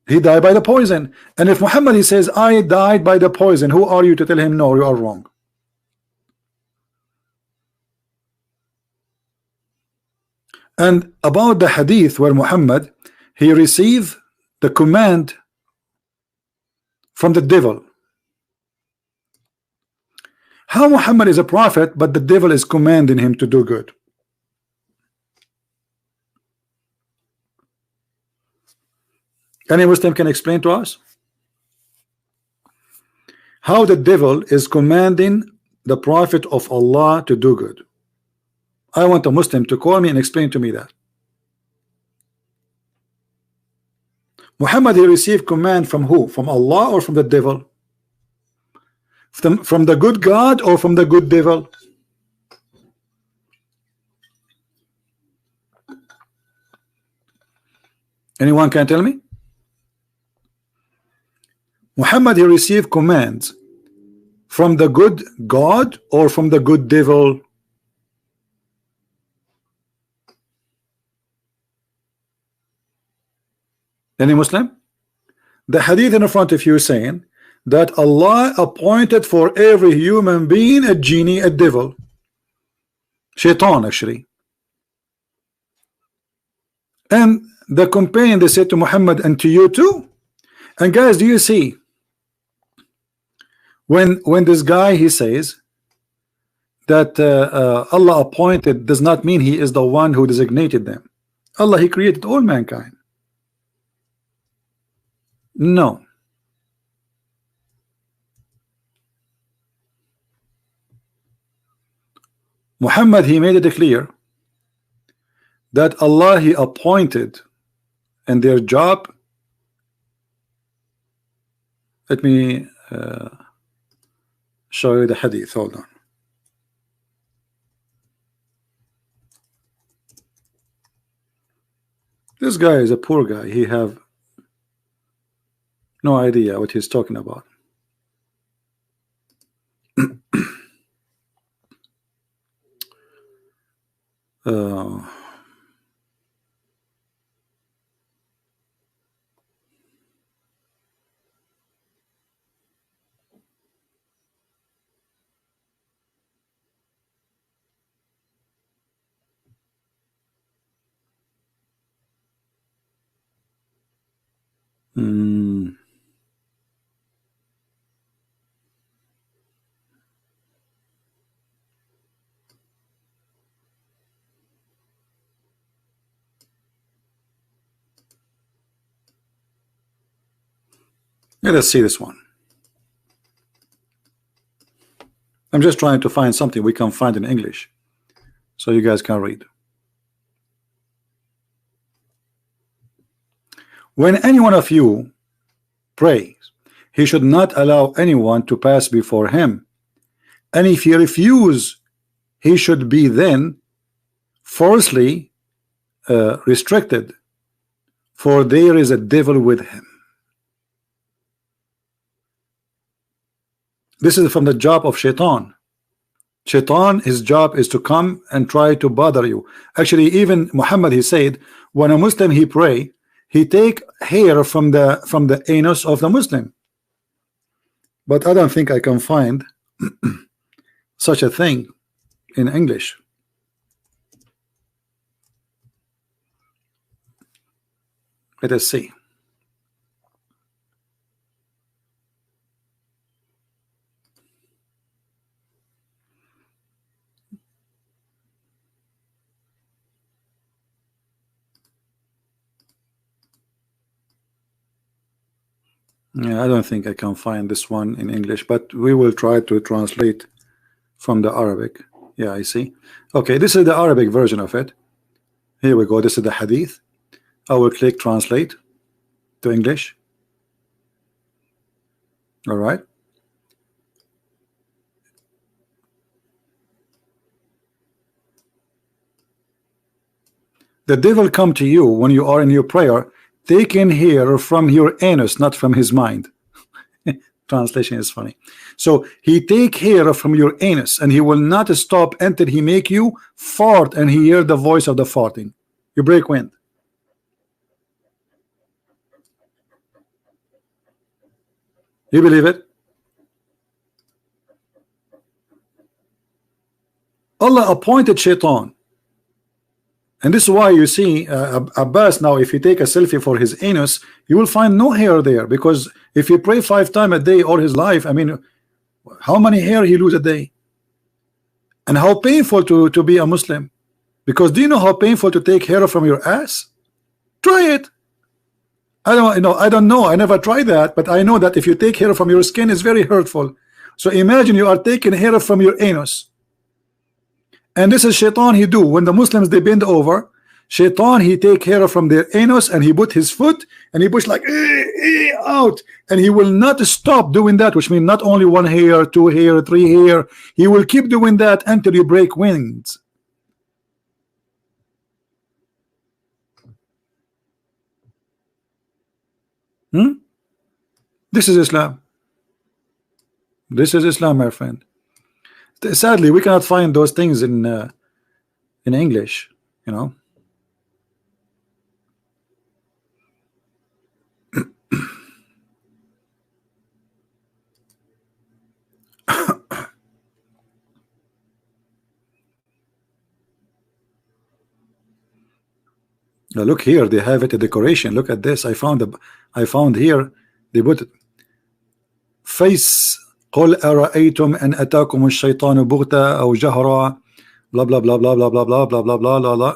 [SPEAKER 1] He died by the poison. And if Muhammad, he says, I died by the poison, who are you to tell him no, you are wrong? And about the hadith where Muhammad, he received the command from the devil. How Muhammad is a prophet, but the devil is commanding him to do good? Any Muslim can explain to us how the devil is commanding the prophet of Allah to do good? I want a Muslim to call me and explain to me that. Muhammad, he received command from who? From Allah or from the devil? From the good God or from the good devil? Anyone can tell me? Muhammad, he received commands from the good God or from the good devil? Any Muslim? The hadith in front of you is saying that Allah appointed for every human being a genie, a devil, shaitan actually. And the companion, they said to Muhammad, and to you too. And guys, do you see when this guy, he says that Allah appointed, does not mean he is the one who designated them. Allah, he created all mankind. No. Muhammad, he made it clear that Allah, he appointed, and their job, let me show you the hadith. Hold on. This guy is a poor guy. He have no idea what he's talking about. Let us see this one. I'm just trying to find something we can find in English so you guys can read. When any one of you prays, he should not allow anyone to pass before him, and if he refuse, he should be then forcibly restricted, for there is a devil with him. This is from the job of Shaitan. Shaitan, his job is to come and try to bother you. Actually, even Muhammad, he said, when a Muslim he pray, he take hair from the anus of the Muslim. But I don't think I can find such a thing in English. Let us see. Yeah, I don't think I can find this one in English, but we will try to translate from the Arabic. Yeah, I see. Okay, this is the Arabic version of it. Here we go. This is the hadith. I will click translate to English. All right. The devil come to you when you are in your prayer, taking hair from your anus, not from his mind. Translation is funny. So he take hair from your anus, and he will not stop until he make you fart, and he hear the voice of the farting. You break wind. You believe it? Allah appointed Shaitan. And this is why you see Abbas now, if you take a selfie for his anus, you will find no hair there, because if you pray 5 times a day all his life, I mean, how many hair he lose a day? And how painful to be a Muslim. Because do you know how painful to take hair from your ass? Try it. I don't know. I never tried that, but I know that if you take hair from your skin, it's very hurtful. So imagine you are taking hair from your anus. And this is Shaitan he do. When the Muslims they bend over, Shaitan he take hair from their anus and he put his foot and he push like out, and he will not stop doing that, which means not only 1 hair, 2 hair, 3 hair. He will keep doing that until you break wings. This is Islam. This is Islam, my friend. Sadly, we cannot find those things in English, you know. Now look here, they have it a decoration. Look at this. I found here they put face. قل أرأيتم أن أتاكم الشيطان بغتة أو جهرا blah blah blah blah blah blah blah blah blah blah blah blah.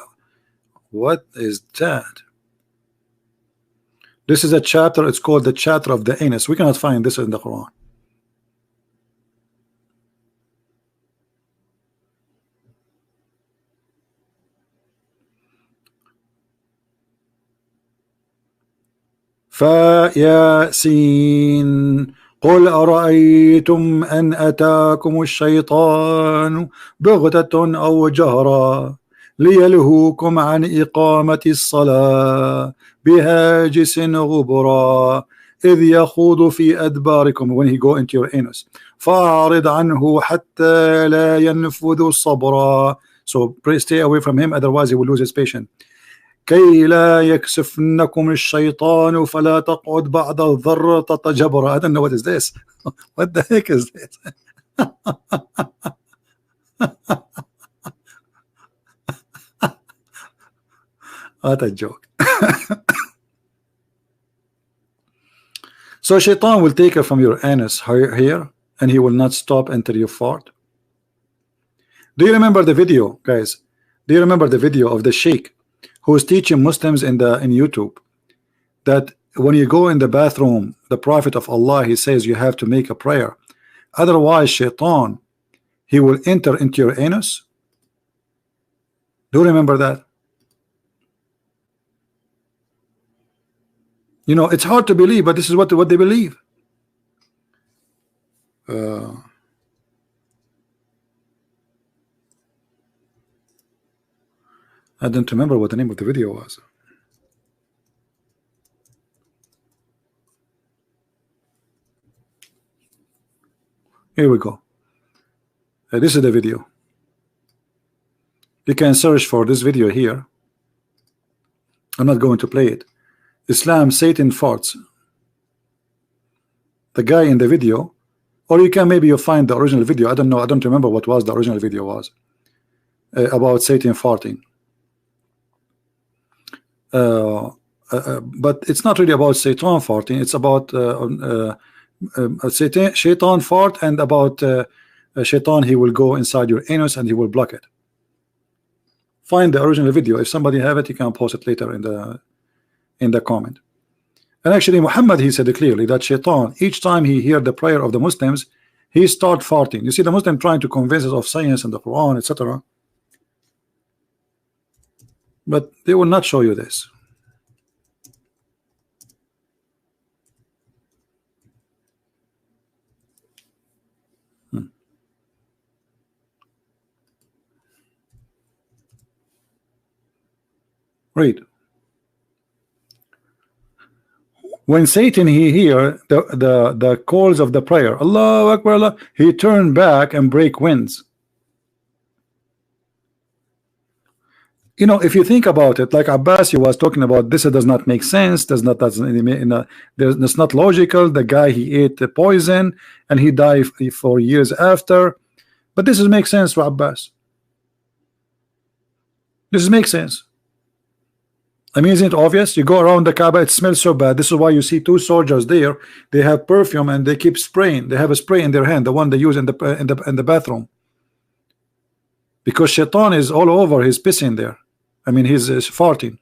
[SPEAKER 1] What is that? This is a chapter. It's called the chapter of the anus. We cannot find this in the Quran. فياسين قل أرأيتم أن أتاكم الشيطان بغتة أو جهرا ليلهوكم عن إقامة الصلاة بهاجس غبرا إذ يخوض في أدباركم, when he go into your anus, فأعرض عنه حتى لا ينفذ صبرا. So please stay away from him, otherwise he will lose his patience. كي لا يكسفنكم الشيطان فلا تقعد بعد الضرة جبرا. I don't know what is this. What the heck is this? What a joke. So Shaitan will take it from your anus here, and he will not stop until you fart. Do you remember the video, guys? Do you remember the video of the sheikh who is teaching Muslims in YouTube that when you go in the bathroom, the Prophet of Allah, he says you have to make a prayer, otherwise shaitan, he will enter into your anus. Do you remember that? You know, it's hard to believe, but this is what they believe. I don't remember what the name of the video was. Here we go. This is the video. You can search for this video here. I'm not going to play it. Islam, Satan farts. The guy in the video, or you can maybe you find the original video. I don't know. I don't remember what was the original video was about Satan farting. But it's not really about Satan farting. It's about Shaitan fart, and about Shaitan, he will go inside your anus and he will block it. Find the original video. If somebody have it, you can post it later in the comment. And actually Muhammad, he said it clearly that Shaitan, each time he hear the prayer of the Muslims, he start farting. You see the Muslim trying to convince us of science and the Quran, etc. But they will not show you this. Read. When Satan he hear the calls of the prayer, Allahu Akbar, Allah, he turn back and break winds. You know, if you think about it, like Abbas was talking about, this does not make sense. That's not logical. The guy, he ate the poison and he died for years after. But this makes sense to Abbas. This makes sense. I mean, isn't it obvious? You go around the Kaaba, it smells so bad. This is why you see two soldiers there. They have perfume and they keep spraying. They have a spray in their hand, the one they use in the bathroom. Because Shaitan is all over. He's pissing there. I mean, he's farting.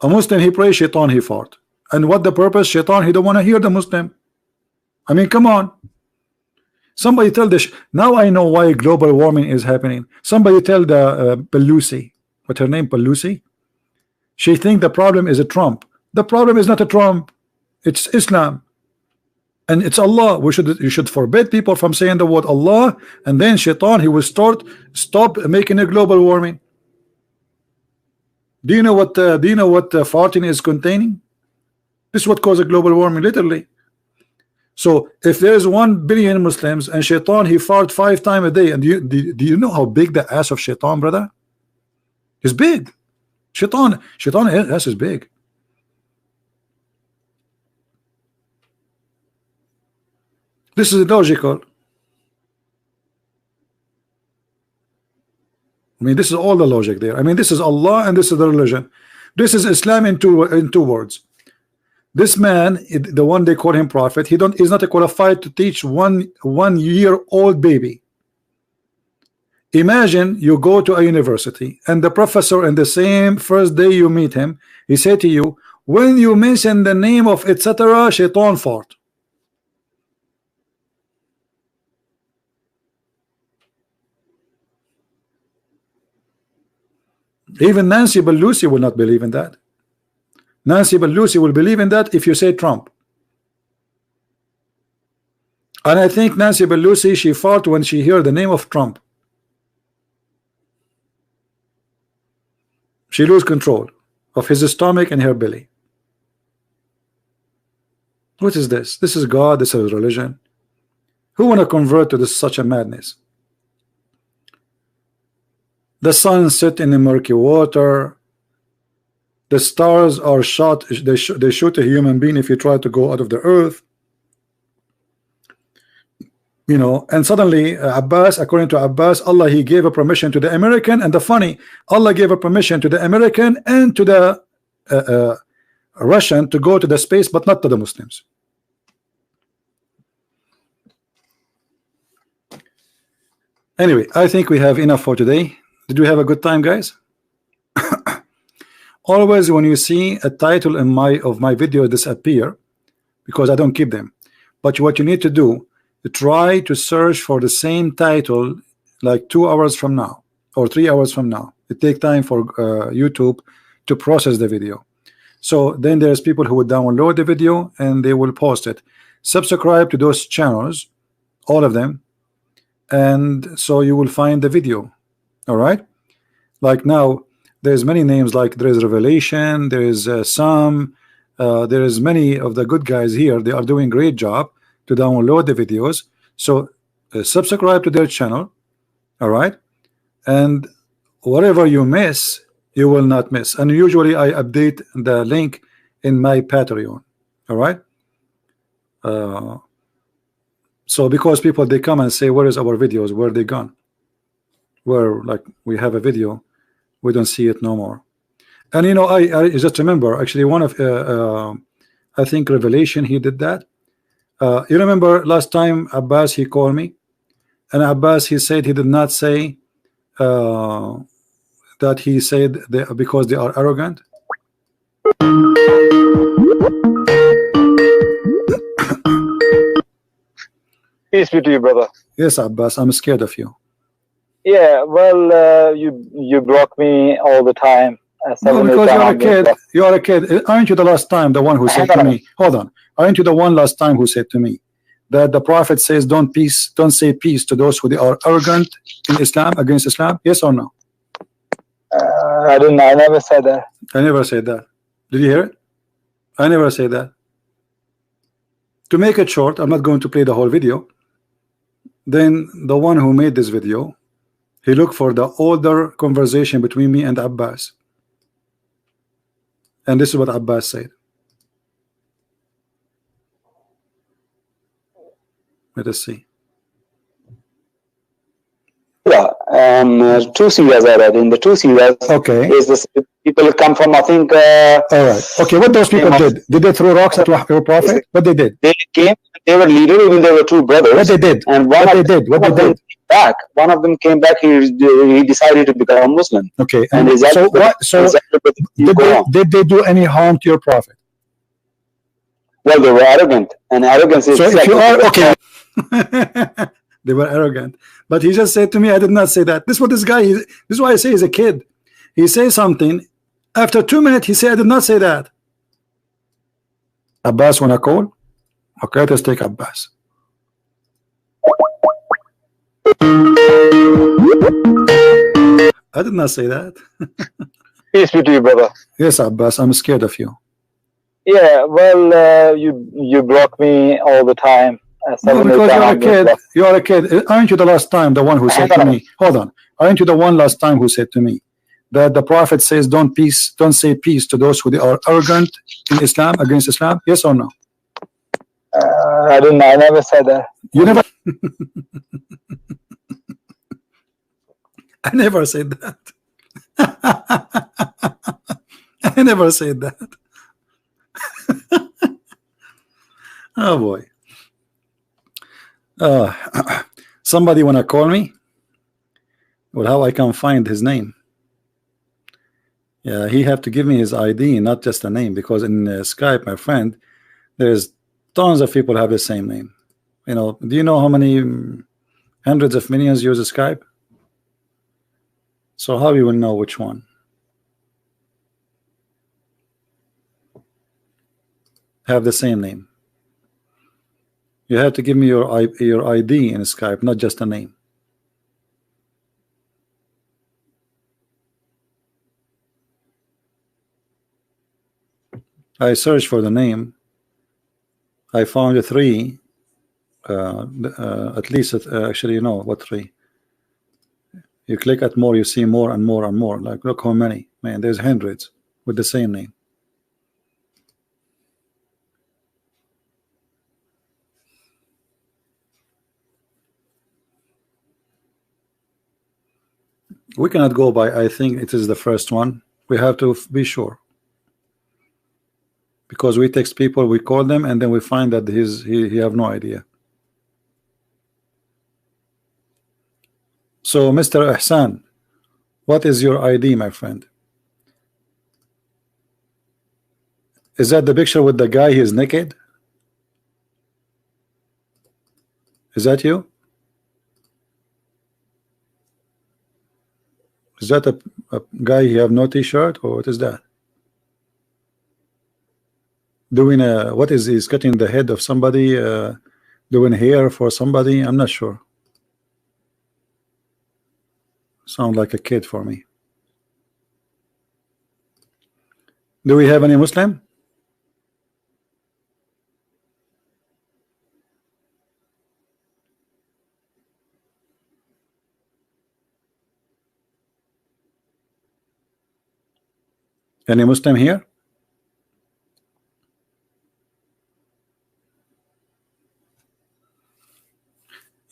[SPEAKER 1] A Muslim, he prays, Shaitan, he fart. And what the purpose? Shaitan, he don't want to hear the Muslim. I mean, come on. Somebody tell this. Now I know why global warming is happening. Somebody tell the Pelosi, what's her name, Pelosi? She think the problem is a Trump. The problem is not a Trump. It's Islam. And it's Allah. You should forbid people from saying the word Allah, and then Shaitan, he will stop making a global warming. Do you know what farting is containing? This is what causes global warming, literally. So if there's 1 billion Muslims and Shaitan, he fart 5 times a day, and do you know how big the ass of Shaitan, brother? It's big. Shaitan ass is big. This is logical. I mean, this is all the logic there. I mean, this is Allah and this is the religion. This is Islam in two words. This man, the one they call him prophet, he's not qualified to teach one-year-old baby. Imagine you go to a university and the professor, in the same first day you meet him, he said to you, when you mention the name of etc., Shaitan fart. Even Nancy Pelosi will not believe in that. Nancy Pelosi will believe in that if you say Trump. And I think Nancy Pelosi, she fought when she heard the name of Trump. She lose control of his stomach and her belly. What is this? This is God, this is religion. Who want to convert to such a madness? The sun set in the murky water. The stars are shot. They shoot a human being if you try to go out of the earth. You know, and suddenly Abbas, according to Abbas, Allah, he gave a permission to the American, and the funny, Allah gave a permission to the American and to the Russian to go to the space, but not to the Muslims. Anyway, I think we have enough for today. Did we have a good time, guys? Always when you see a title in my video disappear, because I don't keep them, but what you need to do, try to search for the same title like 2 hours from now or 3 hours from now. It takes time for YouTube to process the video. So then there's people who would download the video and they will post it. Subscribe to those channels, all of them, and so you will find the video. All right, like now there's many names, like there is Revelation, there is Sam, there is many of the good guys here. They are doing great job to download the videos. So subscribe to their channel. All right, and whatever you miss, you will not miss. And usually I update the link in my Patreon. All right, so because people, they come and say, where is our videos, where they gone? Where, like, we have a video, we don't see it no more. And you know, I just remember actually one of I think Revelation, he did that. You remember last time Abbas, he called me, and Abbas, he said he did not say that he said because they are arrogant.
[SPEAKER 3] Peace be to you, brother.
[SPEAKER 1] Yes, Abbas, I'm scared of you.
[SPEAKER 3] Yeah, well, you block me all the time.
[SPEAKER 1] No, because you're a kid. You're a kid. Aren't you the last time the one who said to me? Hold on. Aren't you the one last time who said to me that the Prophet says, don't say peace to those who are arrogant in Islam, against Islam? Yes or no?
[SPEAKER 3] I don't know. I never said that.
[SPEAKER 1] I never said that. Did you hear it? I never said that. To make it short, I'm not going to play the whole video. Then the one who made this video, he looked for the older conversation between me and Abbas. And this is what Abbas said. Let us see.
[SPEAKER 3] Yeah, two series I read. In the two series,
[SPEAKER 1] okay,
[SPEAKER 3] is this people come from, I think.
[SPEAKER 1] All right. Okay, what those people did? Did they throw rocks at your Prophet? What they did?
[SPEAKER 3] They came. They were leaders. Even they were two brothers.
[SPEAKER 1] What they did?
[SPEAKER 3] And
[SPEAKER 1] what they did? What they did?
[SPEAKER 3] Back. One of them came back. He decided to become Muslim.
[SPEAKER 1] Okay.
[SPEAKER 3] And
[SPEAKER 1] so what? So did they do any harm to your Prophet?
[SPEAKER 3] Well, they were arrogant, and arrogance is.
[SPEAKER 1] So if you are okay. They were arrogant, but he just said to me, I did not say that. This is what this guy is. This is why I say he's a kid. He says something, after 2 minutes he said, I did not say that. Abbas wanna call? Okay, let's take Abbas. I did not say that.
[SPEAKER 3] Peace be to you, brother.
[SPEAKER 1] Yes, Abbas, I'm scared of you.
[SPEAKER 3] Yeah, well, you block me all the time.
[SPEAKER 1] No, because you're a kid. You're a kid. Aren't you the last time the one who said to me? Hold on. Aren't you the one last time who said to me that the Prophet says, don't say peace to those who are arrogant in Islam, against Islam? Yes or no?
[SPEAKER 3] I don't know. I never said that.
[SPEAKER 1] You never. I never said that. I never said that. Oh boy. Somebody wanna call me? Well, how I can find his name? Yeah, he have to give me his ID, not just a name, because in Skype, my friend, there's tons of people have the same name. You know, do you know how many hundreds of millions use Skype? So how you will know which one? Have the same name. You have to give me your ID in Skype, not just a name. I searched for the name. I found 3. At least, actually, you know what 3? You click at more, you see more and more and more. Like, look how many. Man, there's hundreds with the same name. We cannot go by, I think it is the first one. We have to be sure. Because we text people, we call them, and then we find that he have no idea. So Mr. Ihsan, What is your ID, my friend? Is that the picture with the guy? He is naked. Is that you? Is that a guy? He have no t-shirt, or what is that? Doing a, what is he's cutting the head of somebody, doing hair for somebody? I'm not sure. Sound like a kid for me. Do we have any Muslim? Any Muslim here?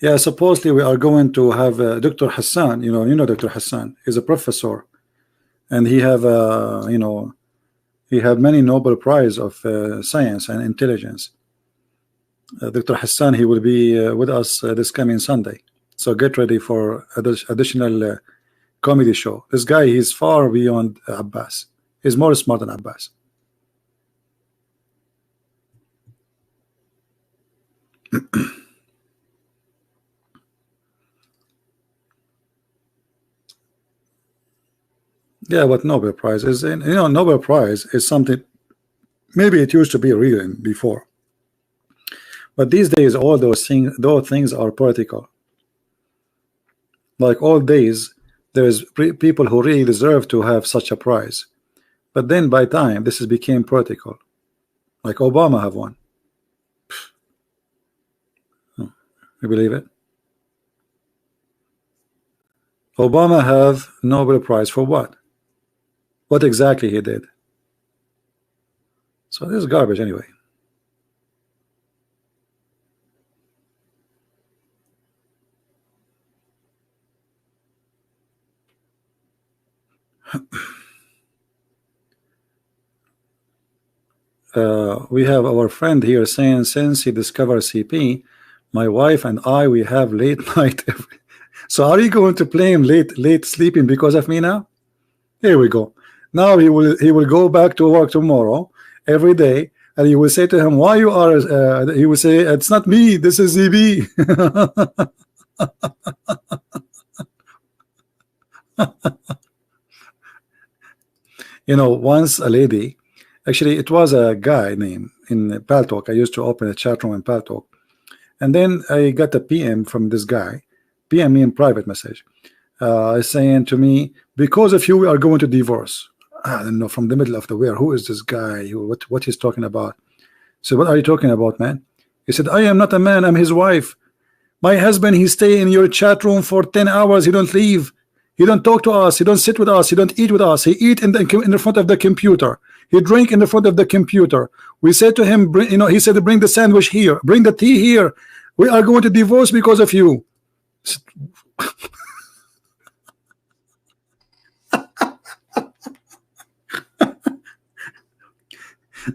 [SPEAKER 1] Yeah, supposedly we are going to have Dr. Hassan. You know Dr. Hassan is a professor, and he have he have many Nobel Prize of science and intelligence. Dr. Hassan, he will be with us this coming Sunday. So get ready for additional comedy show. This guy, he's far beyond Abbas. He's more smart than Abbas. Yeah, what Nobel Prize is, Nobel Prize is something, maybe it used to be real before, but these days all those things are political. Like old days, there's people who really deserve to have such a prize, but then by time this became political. Like Obama have one. You believe it? Obama have Nobel Prize for what? What exactly he did? So this is garbage anyway. We have our friend here saying, since he discovered CP, my wife and I, we have late night. So are you going to blame late sleeping because of me now? Here we go. Now he will go back to work tomorrow every day, and you will say to him, why you are he will say, it's not me, this is ZB. Once a lady, actually it was a guy named in Paltalk. I used to open a chat room in Paltalk, and then I got a PM from this guy, PM me in private message, saying to me, because of you we are going to divorce. I don't know, from the middle of the where, who is this guy, what he's talking about. So what are you talking about, man? He said, I am not a man, I'm his wife. My husband, he stay in your chat room for 10 hours, he don't leave, he don't talk to us, he don't sit with us, he don't eat with us, he eat in the front of the computer, he drink in the front of the computer. We said to him, he said, bring the sandwich here, bring the tea here, we are going to divorce because of you.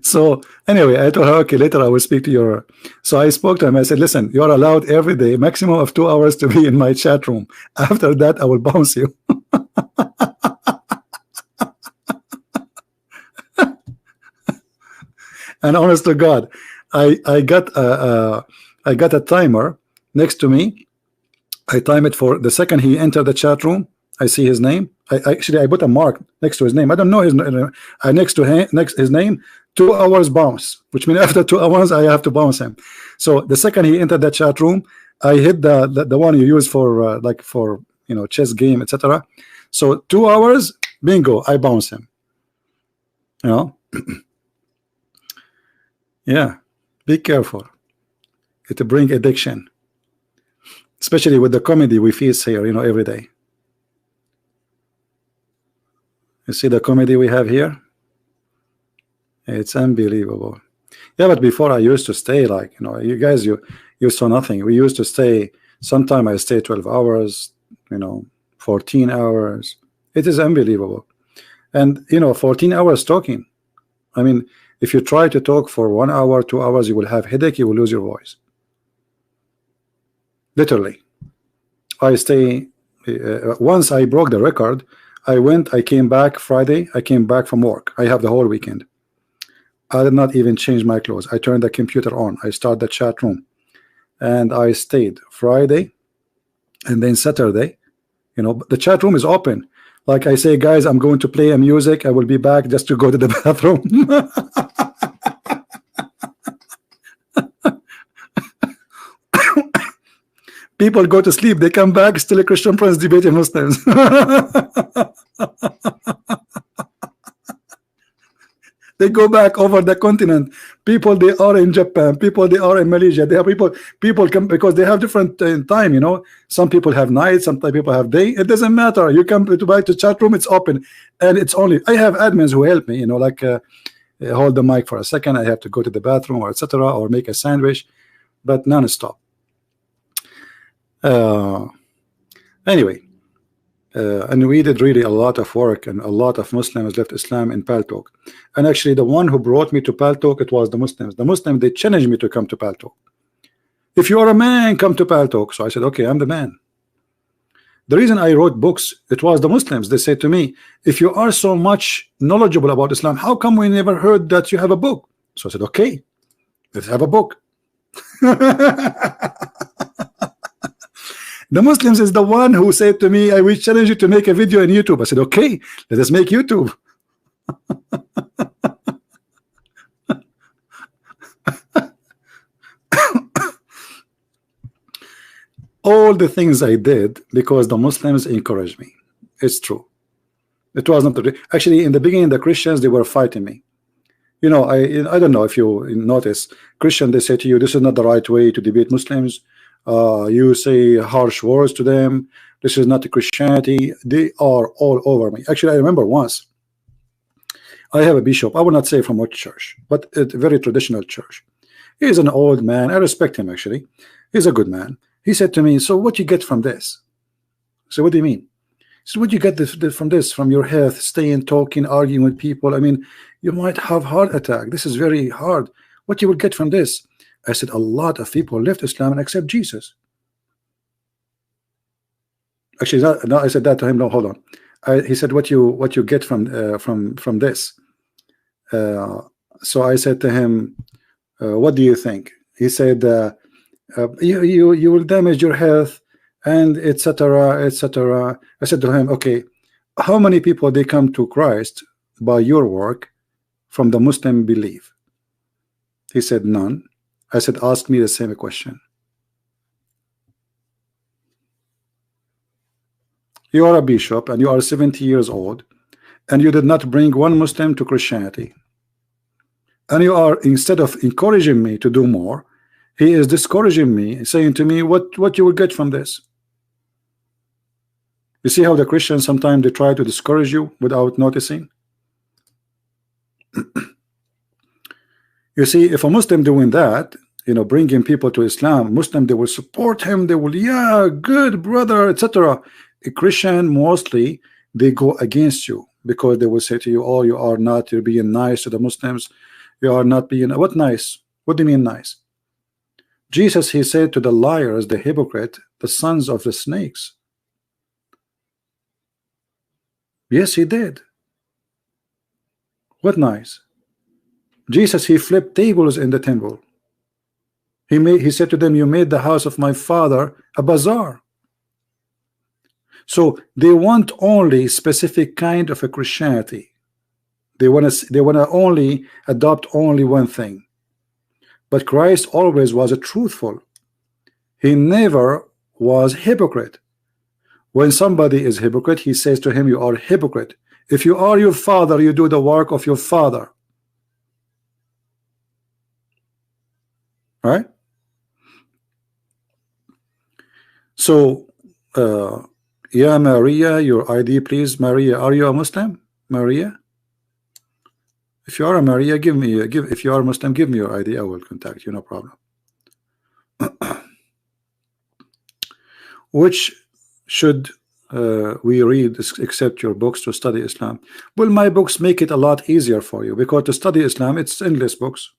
[SPEAKER 1] So anyway, I told her, okay, later I will speak to your. So I spoke to him. I said, listen, you are allowed every day, maximum of 2 hours to be in my chat room. After that, I will bounce you. And honest to God, I got a timer next to me. I time it for the second he entered the chat room. I see his name. I put a mark next to his name. I don't know his name. Next to his name, 2 hours bounce, which means after 2 hours I have to bounce him. So the second he entered that chat room, I hit the one you use for chess game, etc. So 2 hours, bingo, I bounce him. Yeah, be careful. It bring addiction, especially with the comedy we face here, every day. You see the comedy we have here? It's unbelievable. Yeah, but before I used to stay like, you guys, you saw nothing. We used to stay, sometime I stay 12 hours, 14 hours. It is unbelievable. And, 14 hours talking. I mean, if you try to talk for 1 hour, 2 hours, you will have headache, you will lose your voice. Literally. I stay, once I broke the record, I came back Friday. I came back from work. I have the whole weekend. I did not even change my clothes. I turned the computer on. I started the chat room, and I stayed Friday, and then Saturday. You know, the chat room is open. Like I say, guys, I'm going to play a music. I will be back just to go to the bathroom. People go to sleep. They come back. Still a Christian Prince debating Muslims. They go back over the continent. People, they are in Japan. People, they are in Malaysia. They have people come because they have different time. You know, some people have night, some people have day. It doesn't matter. You come to buy the chat room. It's open, and it's only. I have admins who help me. You know, like hold the mic for a second. I have to go to the bathroom or etc. or make a sandwich, but non-stop. Anyway. And we did really a lot of work, and a lot of Muslims left Islam in Paltalk. And actually, the one who brought me to Paltalk, it was the Muslims. The Muslims, they challenged me to come to Paltalk. If you are a man, come to Paltalk. So I said, okay, I'm the man. The reason I wrote books, it was the Muslims. They said to me, if you are so much knowledgeable about Islam, how come we never heard that you have a book? So I said, okay, let's have a book. The Muslims is the one who said to me, I will challenge you to make a video on YouTube. I said, okay, let us make YouTube. All the things I did because the Muslims encouraged me. It's true. It was not actually in the beginning. The Christians, they were fighting me. You know, I don't know if you notice, Christian, they say to you, this is not the right way to debate Muslims. You say harsh words to them. This is not Christianity. They are all over me. Actually, I remember once I have a bishop. I will not say from what church, but a very traditional church. He is an old man. I respect him actually. He's a good man. He said to me, so what you get from this? So what do you mean? So what you get from this, from your health, staying, talking, arguing with people? I mean, you might have heart attack. This is very hard. What you will get from this? I said, a lot of people left Islam and accept Jesus. Actually, no, I said that to him. No, hold on. He said, what you get from this? So I said to him, what do you think? He said, you will damage your health and etc. etc. I said to him, okay, how many people they come to Christ by your work from the Muslim belief? He said none. I said, ask me the same question. You are a bishop and you are 70 years old and you did not bring one Muslim to Christianity, and you are, instead of encouraging me to do more, he is discouraging me, saying to me, what you will get from this? You see how the Christians sometimes they try to discourage you without noticing. You see, if a Muslim doing that, you know, bringing people to Islam, Muslim, they will support him. They will, yeah, good brother, etc. A Christian, mostly, they go against you because they will say to you, oh, you're being nice to the Muslims. You are not being, what nice? What do you mean nice? Jesus, he said to the liars, the hypocrite, the sons of the snakes. Yes, he did. What nice? Jesus, he flipped tables in the temple. He said to them, you made the house of my father a bazaar. So they want only specific kind of a Christianity. They want to only adopt only one thing. But Christ always was a truthful. He never was hypocrite. When somebody is hypocrite, he says to him, you are hypocrite. If you are your father, you do the work of your father. Right? So, yeah, Maria, your ID, please. Maria, are you a Muslim? Maria? If you are a Maria, if you are a Muslim, give me your ID. I will contact you, no problem. Which should we read except your books to study Islam? Well, my books make it a lot easier for you, because to study Islam, it's English books.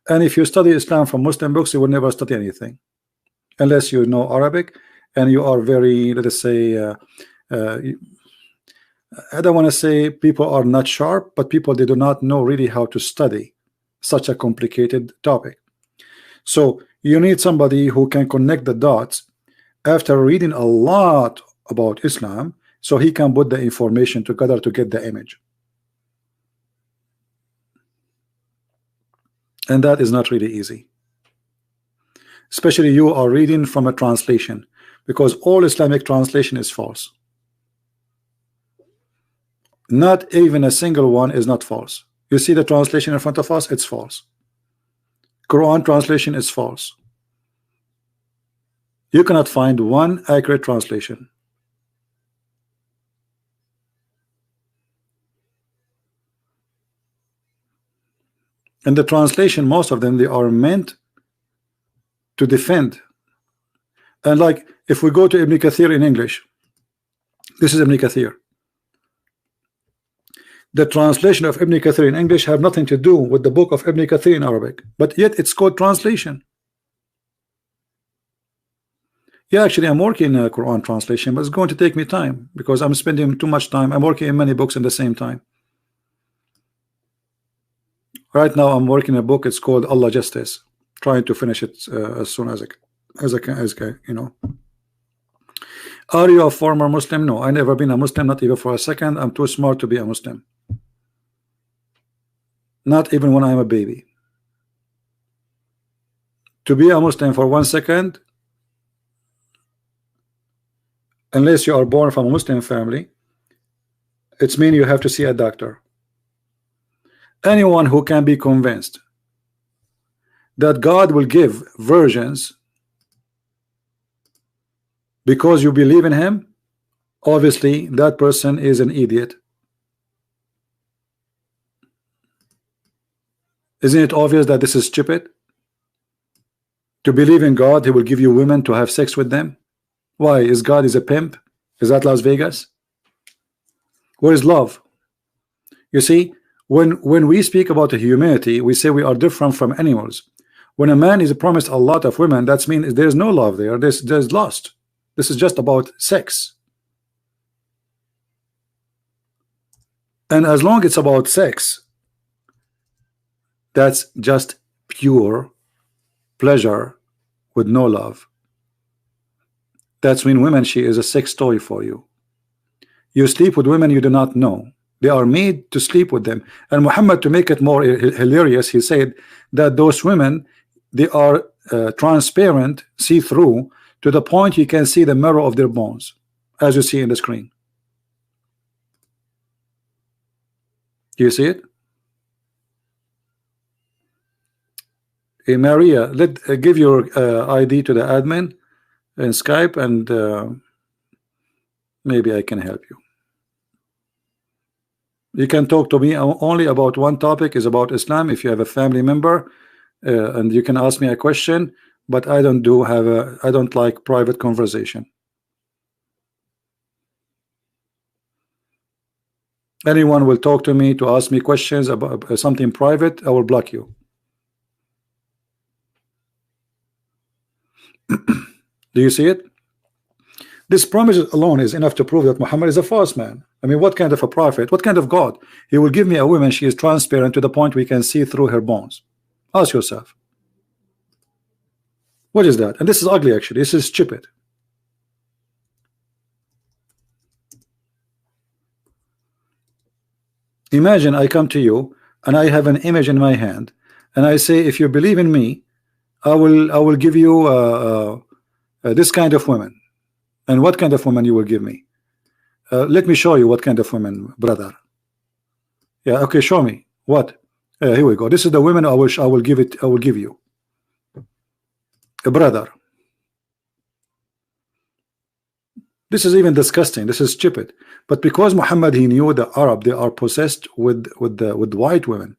[SPEAKER 1] And if you study Islam from Muslim books, you will never study anything unless you know Arabic and you are very, let us say, I don't want to say people are not sharp, but people, they do not know really how to study such a complicated topic. So you need somebody who can connect the dots after reading a lot about Islam, so he can put the information together to get the image. And that is not really easy, especially you are reading from a translation, because all Islamic translation is false. Not even a single one is not false. You see the translation in front of us, it's false. Quran translation is false. You cannot find one accurate translation. And the translation, most of them, they are meant to defend. And like, if we go to Ibn Kathir in English, this is Ibn Kathir. The translation of Ibn Kathir in English have nothing to do with the book of Ibn Kathir in Arabic, but yet it's called translation. Yeah, actually, I'm working in a Quran translation, but it's going to take me time because I'm spending too much time. I'm working in many books at the same time. Right now, I'm working a book. It's called Allah Justice. Trying to finish it as soon as I can, you know. Are you a former Muslim? No, I never been a Muslim, not even for a second. I'm too smart to be a Muslim. Not even when I'm a baby. To be a Muslim for 1 second, unless you are born from a Muslim family, it's mean you have to see a doctor. Anyone who can be convinced that God will give virgins because you believe in him, obviously that person is an idiot. Isn't it obvious that this is stupid? To believe in God, he will give you women to have sex with them. Why? Is God is a pimp? Is that Las Vegas? Where is love? You see, when we speak about the humanity, we say we are different from animals. When a man is promised a lot of women, that means there's no love there. There's lust. This is just about sex. And as long as it's about sex, that's just pure pleasure with no love. That's when women, she is a sex toy for you. You sleep with women you do not know. They are made to sleep with them. And Muhammad, to make it more hilarious, he said that those women, they are transparent, see-through, to the point you can see the marrow of their bones, as you see in the screen. Do you see it? Hey, Maria, give your ID to the admin in Skype, and maybe I can help you. You can talk to me only about one topic, is about Islam. If you have a family member, and you can ask me a question, but I don't like private conversation. Anyone will talk to me to ask me questions about something private, I will block you. Do you see it? This promise alone is enough to prove that Muhammad is a false man. I mean, what kind of a prophet, what kind of God? He will give me a woman, she is transparent to the point we can see through her bones. Ask yourself, what is that? And this is ugly, actually. This is stupid. Imagine I come to you and I have an image in my hand, and I say, if you believe in me, I will give you this kind of woman. And what kind of woman you will give me? Let me show you what kind of woman, brother. Yeah, okay, show me. What? Here we go. This is the woman I will give you. A brother. This is even disgusting. This is stupid. But because Muhammad, he knew the Arab, they are possessed with white women,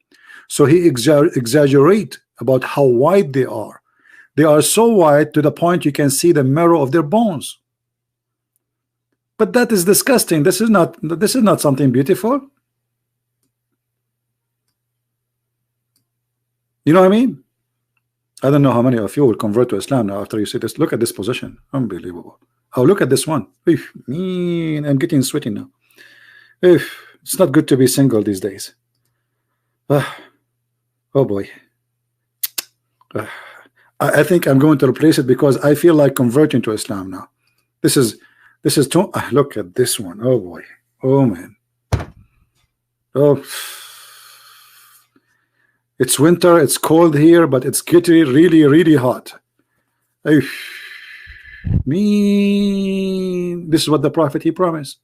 [SPEAKER 1] so he exaggerate about how white they are. They are so white to the point you can see the marrow of their bones. But that is disgusting. This is not something beautiful. You know what I mean? I don't know how many of you will convert to Islam now after you see this. Look at this position. Unbelievable. Oh, look at this one. Man, I'm getting sweaty now. It's not good to be single these days. Oh boy. I think I'm going to replace it because I feel like converting to Islam now. This is too. Look at this one. Oh boy. Oh man. Oh, it's winter. It's cold here, but it's getting really hot. This is what the prophet he promised.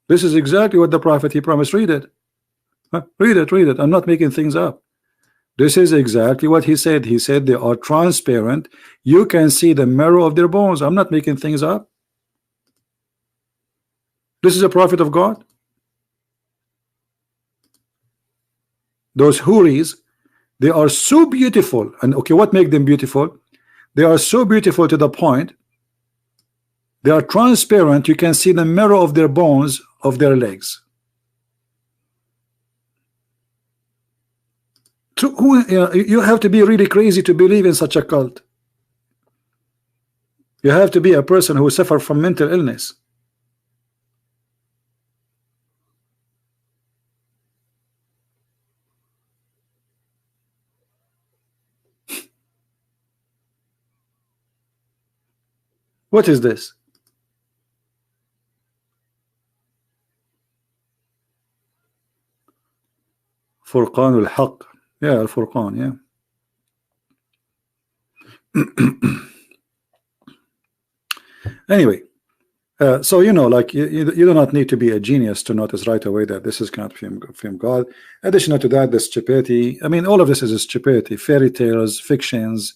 [SPEAKER 1] This is exactly what the prophet he promised. Read it. Read it. I'm not making things up. This is exactly what he said. He said they are transparent. You can see the marrow of their bones. I'm not making things up. This is a prophet of God. Those Huris, they are so beautiful. And okay, what makes them beautiful? They are so beautiful to the point they are transparent. You can see the marrow of their bones of their legs. You have to be really crazy to believe in such a cult. You have to be a person who suffers from mental illness. What is this? Furqan al-Haq. Yeah, Al-Furqan, yeah. Anyway, so you know, like you do not need to be a genius to notice right away that this is not from God. Additional to that, the stupidity. I mean, all of this is a stupidity. Fairy tales, fictions.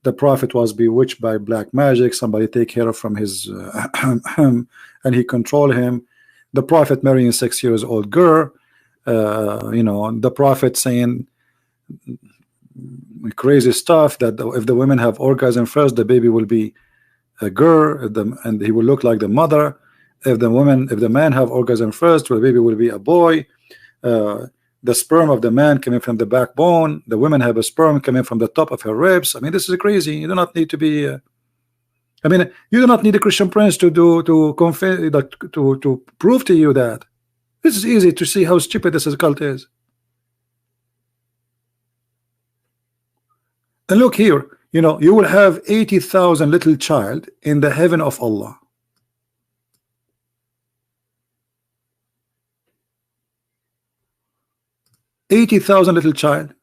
[SPEAKER 1] The prophet was bewitched by black magic. Somebody take care from his and he control him. The prophet marrying a 6-year-old girl. You know, the prophet saying crazy stuff that if the women have orgasm first, the baby will be a girl, and he will look like the mother. If the man have orgasm first, the baby will be a boy. The sperm of the man coming from the backbone. The women have a sperm coming from the top of her ribs. I mean, this is crazy. You do not need to be. I mean, you do not need a Christian Prince to prove to you that. This is easy to see how stupid this cult is. And look here, you know, you will have 80,000 little child in the heaven of Allah. $80,000 little child.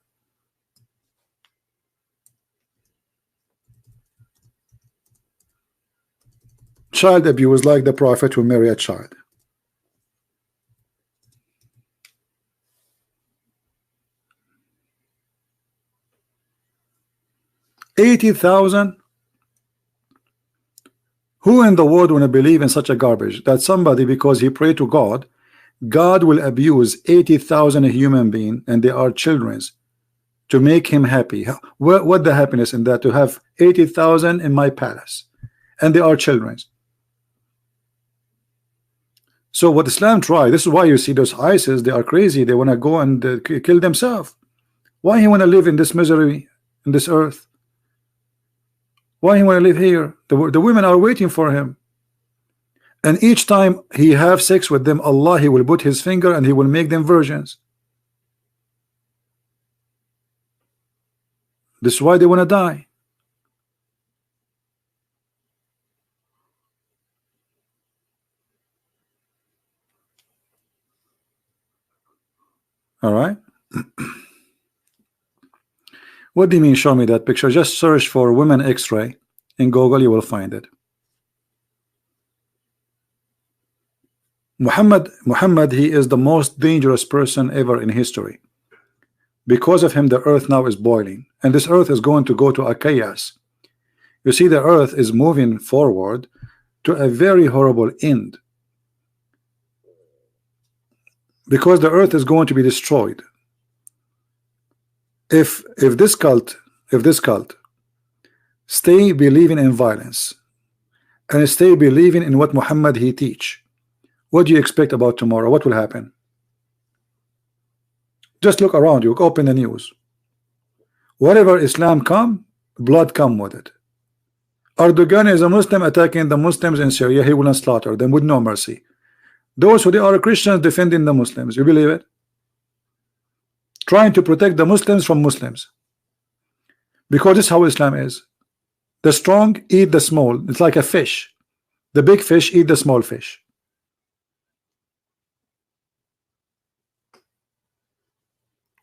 [SPEAKER 1] Child abuse, like the prophet will marry a child. $80,000. Who in the world want to believe in such a garbage that somebody, because he prayed to God, God will abuse 80,000 human being and they are children's to make him happy? What the happiness in that, to have 80,000 in my palace and they are children's? So what Islam tried, this is why you see those ISIS, they are crazy. They want to go and kill themselves. Why he want to live in this misery in this earth? Why he want to live here? The women are waiting for him, and each time he have sex with them, Allah, he will put his finger and he will make them virgins. This is why they want to die. All right. What do you mean show me that picture? Just search for women X-ray in Google, you will find it. Muhammad, he is the most dangerous person ever in history. Because of him, the earth now is boiling, and this earth is going to go to a chaos. You see, the earth is moving forward to a very horrible end, because the earth is going to be destroyed. If this cult stay believing in violence and stay believing in what Muhammad he teach, what do you expect about tomorrow? What will happen? Just look around you, open the news. Whatever Islam come, blood come with it. Erdogan is a Muslim attacking the Muslims in Syria. He will not slaughter them with no mercy. Those who they are Christians defending the Muslims. You believe it? Trying to protect the Muslims from Muslims. Because this is how Islam is. The strong eat the small. It's like a fish. The big fish eat the small fish.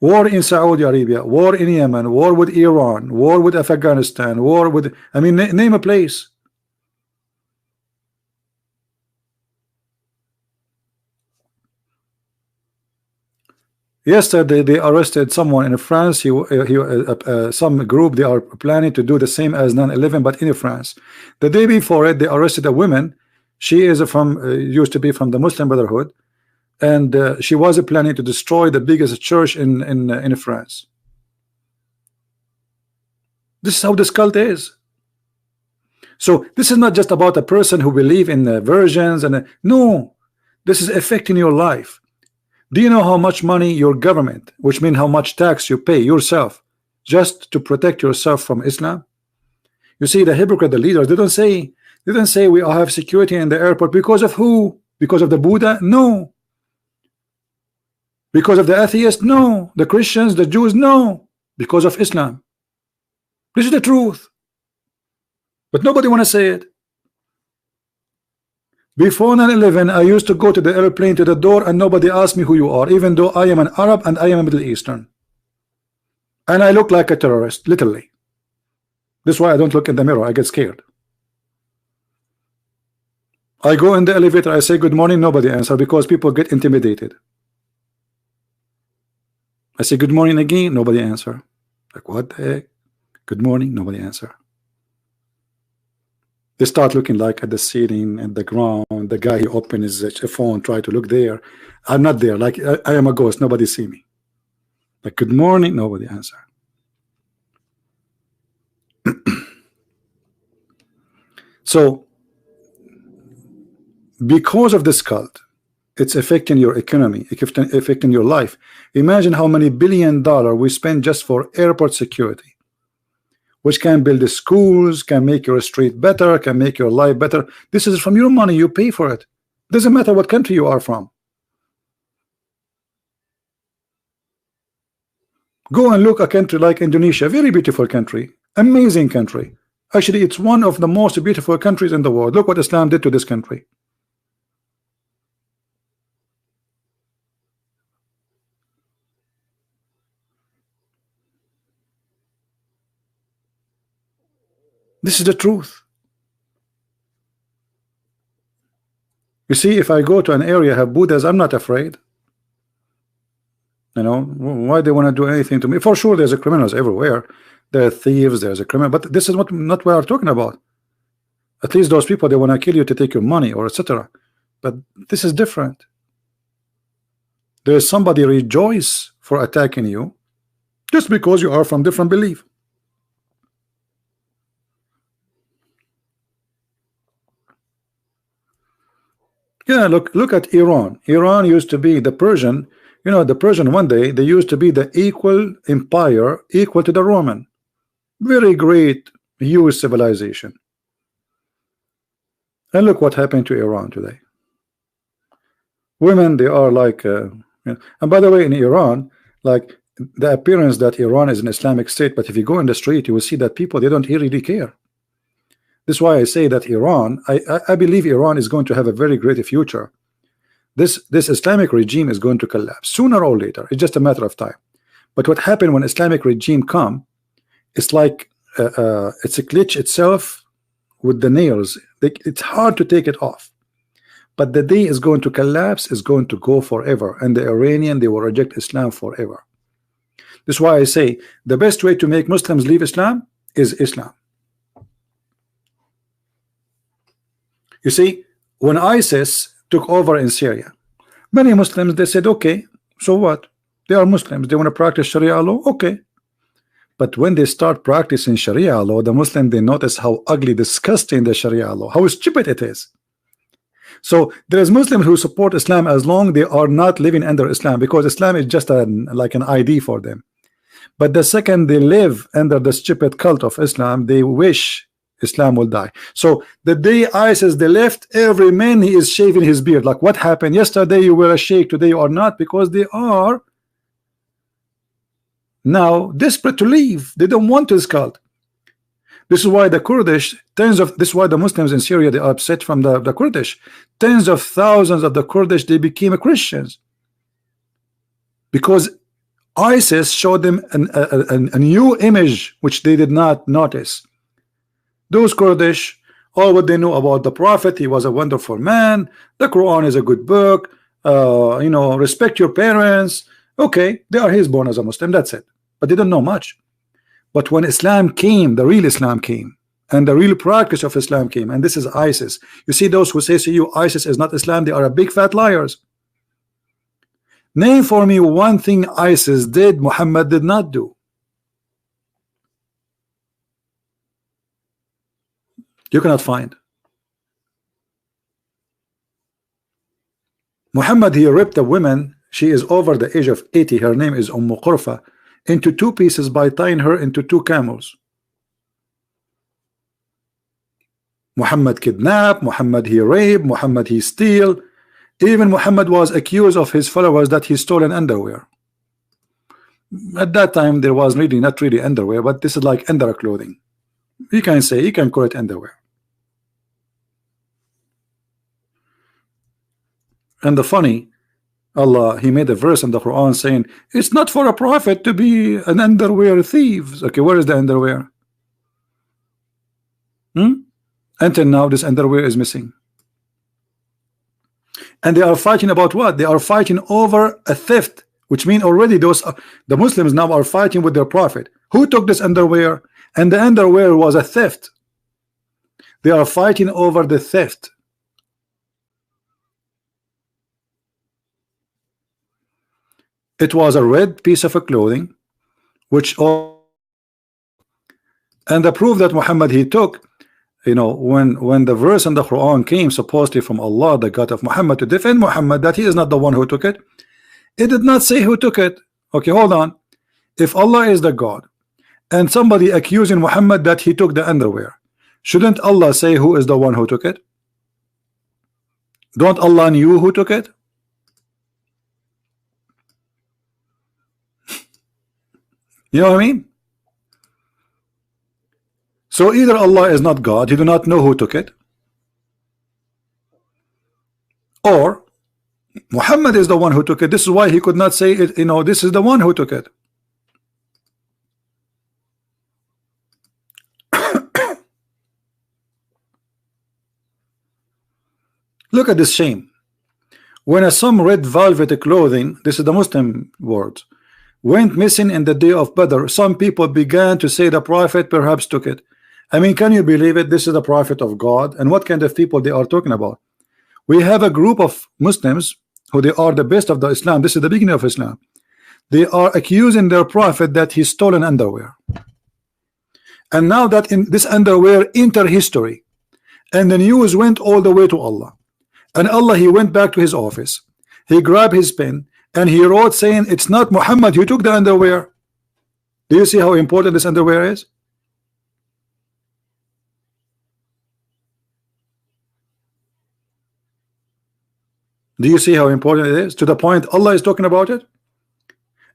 [SPEAKER 1] War in Saudi Arabia, war in Yemen, war with Iran, war with Afghanistan, war with, I mean, name a place. Yesterday they arrested someone in France. Some group, they are planning to do the same as 9/11, but in France. The day before it, they arrested a woman. She is from used to be from the Muslim Brotherhood, and she was planning to destroy the biggest church in France. This is how this cult is. So this is not just about a person who believe in versions and no, this is affecting your life. Do you know how much money your government, which means how much tax you pay yourself just to protect yourself from Islam? You see, the hypocrite, the leaders, they don't say we all have security in the airport because of who? Because of the Buddha? No. Because of the atheists? No. The Christians, the Jews? No. Because of Islam. This is the truth. But nobody want to say it. Before 9/11, I used to go to the airplane to the door and nobody asked me who you are, even though I am an Arab and I am a Middle Eastern. And I look like a terrorist, literally. This is why I don't look in the mirror. I get scared. I go in the elevator, I say good morning, nobody answer because people get intimidated. I say good morning again, nobody answer. Like what the heck? Good morning, nobody answer. They start looking like at the ceiling and the ground. The guy he opened his phone, try to look there. I'm not there. Like I am a ghost. Nobody see me. Like good morning, nobody answer. So because of this cult, it's affecting your economy, affecting your life. Imagine how many $1 billion we spend just for airport security, which can build the schools, can make your street better, can make your life better. This is from your money. You pay for it. Doesn't matter what country you are from. Go and look a country like Indonesia, very beautiful country, amazing country. Actually, it's one of the most beautiful countries in the world. Look what Islam did to this country. This is the truth. You see, if I go to an area have Buddhas, I'm not afraid. You know, why they want to do anything to me? For sure, there's a criminals everywhere. There are thieves, there's a criminal, but this is not what we are talking about. At least those people, they want to kill you to take your money or etc. But this is different. There is somebody rejoice for attacking you just because you are from different belief. Yeah, look at Iran. Iran used to be the Persian. You know, the Persian one day they used to be the equal empire, equal to the Roman. Very great, huge civilization. And look what happened to Iran today. Women, they are like, you know, and by the way, in Iran, like the appearance that Iran is an Islamic state, but if you go in the street, you will see that people, they don't really care. This is why I say that Iran, I believe Iran is going to have a very great future. This Islamic regime is going to collapse sooner or later. It's just a matter of time. But what happened when Islamic regime come, it's like it's a glitch itself with the nails. It's hard to take it off. But the day is going to collapse, is going to go forever. And the Iranian, they will reject Islam forever. This is why I say the best way to make Muslims leave Islam is Islam. You see, when ISIS took over in Syria, many Muslims, they said, okay, so what? They are Muslims. They want to practice Sharia law. Okay. But when they start practicing Sharia law, the Muslim, they notice how ugly, disgusting the Sharia law, how stupid it is. So there is Muslims who support Islam as long they are not living under Islam, because Islam is just like an ID for them. But the second they live under the stupid cult of Islam, they wish Islam will die. So the day ISIS they left, every man he is shaving his beard. Like what happened? Yesterday you were a sheikh, today you are not, because they are now desperate to leave. They don't want this cult. This is why the Kurdish, this is why the Muslims in Syria, they are upset from the Kurdish. Tens of thousands of the Kurdish, they became Christians. Because ISIS showed them a new image which they did not notice. Those Kurdish, all what they know about the Prophet, he was a wonderful man, the Quran is a good book, you know, respect your parents. Okay, they are his born as a Muslim, that's it. But they don't know much. But when Islam came, the real Islam came, and the real practice of Islam came, and this is ISIS. You see those who say to you ISIS is not Islam, they are a big fat liars. Name for me one thing ISIS did Muhammad did not do. You cannot find. Muhammad, he ripped a woman, she is over the age of 80, her name is Qurfa, into two pieces by tying her into two camels. Muhammad kidnapped, Muhammad he raped, Muhammad he steal. Even Muhammad was accused of his followers that he stole an underwear. At that time there was really not really underwear, but this is like under clothing. You can say, you can call it underwear. And the funny, Allah, he made a verse in the Quran saying it's not for a prophet to be an underwear thief. Okay, where is the underwear? Until now this underwear is missing. And they are fighting about what? They are fighting over a theft, which means already those the Muslims now are fighting with their prophet. Who took this underwear? And the underwear was a theft. They are fighting over the theft. It was a red piece of a clothing, which all, and the proof that Muhammad he took, you know, when the verse in the Quran came supposedly from Allah, the God of Muhammad, to defend Muhammad that he is not the one who took it, it did not say who took it. Okay, hold on. If Allah is the God and somebody accusing Muhammad that he took the underwear, shouldn't Allah say who is the one who took it? Don't Allah knew who took it? You know what I mean? So either Allah is not God, he do not know who took it, or Muhammad is the one who took it. This is why he could not say it, you know, this is the one who took it. Look at this shame. When some red velvet clothing, this is the Muslim words, went missing in the day of Badr, some people began to say the prophet perhaps took it. I mean, can you believe it? This is the prophet of God, and what kind of people they are talking about? We have a group of Muslims who they are the best of the Islam. This is the beginning of Islam. They are accusing their prophet that he stole an underwear, and now that in this underwear enter history, and the news went all the way to Allah, and Allah he went back to his office, he grabbed his pen and he wrote saying it's not Muhammad who took the underwear. Do you see how important this underwear is? Do you see how important it is? To the point Allah is talking about it.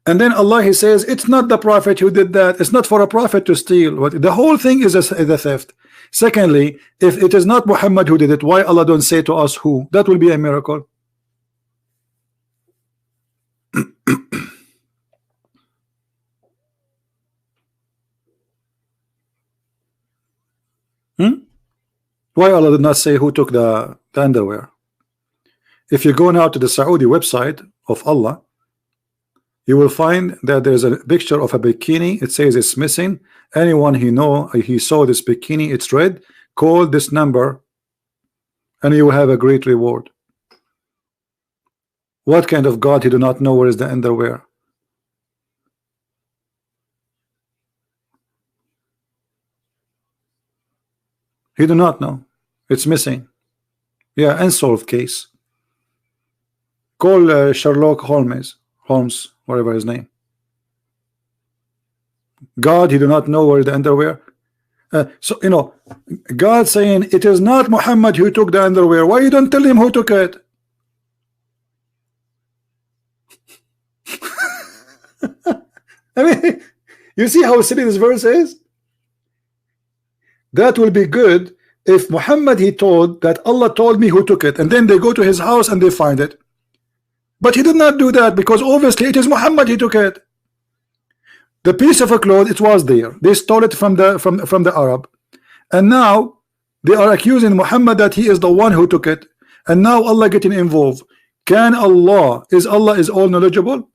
[SPEAKER 1] And then Allah he says it's not the prophet who did that. It's not for a prophet to steal. The whole thing is a theft. Secondly, if it is not Muhammad who did it, why Allah don't say to us who? That will be a miracle. Why Allah did not say who took the underwear? If you go now to the Saudi website of Allah, you will find that there's a picture of a bikini. It says it's missing. Anyone he saw this bikini, it's red, call this number and you will have a great reward. What kind of God he do not know where is the underwear? He do not know. It's missing. Yeah, unsolved case. Call Sherlock Holmes, whatever his name. God, he do not know where the underwear. So you know, God saying it is not Muhammad who took the underwear. Why you don't tell him who took it? I mean, you see how silly this verse is? That will be good if Muhammad he told that Allah told me who took it, and then they go to his house and they find it. But he did not do that, because obviously it is Muhammad he took it. The piece of a cloth, it was there. They stole it from the Arab, and now they are accusing Muhammad that he is the one who took it, and now Allah getting involved. Can Allah is all knowledgeable?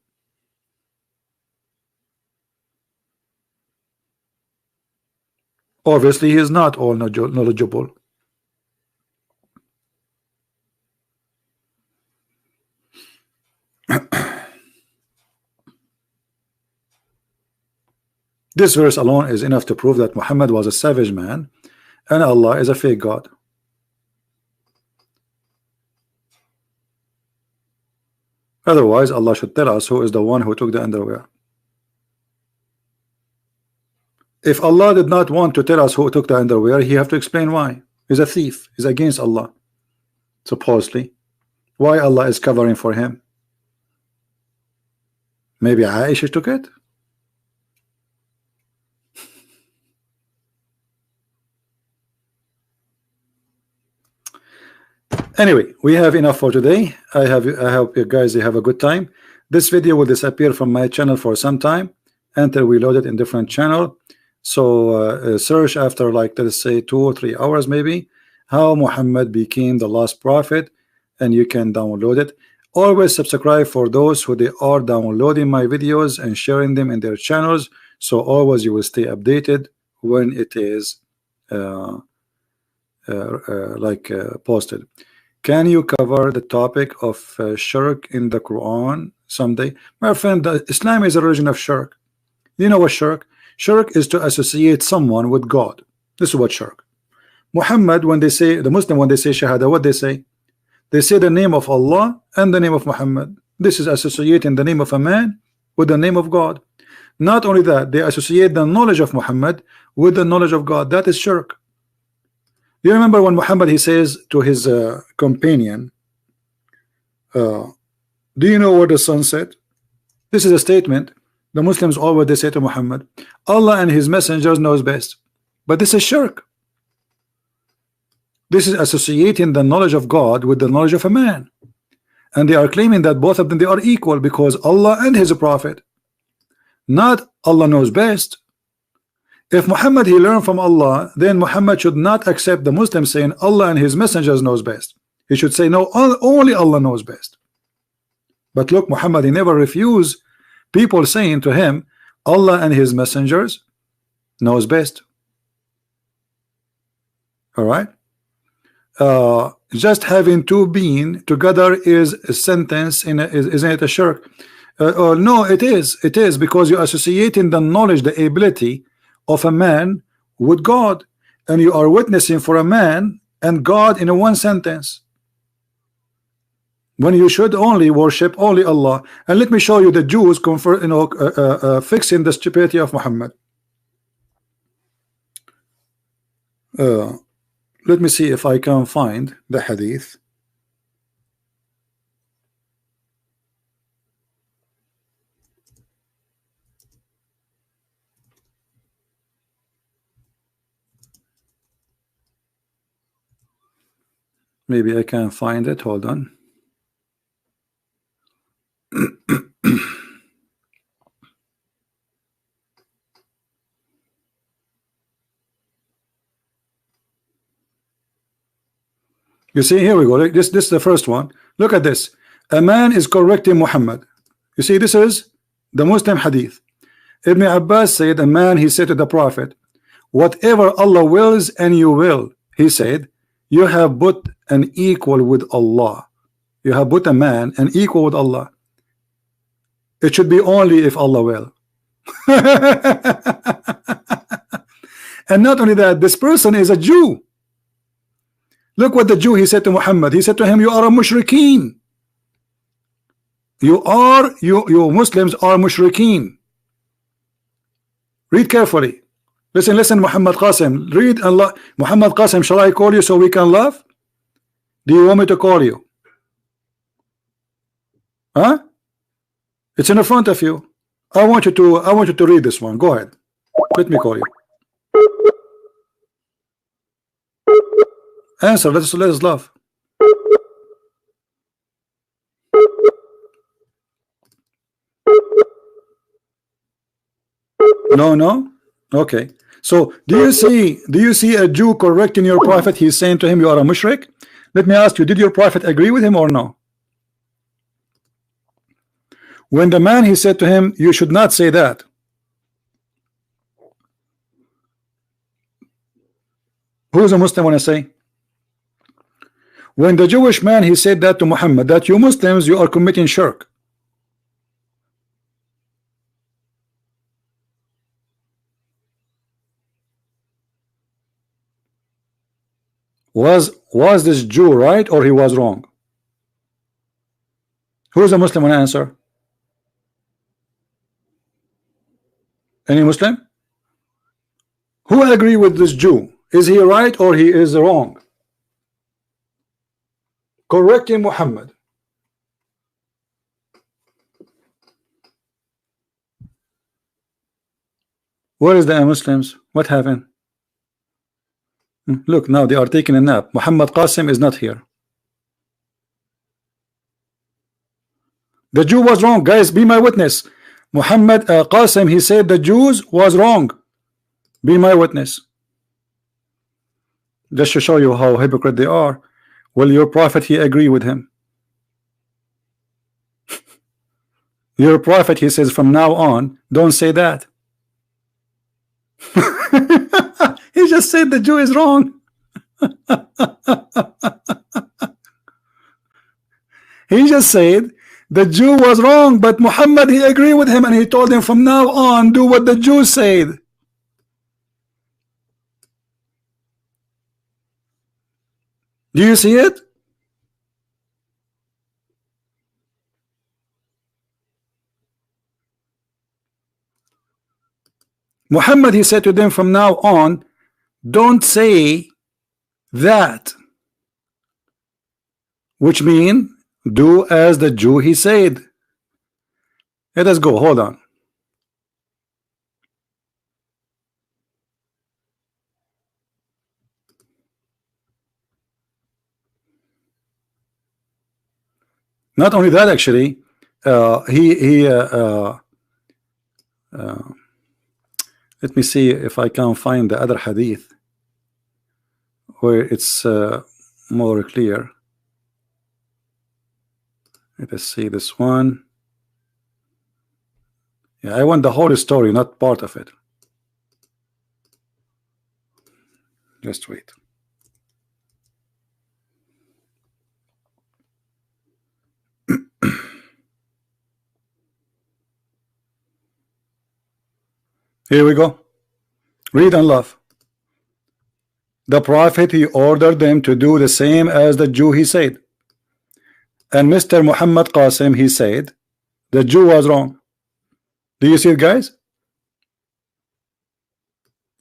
[SPEAKER 1] Obviously he is not all knowledgeable. This verse alone is enough to prove that Muhammad was a savage man and Allah is a fake God. Otherwise Allah should tell us who is the one who took the underwear. If Allah did not want to tell us who took the underwear, he have to explain why. He's a thief. He's against Allah, supposedly. Why Allah is covering for him? Maybe Aisha took it? Anyway, we have enough for today. I hope you guys have a good time. This video will disappear from my channel for some time until we load it in different channel. So search after, like, let's say 2 or 3 hours maybe, how Muhammad became the last prophet, and you can download it. Always subscribe for those who they are downloading my videos and sharing them in their channels, so always you will stay updated when it is posted. Can you cover the topic of shirk in the Quran someday? My friend, Islam is a religion of shirk. You know what shirk? Shirk is to associate someone with God. This is what shirk. Muhammad, when they say, the Muslim, when they say Shahada, what they say? They say the name of Allah and the name of Muhammad. This is associating the name of a man with the name of God. Not only that, they associate the knowledge of Muhammad with the knowledge of God. That is shirk. You remember when Muhammad he says to his companion, do you know where the sun set? This is a statement. The Muslims always they say to Muhammad, Allah and his messengers knows best. But this is shirk. This is associating the knowledge of God with the knowledge of a man, and they are claiming that both of them they are equal, because Allah and his prophet, not Allah knows best. If Muhammad he learned from Allah, then Muhammad should not accept the Muslims saying Allah and his messengers knows best. He should say no, only Allah knows best. But look, Muhammad he never refused people saying to him Allah and his messengers knows best. All right, just having two being together is a sentence in isn't it a shirk? No, it is because you're associating the knowledge, the ability of a man with God, and you are witnessing for a man and God in a one sentence, when you should only worship only Allah. And let me show you the Jews fixing the stupidity of Muhammad. Let me see if I can find the hadith. Maybe I can find it. Hold on. You see, here we go. This is the first one. Look at this. A man is correcting Muhammad. You see, this is the Muslim hadith. Ibn Abbas said, a man, he said to the Prophet, whatever Allah wills and you will, he said, you have put an equal with Allah. You have put a man an equal with Allah. It should be only if Allah will. And not only that, this person is a Jew. Look what the Jew he said to Muhammad. He said to him, you are a mushrikeen. You Muslims are mushrikeen. Read carefully. Listen, Muhammad Qasim, read Allah. Muhammad Qasim, shall I call you so we can laugh? Do you want me to call you? Huh? It's in the front of you. I want you to read this one. Go ahead. Let me call you. Answer. Let us laugh. No. Okay. So do you see a Jew correcting your prophet? He's saying to him, you are a mushrik. Let me ask you, did your prophet agree with him or no? When the man, he said to him, you should not say that. Who's a Muslim when I say? When the Jewish man, he said that to Muhammad, that you Muslims, you are committing shirk. Was this Jew right or he was wrong? Who's a Muslim when I answer? Any Muslim? Who agree with this Jew? Is he right or he is wrong? Correcting Muhammad. Where is the Muslims? What happened? Look, now they are taking a nap. Muhammad Qasim is not here. The Jew was wrong, guys. Be my witness. Muhammad Qasim, he said the Jews was wrong. Be my witness. Just to show you how hypocrite they are. Will your prophet, he agree with him? Your prophet, he says from now on, don't say that. He just said the Jew is wrong. He just said the Jew was wrong, but Muhammad, he agreed with him, and he told him from now on, do what the Jew said. Do you see it? Muhammad, he said to them from now on, don't say that, which means do as the Jew he said. Let us go. Hold on. Not only that, actually, let me see if I can find the other hadith where it's more clear. Let us see this one. Yeah, I want the whole story, not part of it. Just wait. Here we go. Read and laugh. The prophet, he ordered them to do the same as the Jew he said. And Mr. Muhammad Qasim, he said the Jew was wrong. Do you see it, guys?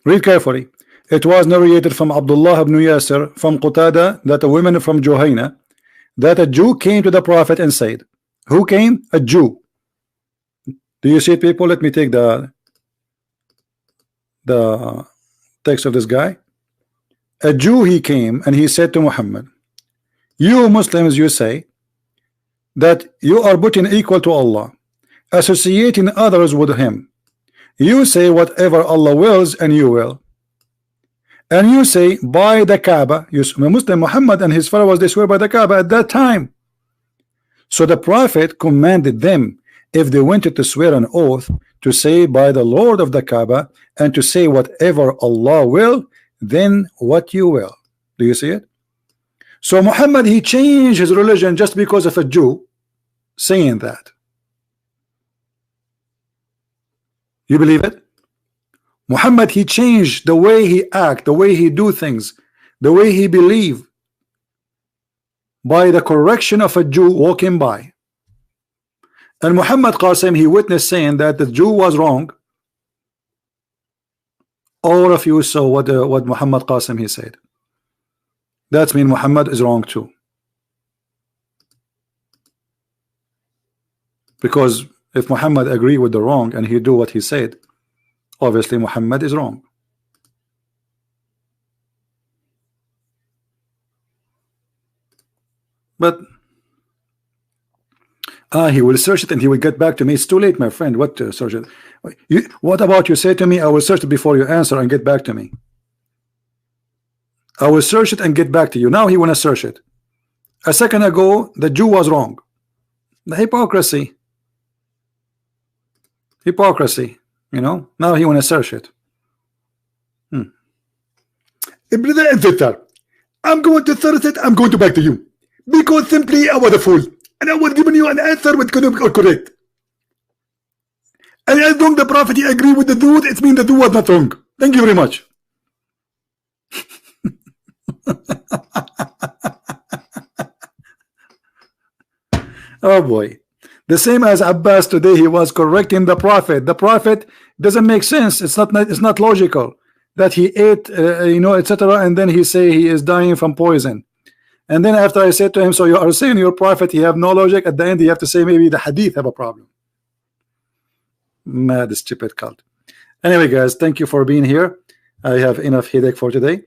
[SPEAKER 1] Read carefully. It was narrated from Abdullah ibn Yasir from Qatada that a woman from Juhayna, that a Jew came to the prophet and said, who came? A Jew. Do you see it, people? Let me take the text of this guy. A Jew, he came and he said to Muhammad, you Muslims, you say that you are putting equal to Allah, associating others with him. You say whatever Allah wills and you will. And you say by the Kaaba, Muslim Muhammad and his followers, they swear by the Kaaba at that time. So the prophet commanded them, if they wanted to swear an oath, to say by the Lord of the Kaaba, and to say whatever Allah will, then what you will. Do you see it? So Muhammad, he changed his religion just because of a Jew saying that. You believe it? Muhammad, he changed the way he act, the way he do things, the way he believe, by the correction of a Jew walking by. And Muhammad Qasim, he witnessed saying that the Jew was wrong All of you saw what Muhammad Qasim he said. That means Muhammad is wrong too. Because if Muhammad agree with the wrong and he do what he said, obviously Muhammad is wrong. But he will search it and he will get back to me. It's too late, my friend. What search it? What about you say to me, I will search it before you answer and get back to me. I will search it and get back to you. Now he want to search it. A second ago, the Jew was wrong. The hypocrisy. Hypocrisy. You know, now he want to search it. Brother and sister, I'm going to search it. I'm going to back to you. Because simply I was a fool. And I was giving you an answer which could be correct. And as long the prophet he agree with the dude, it means the dude was not wrong. Thank you very much. Oh boy. The same as Abbas today, he was correcting the prophet. The prophet doesn't make sense. It's not logical that he ate you know, etc. and then he say he is dying from poison. And then after I said to him, so you are saying your prophet, you have no logic, at the end you have to say maybe the hadith have a problem. Mad stupid cult. Anyway guys, thank you for being here. I have enough headache for today.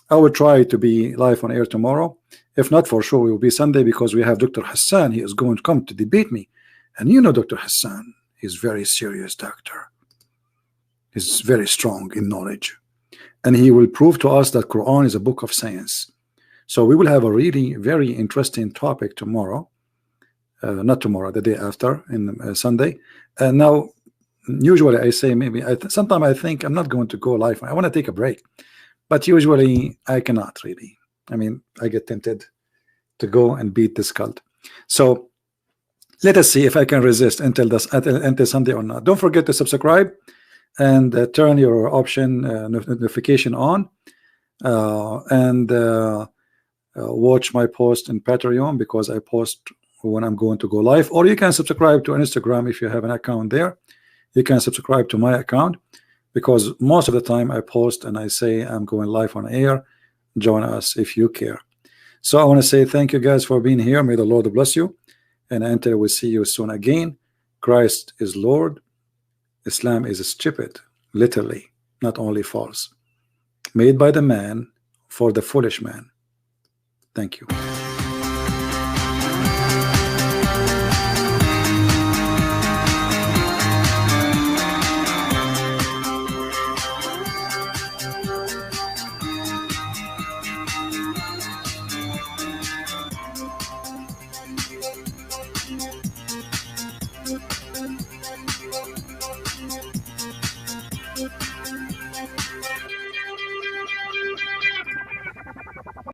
[SPEAKER 1] I will try to be live on air tomorrow. If not, for sure it will be Sunday, because we have Dr. Hassan. He is going to come to debate me. And you know Dr. Hassan is very serious doctor. He's very strong in knowledge. And he will prove to us that Quran is a book of science. So we will have a really very interesting topic tomorrow. Not tomorrow, the day after, in Sunday. And now, usually I say maybe, sometimes I think I'm not going to go live. I want to take a break. But usually I cannot really. I mean, I get tempted to go and beat this cult. So let us see if I can resist until Sunday or not. Don't forget to subscribe and turn your option notification on, and watch my post in Patreon, because I post when I'm going to go live. Or you can subscribe to Instagram if you have an account there. You can subscribe to my account, because most of the time I post and I say I'm going live on air. Join us if you care. So I want to say thank you guys for being here. May the Lord bless you, and until we see you soon again. Christ is Lord. Islam is stupid, literally, not only false. Made by the man for the foolish man. Thank you.